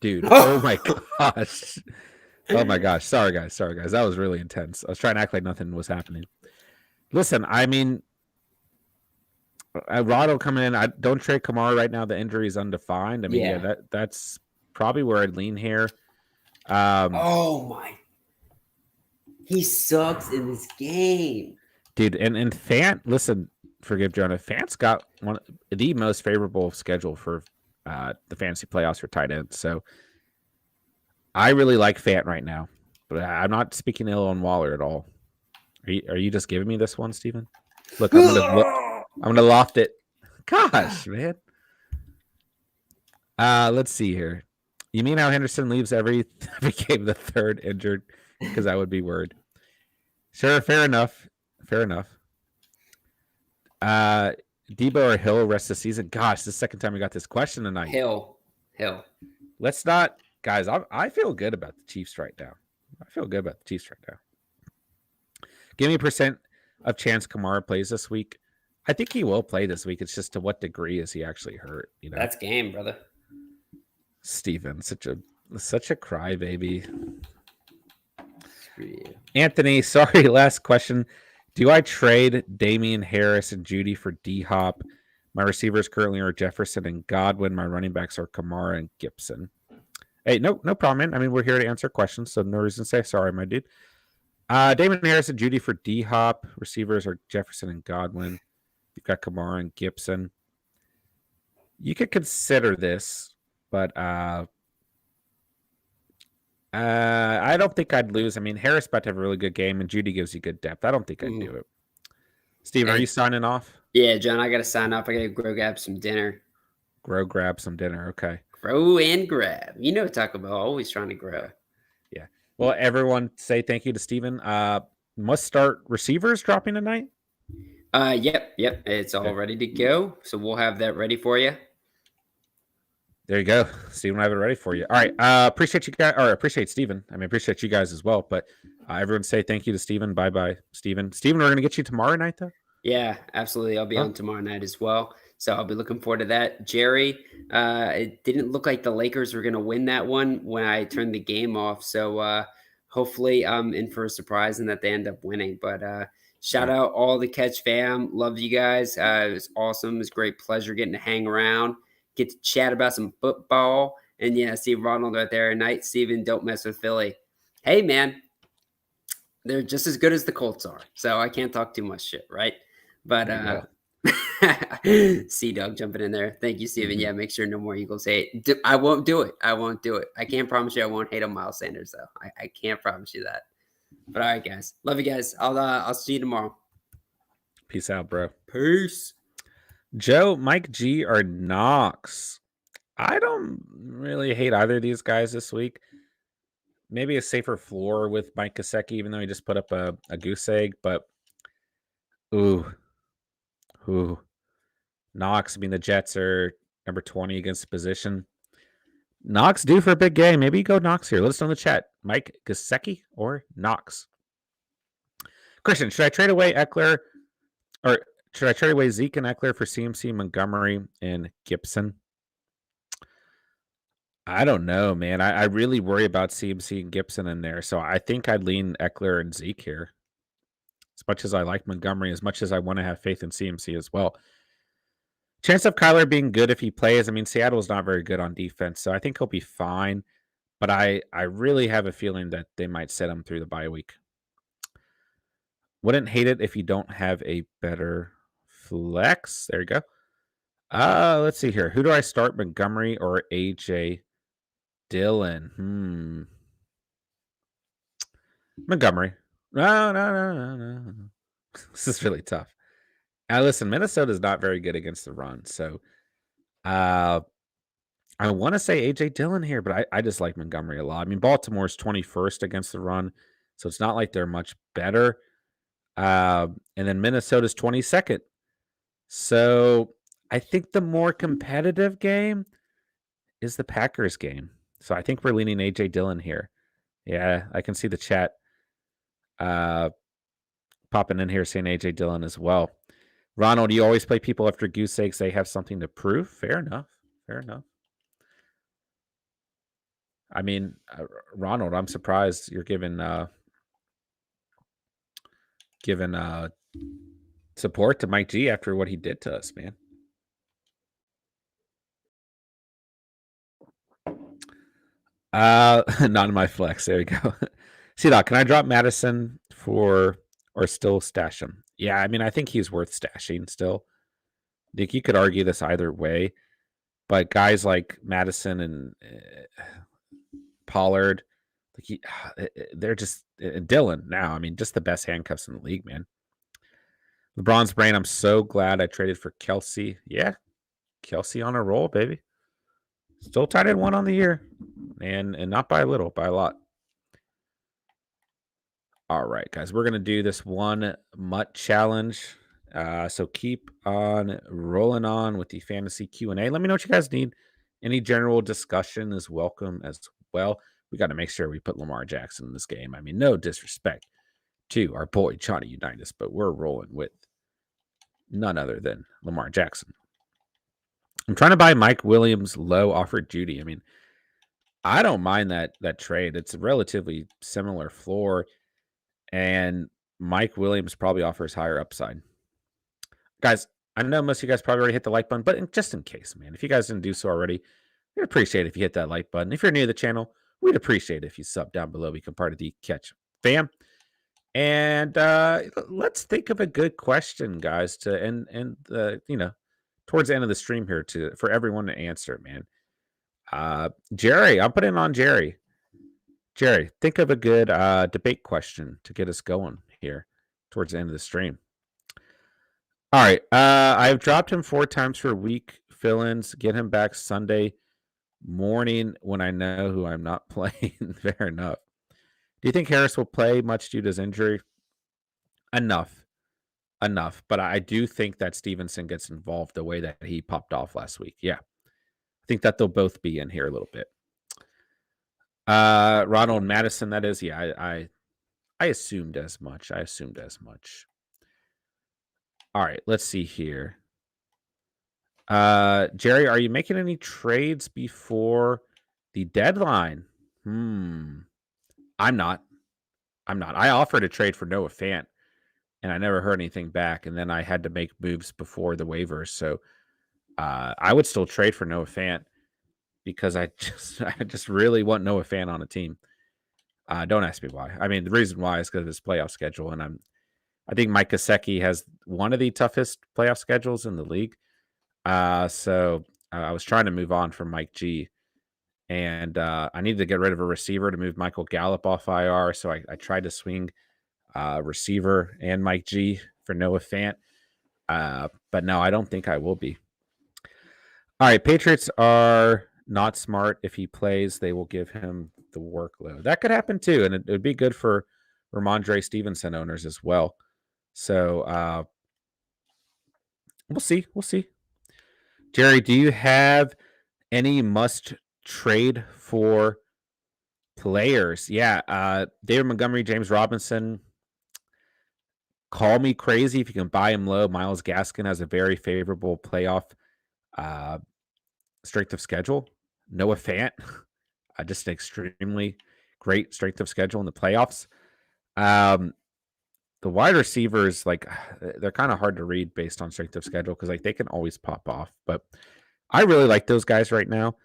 Dude, oh my gosh. Oh my gosh. Sorry guys. That was really intense. I was trying to act like nothing was happening. Listen, I mean, Rado coming in. I don't trade Kamara right now. The injury is undefined. I mean, yeah that's probably where I'd lean here. Oh my! He sucks in this game, dude. And Fant, listen, forgive Jonah. Fant's got one of the most favorable schedule for the fantasy playoffs for tight ends. So I really like Fant right now, but I'm not speaking ill on Waller at all. Are you just giving me this one, Steven? Look, I'm gonna loft it. Gosh, man. Let's see here. You mean how Henderson leaves every game the third injured? Because I would be worried. Sure, fair enough. Debo or Hill rest of the season? Gosh, this is the second time we got this question tonight. Hill. Let's not, guys. I feel good about the Chiefs right now. Give me a percent of chance Kamara plays this week. I think he will play this week. It's just to what degree is he actually hurt? You know, that's game, brother. Steven, such a crybaby. Screw you. Anthony, sorry, last question. Do I trade Damian Harris and Judy for D-Hop? My receivers currently are Jefferson and Godwin. My running backs are Kamara and Gibson. Hey, no problem, man. I mean, we're here to answer questions, so no reason to say sorry, my dude. Damian Harris and Judy for D-Hop. Receivers are Jefferson and Godwin. You've got Kamara and Gibson. You could consider this, but I don't think I'd lose. I mean, Harris about to have a really good game, and Judy gives you good depth. I don't think I'd do it. Steven, are you signing off? Yeah, John, I got to sign off. I got to go grab some dinner. Grab some dinner. Okay. Grow and grab. You know, Taco Bell, always trying to grow. Yeah. Well, everyone say thank you to Steven. Must start receivers dropping tonight? Yep. It's all ready to go. So we'll have that ready for you. There you go. Steven, I have it ready for you. All right. Appreciate you guys, or appreciate Steven. I mean, appreciate you guys as well. But everyone say thank you to Steven. Bye-bye, Steven. Steven, we're going to get you tomorrow night, though? Yeah, absolutely. I'll be on tomorrow night as well. So I'll be looking forward to that. Jerry, it didn't look like the Lakers were going to win that one when I turned the game off. So hopefully I'm in for a surprise and that they end up winning. But shout Yeah. out all the Catch fam. Love you guys. It was awesome. It was a great pleasure getting to hang around, get to chat about some football. And yeah, see Ronald right there. Night, Steven, don't mess with Philly. Hey, man, they're just as good as the Colts are. So I can't talk too much shit, right? But There you go. Sea Dog jumping in there. Thank you, Steven. Mhm. Yeah, make sure no more Eagles hate. I won't do it. I won't do it. I can't promise you I won't hate on Miles Sanders though. I can't promise you that. But all right, guys. Love you guys. I'll see you tomorrow. Peace out, bro. Peace. Joe, Mike G, or Knox? I don't really hate either of these guys this week. Maybe a safer floor with Mike Gesicki, even though he just put up a goose egg. But ooh, Knox. I mean, the Jets are number 20 against the position. Knox due for a big game. Maybe you go Knox here. Let us know in the chat. Mike Gesicki or Knox. Christian, should I trade away Eckler or should I trade away Zeke and Eckler for CMC, Montgomery, and Gibson? I don't know, man. I really worry about CMC and Gibson in there. So I think I'd lean Eckler and Zeke here. As much as I like Montgomery, as much as I want to have faith in CMC as well. Chance of Kyler being good if he plays. I mean, Seattle's not very good on defense, so I think he'll be fine. But I really have a feeling that they might set him through the bye week. Wouldn't hate it if you don't have a better flex. There you go. Let's see here. Who do I start, Montgomery or AJ Dillon? Montgomery. No. This is really tough. Listen, Minnesota is not very good against the run, so I want to say AJ Dillon here, but I just like Montgomery a lot. I mean, Baltimore's 21st against the run, so it's not like they're much better. And then Minnesota's 22nd. So I think the more competitive game is the Packers game. So I think we're leaning AJ Dillon here. Yeah, I can see the chat popping in here saying AJ Dillon as well. Ronald, you always play people after goose eggs. They have something to prove. Fair enough. I mean, Ronald, I'm surprised you're giving support to Mike G after what he did to us, man. Not in my flex. There you go. C-Doc, can I drop Madison for or still stash him? Yeah, I mean, I think he's worth stashing still. Like, you could argue this either way, but guys like Madison and Pollard, they're just Dylan now. I mean, just the best handcuffs in the league, man. LeBron's brain. I'm so glad I traded for Kelsey. Yeah, Kelsey on a roll, baby. Still tied at 1 on the year, and not by a little, by a lot. All right, guys, we're gonna do this one mutt challenge. So keep on rolling on with the fantasy Q&A. Let me know what you guys need. Any general discussion is welcome as well. We got to make sure we put Lamar Jackson in this game. I mean, no disrespect to our boy Johnny Unitas, but we're rolling with none other than Lamar Jackson. I'm trying to buy Mike Williams low offered Judy. I mean, I don't mind that trade. It's a relatively similar floor, and Mike Williams probably offers higher upside. Guys, I know most of you guys probably already hit the like button, but just in case, man, if you guys didn't do so already, we'd appreciate it if you hit that like button. If you're new to the channel, we'd appreciate it if you sub down below, become part of the Catch fam. And let's think of a good question, guys, to end towards the end of the stream here for everyone to answer, man. Jerry, I'm putting on Jerry. Jerry, think of a good debate question to get us going here towards the end of the stream. All right. I've dropped him 4 times for week fill-ins. Get him back Sunday morning when I know who I'm not playing. Fair enough. Do you think Harris will play much due to his injury? Enough. But I do think that Stevenson gets involved the way that he popped off last week. Yeah. I think that they'll both be in here a little bit. Ronald Madison, that is. Yeah, I assumed as much. All right, let's see here. Jerry, are you making any trades before the deadline? I'm not. I'm not. I offered a trade for Noah Fant, and I never heard anything back. And then I had to make moves before the waivers, so I would still trade for Noah Fant because I just really want Noah Fant on a team. Don't ask me why. I mean, the reason why is because of his playoff schedule, and I think Mike Gesicki has one of the toughest playoff schedules in the league. So I was trying to move on from Mike G, and I needed to get rid of a receiver to move Michael Gallup off IR. So I tried to swing receiver and Mike G for Noah Fant. But no, I don't think I will be. All right, Patriots are not smart. If he plays, they will give him the workload. That could happen too, and it would be good for Ramondre Stevenson owners as well. So we'll see. We'll see. Jerry, do you have any must trade for players? Yeah, David Montgomery, James Robinson. Call me crazy if you can buy him low. Myles Gaskin has a very favorable playoff strength of schedule. Noah Fant, just an extremely great strength of schedule in the playoffs. The wide receivers, like, they're kind of hard to read based on strength of schedule because like they can always pop off. But I really like those guys right now.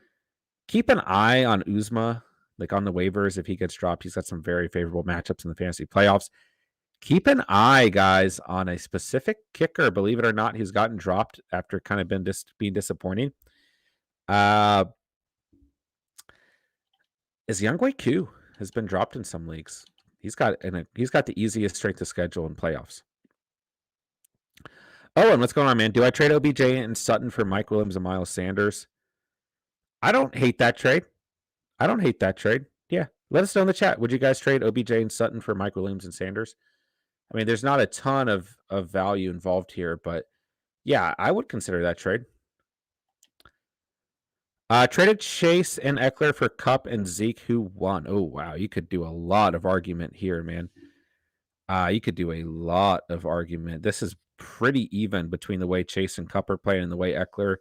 Keep an eye on Uzma, like on the waivers. If he gets dropped, he's got some very favorable matchups in the fantasy playoffs. Keep an eye, guys, on a specific kicker. Believe it or not, he's gotten dropped after kind of being disappointing. Is Younghoe Q has been dropped in some leagues. He's got the easiest strength of schedule in playoffs. Oh, and what's going on, man? Do I trade OBJ and Sutton for Mike Williams and Miles Sanders? I don't hate that trade. Yeah. Let us know in the chat. Would you guys trade OBJ and Sutton for Mike Williams and Sanders? I mean, there's not a ton of value involved here, but yeah, I would consider that trade. Traded Chase and Eckler for Kupp and Zeke. Who won? Oh, wow. You could do a lot of argument here, man. You could do a lot of argument. This is pretty even between the way Chase and Kupp are playing and the way Eckler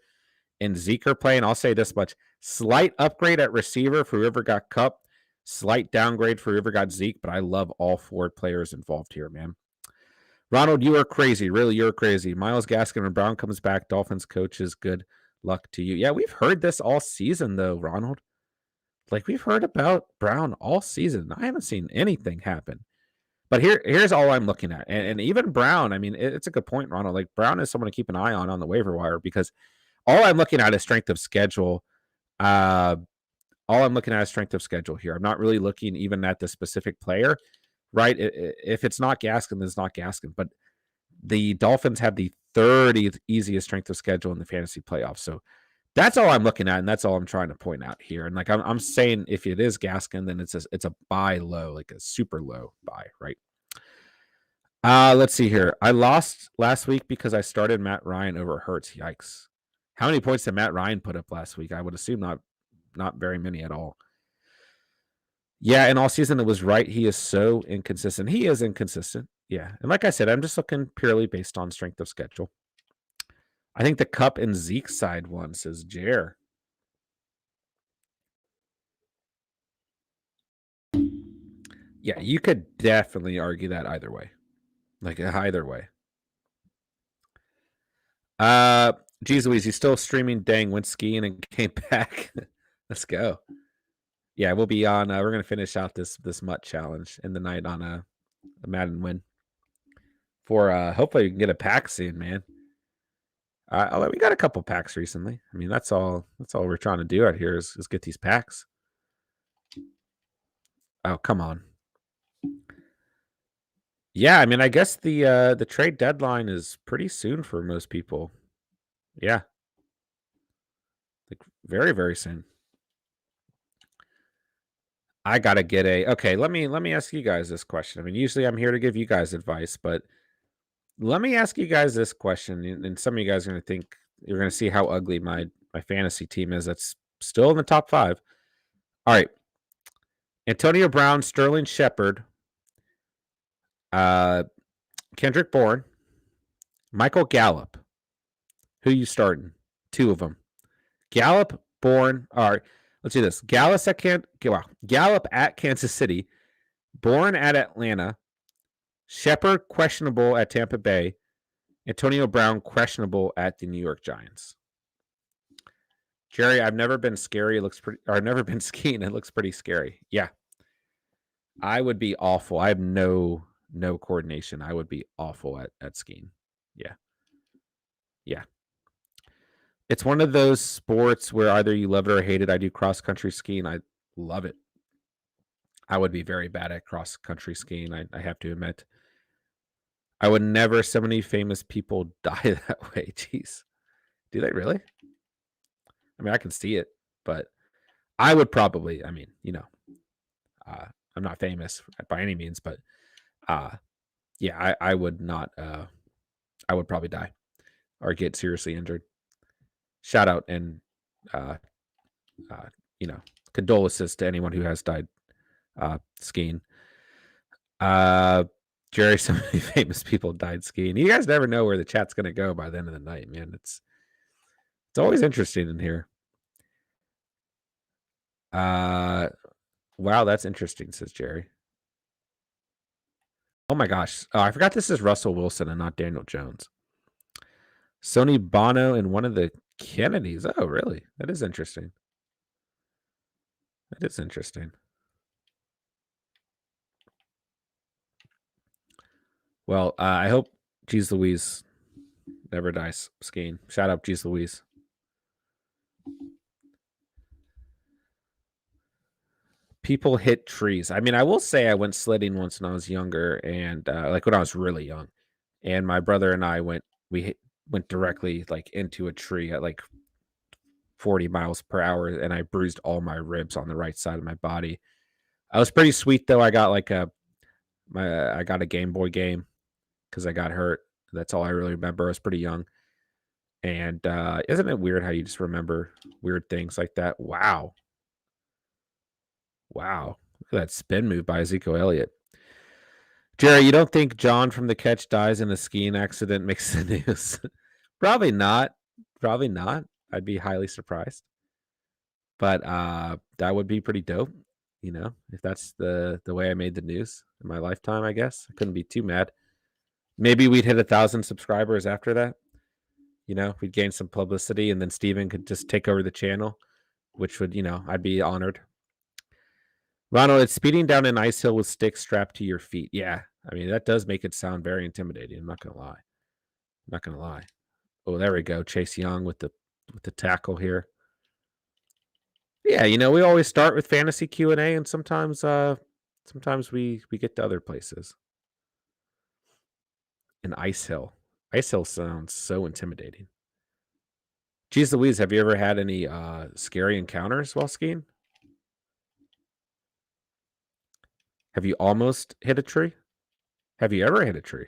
and Zeke are playing. I'll say this much. Slight upgrade at receiver for whoever got Kupp. Slight downgrade for whoever got Zeke, but I love all four players involved here, man. Ronald, you are crazy. Really, you're crazy. Myles Gaskin when Brown comes back. Dolphins coaches, good luck to you. Yeah, we've heard this all season, though, Ronald. Like, we've heard about Brown all season. I haven't seen anything happen. But here's all I'm looking at. And even Brown, I mean, it's a good point, Ronald. Like, Brown is someone to keep an eye on the waiver wire because all I'm looking at is strength of schedule. All I'm looking at is strength of schedule here. I'm not really looking even at the specific player, right? If it's not Gaskin, then it's not Gaskin. But the Dolphins have the 30th easiest strength of schedule in the fantasy playoffs. So that's all I'm looking at, and that's all I'm trying to point out here. And like I'm saying, if it is Gaskin, then it's a buy low, like a super low buy, right? Let's see here. I lost last week because I started Matt Ryan over Hurts. Yikes! How many points did Matt Ryan put up last week? I would assume not very many at all. Yeah, and all season it was right. He is so inconsistent. He is inconsistent. Yeah, and like I said, I'm just looking purely based on strength of schedule. I think the Kupp and Zeke side one, says Jer. Yeah, you could definitely argue that either way. Like either way. Geez Louise, he's still streaming dang, went skiing and came back. Let's go. Yeah, we'll be on we're gonna finish out this mutt challenge in the night on a Madden win. For hopefully we can get a pack soon, man. We got a couple packs recently. I mean, that's all we're trying to do out here is get these packs. Oh, come on. Yeah, I mean, I guess the trade deadline is pretty soon for most people. Yeah. Like very, very soon. I gotta get okay, let me ask you guys this question. I mean, usually I'm here to give you guys advice, but let me ask you guys this question. And some of you guys are gonna think you're gonna see how ugly my fantasy team is. That's still in the top 5. All right. Antonio Brown, Sterling Shepard, Kendrick Bourne, Michael Gallup. Who you starting? 2 of them. Gallup, Bourne. All right, let's do this. Gallup at Kansas City, Bourne at Atlanta. Shepard questionable at Tampa Bay. Antonio Brown questionable at the New York Giants. Jerry, I've never been scary. It looks pretty. Or I've never been skiing. It looks pretty scary. Yeah, I would be awful. I have no coordination. I would be awful at skiing. Yeah, yeah. It's one of those sports where either you love it or hate it. I do cross country skiing. I love it. I would be very bad at cross country skiing. I have to admit. I would never. So many famous people die that way. Jeez, do they really? I mean, I can see it, but I would probably. I mean, I'm not famous by any means, but yeah, I would not. I would probably die or get seriously injured. Shout out and uh, uh, condolences to anyone who has died skiing. Jerry, so many famous people died skiing. You guys never know where the chat's gonna go by the end of the night, man. It's always interesting in here. Wow, that's interesting, says Jerry. Oh my gosh. Oh, I forgot this is Russell Wilson and not Daniel Jones. Sonny Bono and one of the Kennedys. Oh, really? That is interesting. That is interesting. Well, I hope Jeez Louise never dies skiing. Shout out Jeez Louise. People hit trees. I mean, I will say I went sledding once when I was younger, and like when I was really young, and my brother and I went directly like into a tree at like 40 miles per hour, and I bruised all my ribs on the right side of my body. I was pretty sweet though. I got like I got a Game Boy game because I got hurt. That's all I really remember. I was pretty young. And isn't it weird how you just remember weird things like that? Wow. Wow. Look at that spin move by Ezekiel Elliott. Jerry, you don't think John from the Catch dies in a skiing accident makes the news? Probably not. Probably not. I'd be highly surprised. But that would be pretty dope, if that's the way I made the news in my lifetime, I guess. I couldn't be too mad. Maybe we'd hit 1,000 subscribers after that. We'd gain some publicity, and then Steven could just take over the channel, which would, I'd be honored. Ronald, it's speeding down an ice hill with sticks strapped to your feet. Yeah, I mean, that does make it sound very intimidating. I'm not going to lie. Oh, there we go. Chase Young with the tackle here. Yeah, we always start with fantasy Q&A, and sometimes we get to other places. An ice hill. Ice hill sounds so intimidating. Geez Louise, have you ever had any scary encounters while skiing? Have you almost hit a tree? Have you ever hit a tree?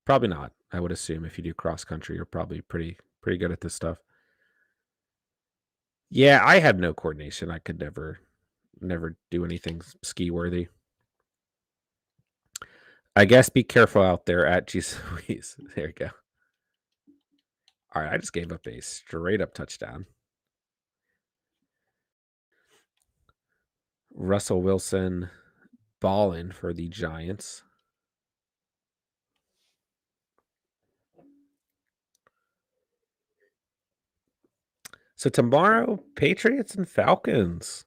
Probably not. I would assume if you do cross country, you're probably pretty good at this stuff. Yeah, I have no coordination. I could never do anything ski worthy. I guess be careful out there at Geez Louise. There you go. All right, I just gave up a straight up touchdown. Russell Wilson balling for the Giants. So tomorrow, Patriots and Falcons.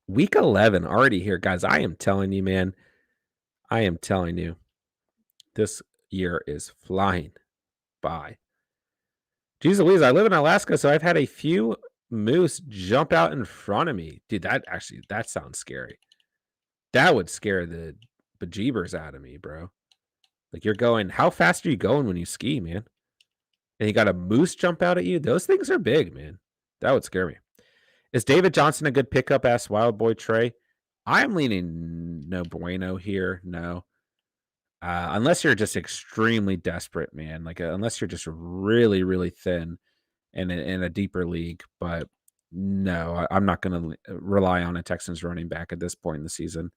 Week 11 already here, guys. I am telling you, man. I am telling you. This year is flying by. Jeez Louise, I live in Alaska, so I've had a few moose jump out in front of me. Dude, that sounds scary. That would scare the bejeebers out of me, bro. Like how fast are you going when you ski, man? And you got a moose jump out at you? Those things are big, man. That would scare me. Is David Johnson a good pickup? Asked Wild Boy Trey. I'm leaning no bueno here. No. Unless you're just extremely desperate, man. Like unless you're just really, really thin and in a deeper league. But no, I'm not going to rely on a Texans running back at this point in the season.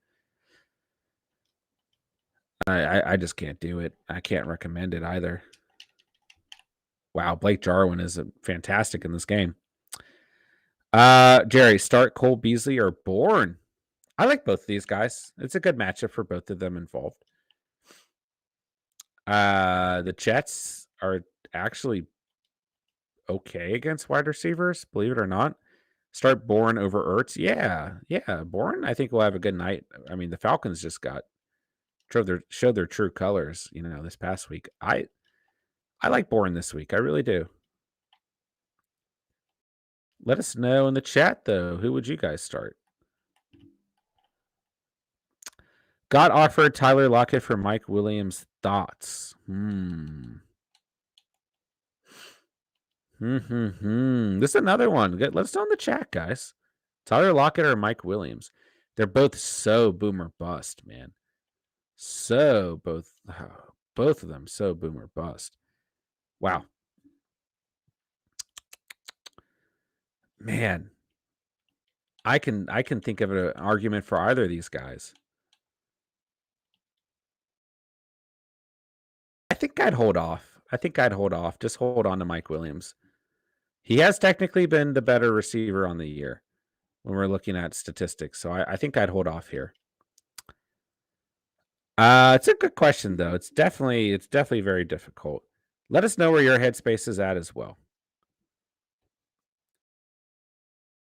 I just can't do it. I can't recommend it either. Wow, Blake Jarwin is fantastic in this game. Jerry, start Cole Beasley or Bourne? I like both of these guys. It's a good matchup for both of them involved. The Jets are actually okay against wide receivers, believe it or not. Start Bourne over Ertz. Yeah. Bourne, I think will have a good night. I mean, the Falcons just showed their true colors, this past week. I like Bourne this week. I really do. Let us know in the chat though. Who would you guys start? Got offered Tyler Lockett for Mike Williams. Thoughts? This is another one. Let's know in the chat, guys. Tyler Lockett or Mike Williams. They're both so boomer bust, man. Both of them so boomer bust. Wow. Man. I can think of an argument for either of these guys. I think I'd hold off. Just hold on to Mike Williams. He has technically been the better receiver on the year when we're looking at statistics. So I think I'd hold off here. It's a good question though. It's definitely very difficult. Let us know where your headspace is at as well.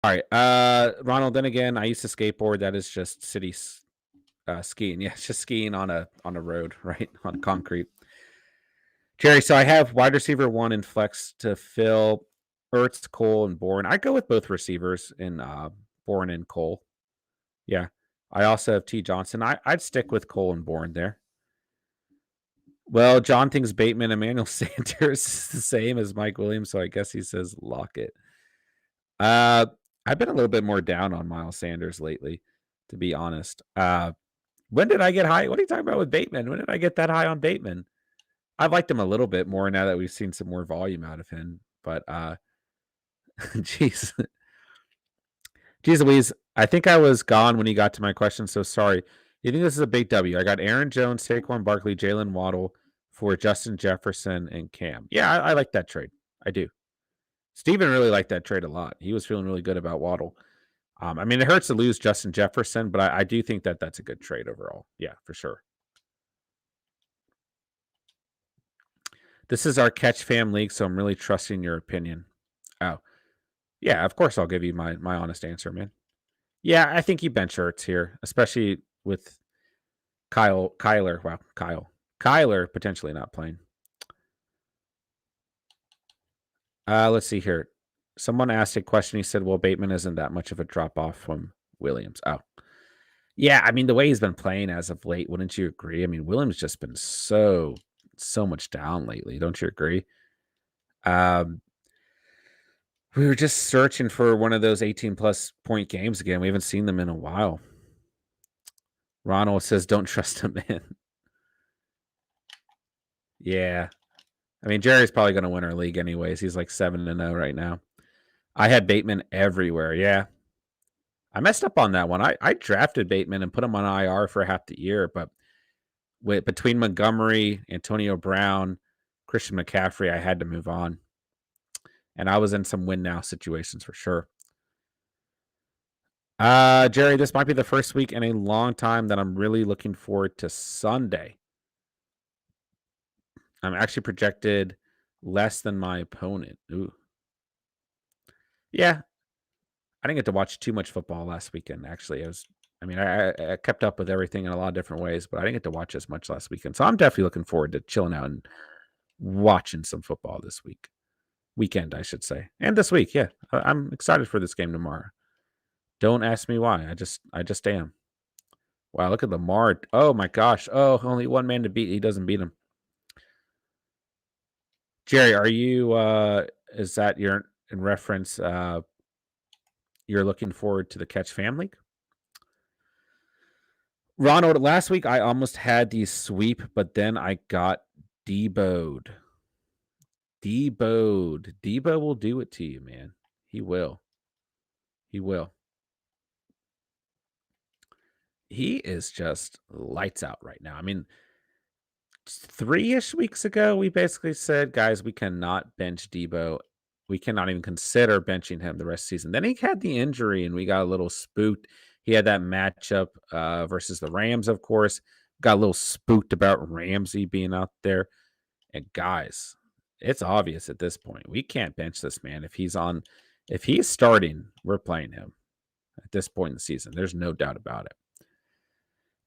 All right. Ronald, then again, I used to skateboard. That is just city skiing. Yeah, it's just skiing on a road, right? On concrete. Jerry, so I have wide receiver 1 in flex to fill Ertz, Cole, and Bourne. I go with both receivers in Bourne and Cole. Yeah. I also have T. Johnson. I'd stick with Cole and Bourne there. Well, John thinks Bateman and Emmanuel Sanders is the same as Mike Williams, so I guess he says Lockett. I've been a little bit more down on Miles Sanders lately, to be honest. When did I get high? What are you talking about with Bateman? When did I get that high on Bateman? I've liked him a little bit more now that we've seen some more volume out of him. But jeez. Jeez Louise, I think I was gone when he got to my question, so sorry. You think this is a big W? I got Aaron Jones, Saquon Barkley, Jalen Waddle for Justin Jefferson and Cam. Yeah, I like that trade. I do. Steven really liked that trade a lot. He was feeling really good about Waddle. I mean, it hurts to lose Justin Jefferson, but I do think that that's a good trade overall. Yeah, for sure. This is our Catch Fam League, so I'm really trusting your opinion. Oh, yeah, of course I'll give you my honest answer, man. Yeah, I think you bench Ertz here, especially with Kyler potentially not playing. Let's see here. Someone asked a question. He said, well, Bateman isn't that much of a drop off from Williams. Oh, yeah. I mean, the way he's been playing as of late, wouldn't you agree? I mean, Williams just been so much down lately. Don't you agree? We were just searching for one of those 18+ point games again. We haven't seen them in a while. Ronald says, don't trust him in. Yeah. I mean, Jerry's probably going to win our league anyways. He's like 7-0 right now. I had Bateman everywhere. Yeah. I messed up on that one. I drafted Bateman and put him on IR for half the year, but between Montgomery, Antonio Brown, Christian McCaffrey, I had to move on. And I was in some win now situations for sure. Jerry, this might be the first week in a long time that I'm really looking forward to Sunday. I'm actually projected less than my opponent. Ooh. Yeah. I didn't get to watch too much football last weekend, actually. I kept up with everything in a lot of different ways, but I didn't get to watch as much last weekend. So I'm definitely looking forward to chilling out and watching some football this weekend, I should say. And this week, yeah. I'm excited for this game tomorrow. Don't ask me why. I just am. Wow, look at Lamar. Oh my gosh. Oh, only one man to beat. He doesn't beat him. Jerry, are you is that your in reference you're looking forward to the Catch Fam League? Ronald, last week I almost had the sweep, but then I got deboed. Debo will do it to you, man. He will. He is just lights out right now. I mean, 3-ish weeks ago, we basically said, guys, we cannot bench Debo. We cannot even consider benching him the rest of the season. Then he had the injury and we got a little spooked. He had that matchup versus the Rams, of course. Got a little spooked about Ramsey being out there. And guys, it's obvious at this point. We can't bench this man. If he's starting, we're playing him at this point in the season. There's no doubt about it.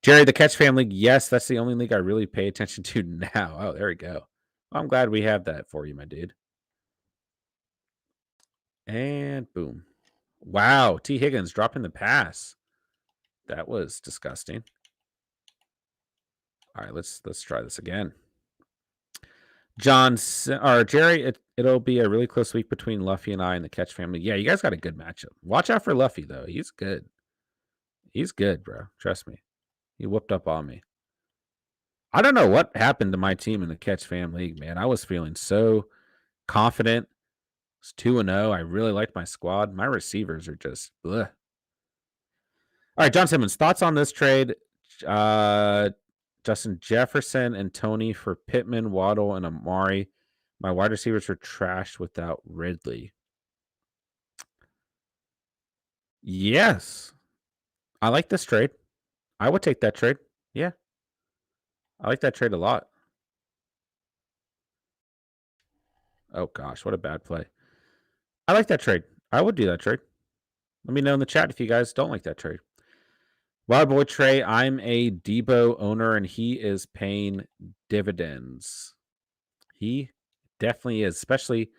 Jerry, the Catch Fan League. Yes, that's the only league I really pay attention to now. Oh, there we go. Well, I'm glad we have that for you, my dude. And boom. Wow, T. Higgins dropping the pass. That was disgusting. All right, let's try this again. John or Jerry, it'll be a really close week between Luffy and I and the Catch family. Yeah, you guys got a good matchup. Watch out for Luffy though. He's good. He's good, bro. Trust me. He whooped up on me. I don't know what happened to my team in the Catch Fam League, man. I was feeling so confident. It's 2-0. I really liked my squad. My receivers are just bleh. All right, John Simmons, thoughts on this trade? Justin Jefferson and Tony for Pittman, Waddle, and Amari. My wide receivers were trashed without Ridley. Yes. I like this trade. I would take that trade. Yeah. I like that trade a lot. Oh, gosh. What a bad play. I like that trade. I would do that trade. Let me know in the chat if you guys don't like that trade. Wild Boy Trey, I'm a Debo owner, and he is paying dividends. He definitely is, especially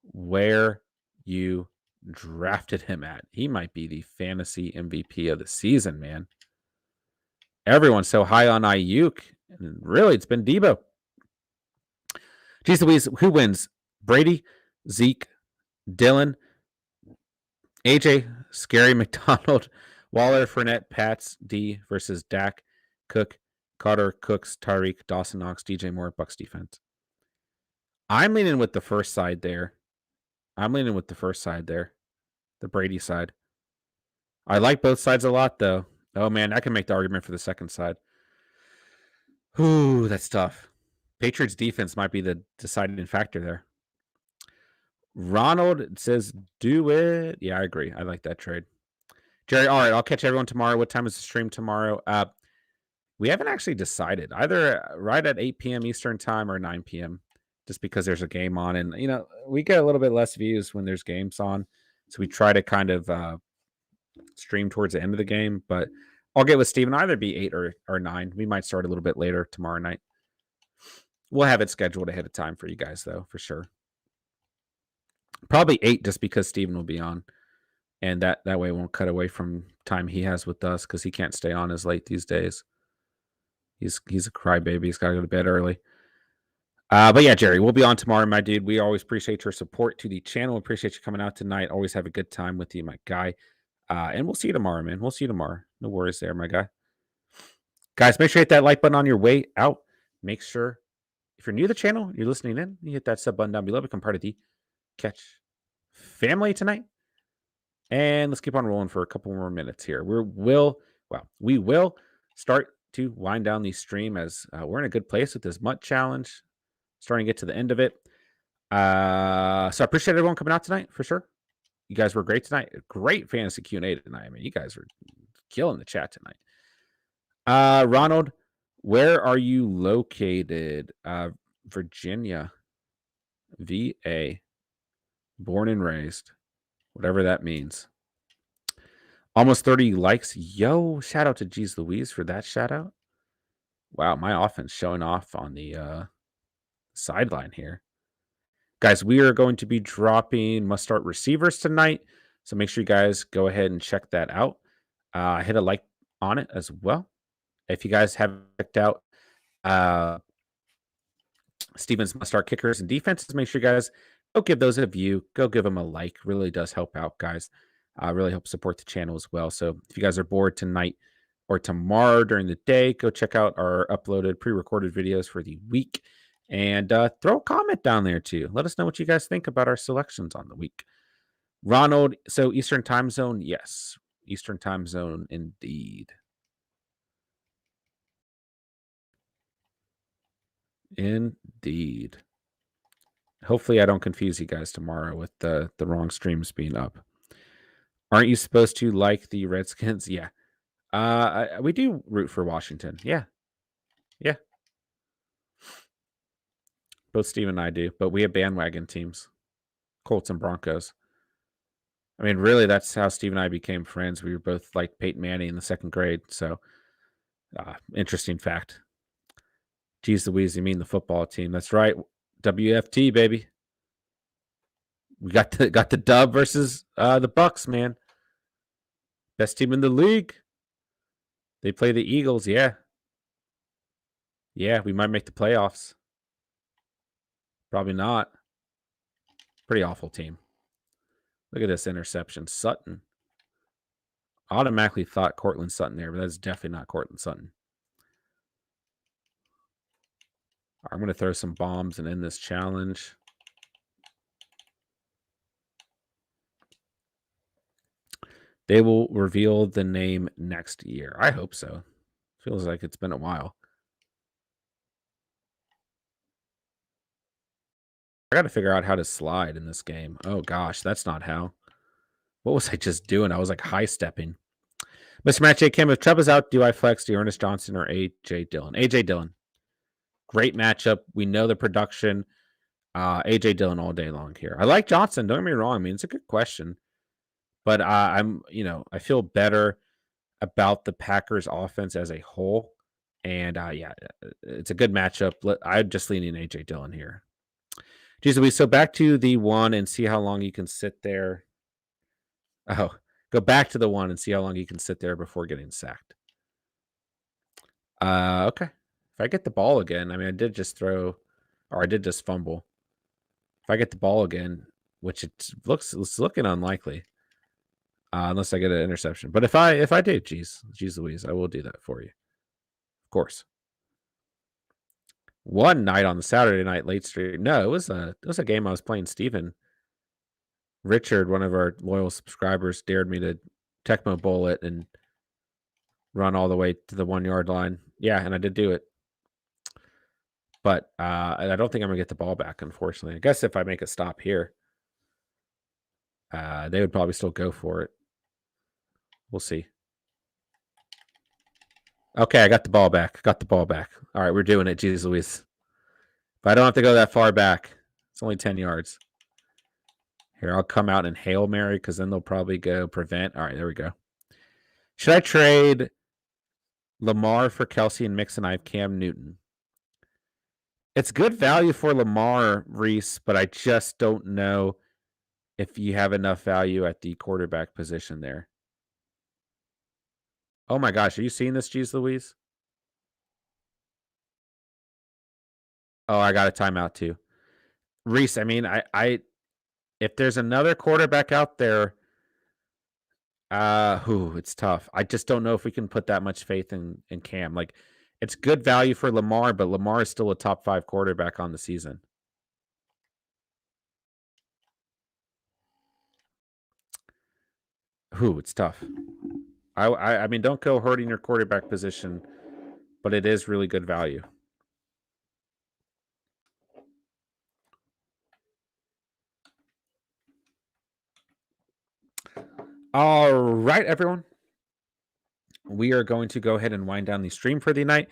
where you drafted him at. He might be the fantasy MVP of the season, man. Everyone's so high on Ayuk, and really, it's been Debo. Jeez Louise, who wins? Brady, Zeke, Dylan, AJ, Scary McDonald, Waller, Fournette, Pats, D versus Dak, Cook, Carter, Cooks, Tyreek, Dawson Knox, DJ Moore, Bucks defense. I'm leaning with the first side there. The Brady side. I like both sides a lot, though. Oh, man, I can make the argument for the second side. Ooh, that's tough. Patriots defense might be the deciding factor there. Ronald says, do it. Yeah, I agree. I like that trade. Jerry, all right, I'll catch everyone tomorrow. What time is the stream tomorrow? We haven't actually decided. Either right at 8 p.m. Eastern time or 9 p.m. just because there's a game on. And, we get a little bit less views when there's games on. So we try to kind of stream towards the end of the game. But I'll get with Steven. Either be 8 or 9. We might start a little bit later tomorrow night. We'll have it scheduled ahead of time for you guys, though, for sure. Probably 8 just because Steven will be on. And that way it won't cut away from time he has with us because he can't stay on as late these days. He's a crybaby. He's got to go to bed early. But yeah, Jerry, we'll be on tomorrow, my dude. We always appreciate your support to the channel. Appreciate you coming out tonight. Always have a good time with you, my guy. And we'll see you tomorrow, man. We'll see you tomorrow. No worries there, my guy. Guys, make sure you hit that like button on your way out. Make sure, if you're new to the channel, you're listening in, you hit that sub button down below. Become part of the Catch family tonight. And let's keep on rolling for a couple more minutes here. We will start to wind down the stream as we're in a good place with this MUT challenge. Starting to get to the end of it. So I appreciate everyone coming out tonight for sure. You guys were great tonight. Great fantasy Q&A tonight. I mean, you guys were killing the chat tonight. Ronald, where are you located? Virginia. VA. Born and raised. Whatever that means. Almost 30 likes. Yo, shout out to Jeez Louise for that shout out. Wow, my offense showing off on the sideline here. Guys, we are going to be dropping must start receivers tonight. So make sure you guys go ahead and check that out. Hit a like on it as well. If you guys haven't checked out Steven's must start kickers and defenses, make sure you guys go give those a view. Go give them a like. Really does help out, guys. Really help support the channel as well. So if you guys are bored tonight or tomorrow during the day, go check out our uploaded pre-recorded videos for the week. And throw a comment down there too. Let us know what you guys think about our selections on the week. Ronald, so Eastern time zone? Yes. Eastern time zone indeed. Indeed. Hopefully I don't confuse you guys tomorrow with the wrong streams being up. Aren't you supposed to like the Redskins? Yeah. We do root for Washington. Yeah. Yeah. Both Steve and I do, but we have bandwagon teams, Colts and Broncos. I mean, really, that's how Steve and I became friends. We were both like Peyton Manning in the second grade. So, interesting fact. Geez Louise, you mean the football team? That's right. WFT, baby. We got the dub versus the Bucks, man. Best team in the league. They play the Eagles. Yeah. Yeah, we might make the playoffs. Probably not. Pretty awful team. Look at this interception. Sutton. Automatically thought Cortland Sutton there, but that's definitely not Cortland Sutton. I'm going to throw some bombs and end this challenge. They will reveal the name next year. I hope so. Feels like it's been a while. I got to figure out how to slide in this game. Oh, gosh, that's not how. What was I just doing? I was like high stepping. Mr. Matt J. Kim, if Chubb is out, do I flex to Ernest Johnson or A.J. Dillon? A.J. Dillon. Great matchup. We know the production. A.J. Dillon all day long here. I like Johnson. Don't get me wrong. I mean, it's a good question. But I feel better about the Packers offense as a whole. And yeah, it's a good matchup. I'm just leaning A.J. Dillon here. Geez, so back to the one and see how long you can sit there. Oh, go back to the one and see how long you can sit there before getting sacked. Okay. If I get the ball again, I mean, I did just fumble. If I get the ball again, which it's looking unlikely, unless I get an interception. But if I do, geez Louise, I will do that for you, of course. One night on the Saturday night late stream. No, it was a game I was playing. Steven Richard, one of our loyal subscribers, dared me to Tecmo Bowl it and run all the way to the 1 yard line. Yeah, and I did do it. But I don't think I'm gonna get the ball back, unfortunately. I guess if I make a stop here, they would probably still go for it. We'll see. Okay, I got the ball back. All right, we're doing it, Jesus Louise. But I don't have to go that far back. It's only 10 yards. Here, I'll come out and Hail Mary because then they'll probably go prevent. All right, there we go. Should I trade Lamar for Kelsey and Mixon? I have Cam Newton. It's good value for Lamar, Reese, but I just don't know if you have enough value at the quarterback position there. Oh my gosh, are you seeing this, Jeez Louise? Oh, I got a timeout too. Reese, I mean, I if there's another quarterback out there, it's tough. I just don't know if we can put that much faith in Cam. Like, it's good value for Lamar, but Lamar is still a top 5 quarterback on the season. It's tough. I mean, don't go hurting your quarterback position, but it is really good value. All right, everyone. We are going to go ahead and wind down the stream for the night.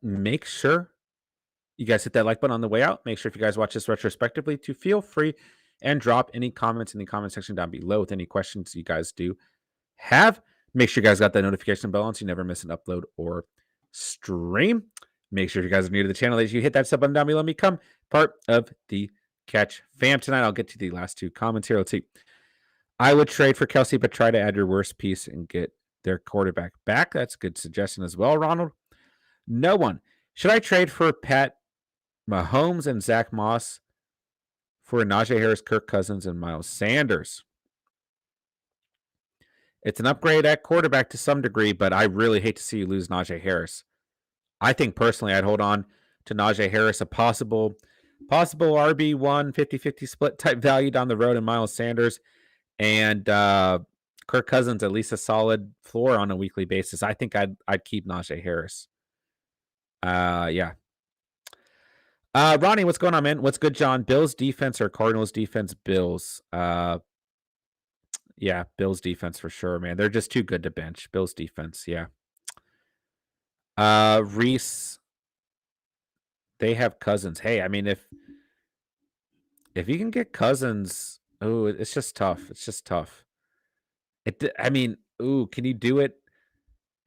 Make sure you guys hit that like button on the way out. Make sure if you guys watch this retrospectively to feel free and drop any comments in the comment section down below with any questions you guys do have. Make sure you guys got that notification bell on so you never miss an upload or stream. Make sure if you guys are new to the channel that you hit that sub button down below and become part of the Catch fam tonight. I'll get to the last 2 comments here. Let's see. I would trade for Kelsey, but try to add your worst piece and get their quarterback back. That's a good suggestion as well, Ronald. No one. Should I trade for Pat Mahomes and Zach Moss for Najee Harris, Kirk Cousins, and Miles Sanders? It's an upgrade at quarterback to some degree, but I really hate to see you lose Najee Harris. I think personally I'd hold on to Najee Harris, a possible RB1 50-50 split type value down the road, and Miles Sanders and Kirk Cousins at least a solid floor on a weekly basis. I think I'd keep Najee Harris. Yeah. Ronnie, what's going on, man? What's good, John? Bills defense or Cardinals defense? Bills. Yeah, Bills defense for sure, man. They're just too good to bench. Bills defense, yeah. Reese, they have Cousins. Hey, I mean, if you can get Cousins, oh, it's just tough. It's just tough. I mean, ooh, can you do it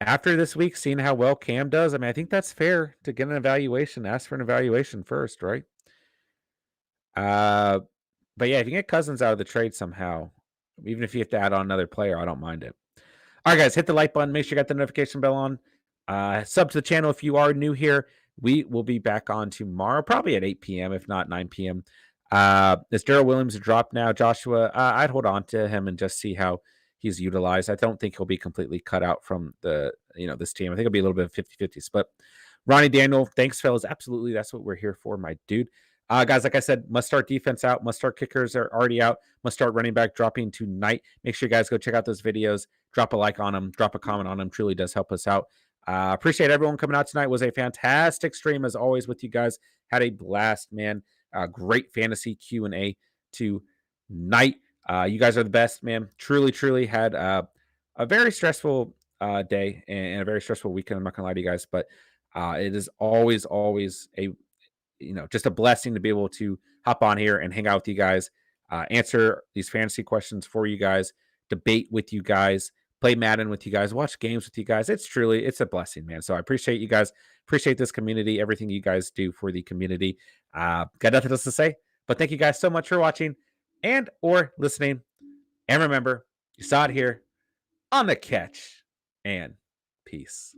after this week, seeing how well Cam does? I mean, I think that's fair to get an evaluation. Ask for an evaluation first, right? Uh, but yeah, if you get Cousins out of the trade somehow, even if you have to add on another player, I don't mind it. All right, guys, hit the like button. Make sure you got the notification bell on. Sub to the channel if you are new here. We will be back on tomorrow, probably at 8 p.m., if not 9 p.m. Is Daryl Williams a drop now, Joshua? I'd hold on to him and just see how he's utilized. I don't think he'll be completely cut out from this team. I think it'll be a little bit of 50-50 split. Ronnie Daniel, thanks, fellas. Absolutely, that's what we're here for, my dude. Guys, like I said, must start defense out. Must start kickers are already out. Must start running back dropping tonight. Make sure you guys go check out those videos. Drop a like on them. Drop a comment on them. Truly does help us out. Appreciate everyone coming out tonight. It was a fantastic stream as always with you guys. Had a blast, man. Great fantasy Q&A tonight. You guys are the best, man. Truly, truly had a very stressful day and a very stressful weekend. I'm not gonna lie to you guys, but it is always a just a blessing to be able to hop on here and hang out with you guys, answer these fantasy questions for you guys, debate with you guys, play Madden with you guys, watch games with you guys. It's a blessing, man. So I appreciate you guys, appreciate this community, everything you guys do for the community. Got nothing else to say, but thank you guys so much for watching and or listening. And remember, you saw it here on the catch, and peace.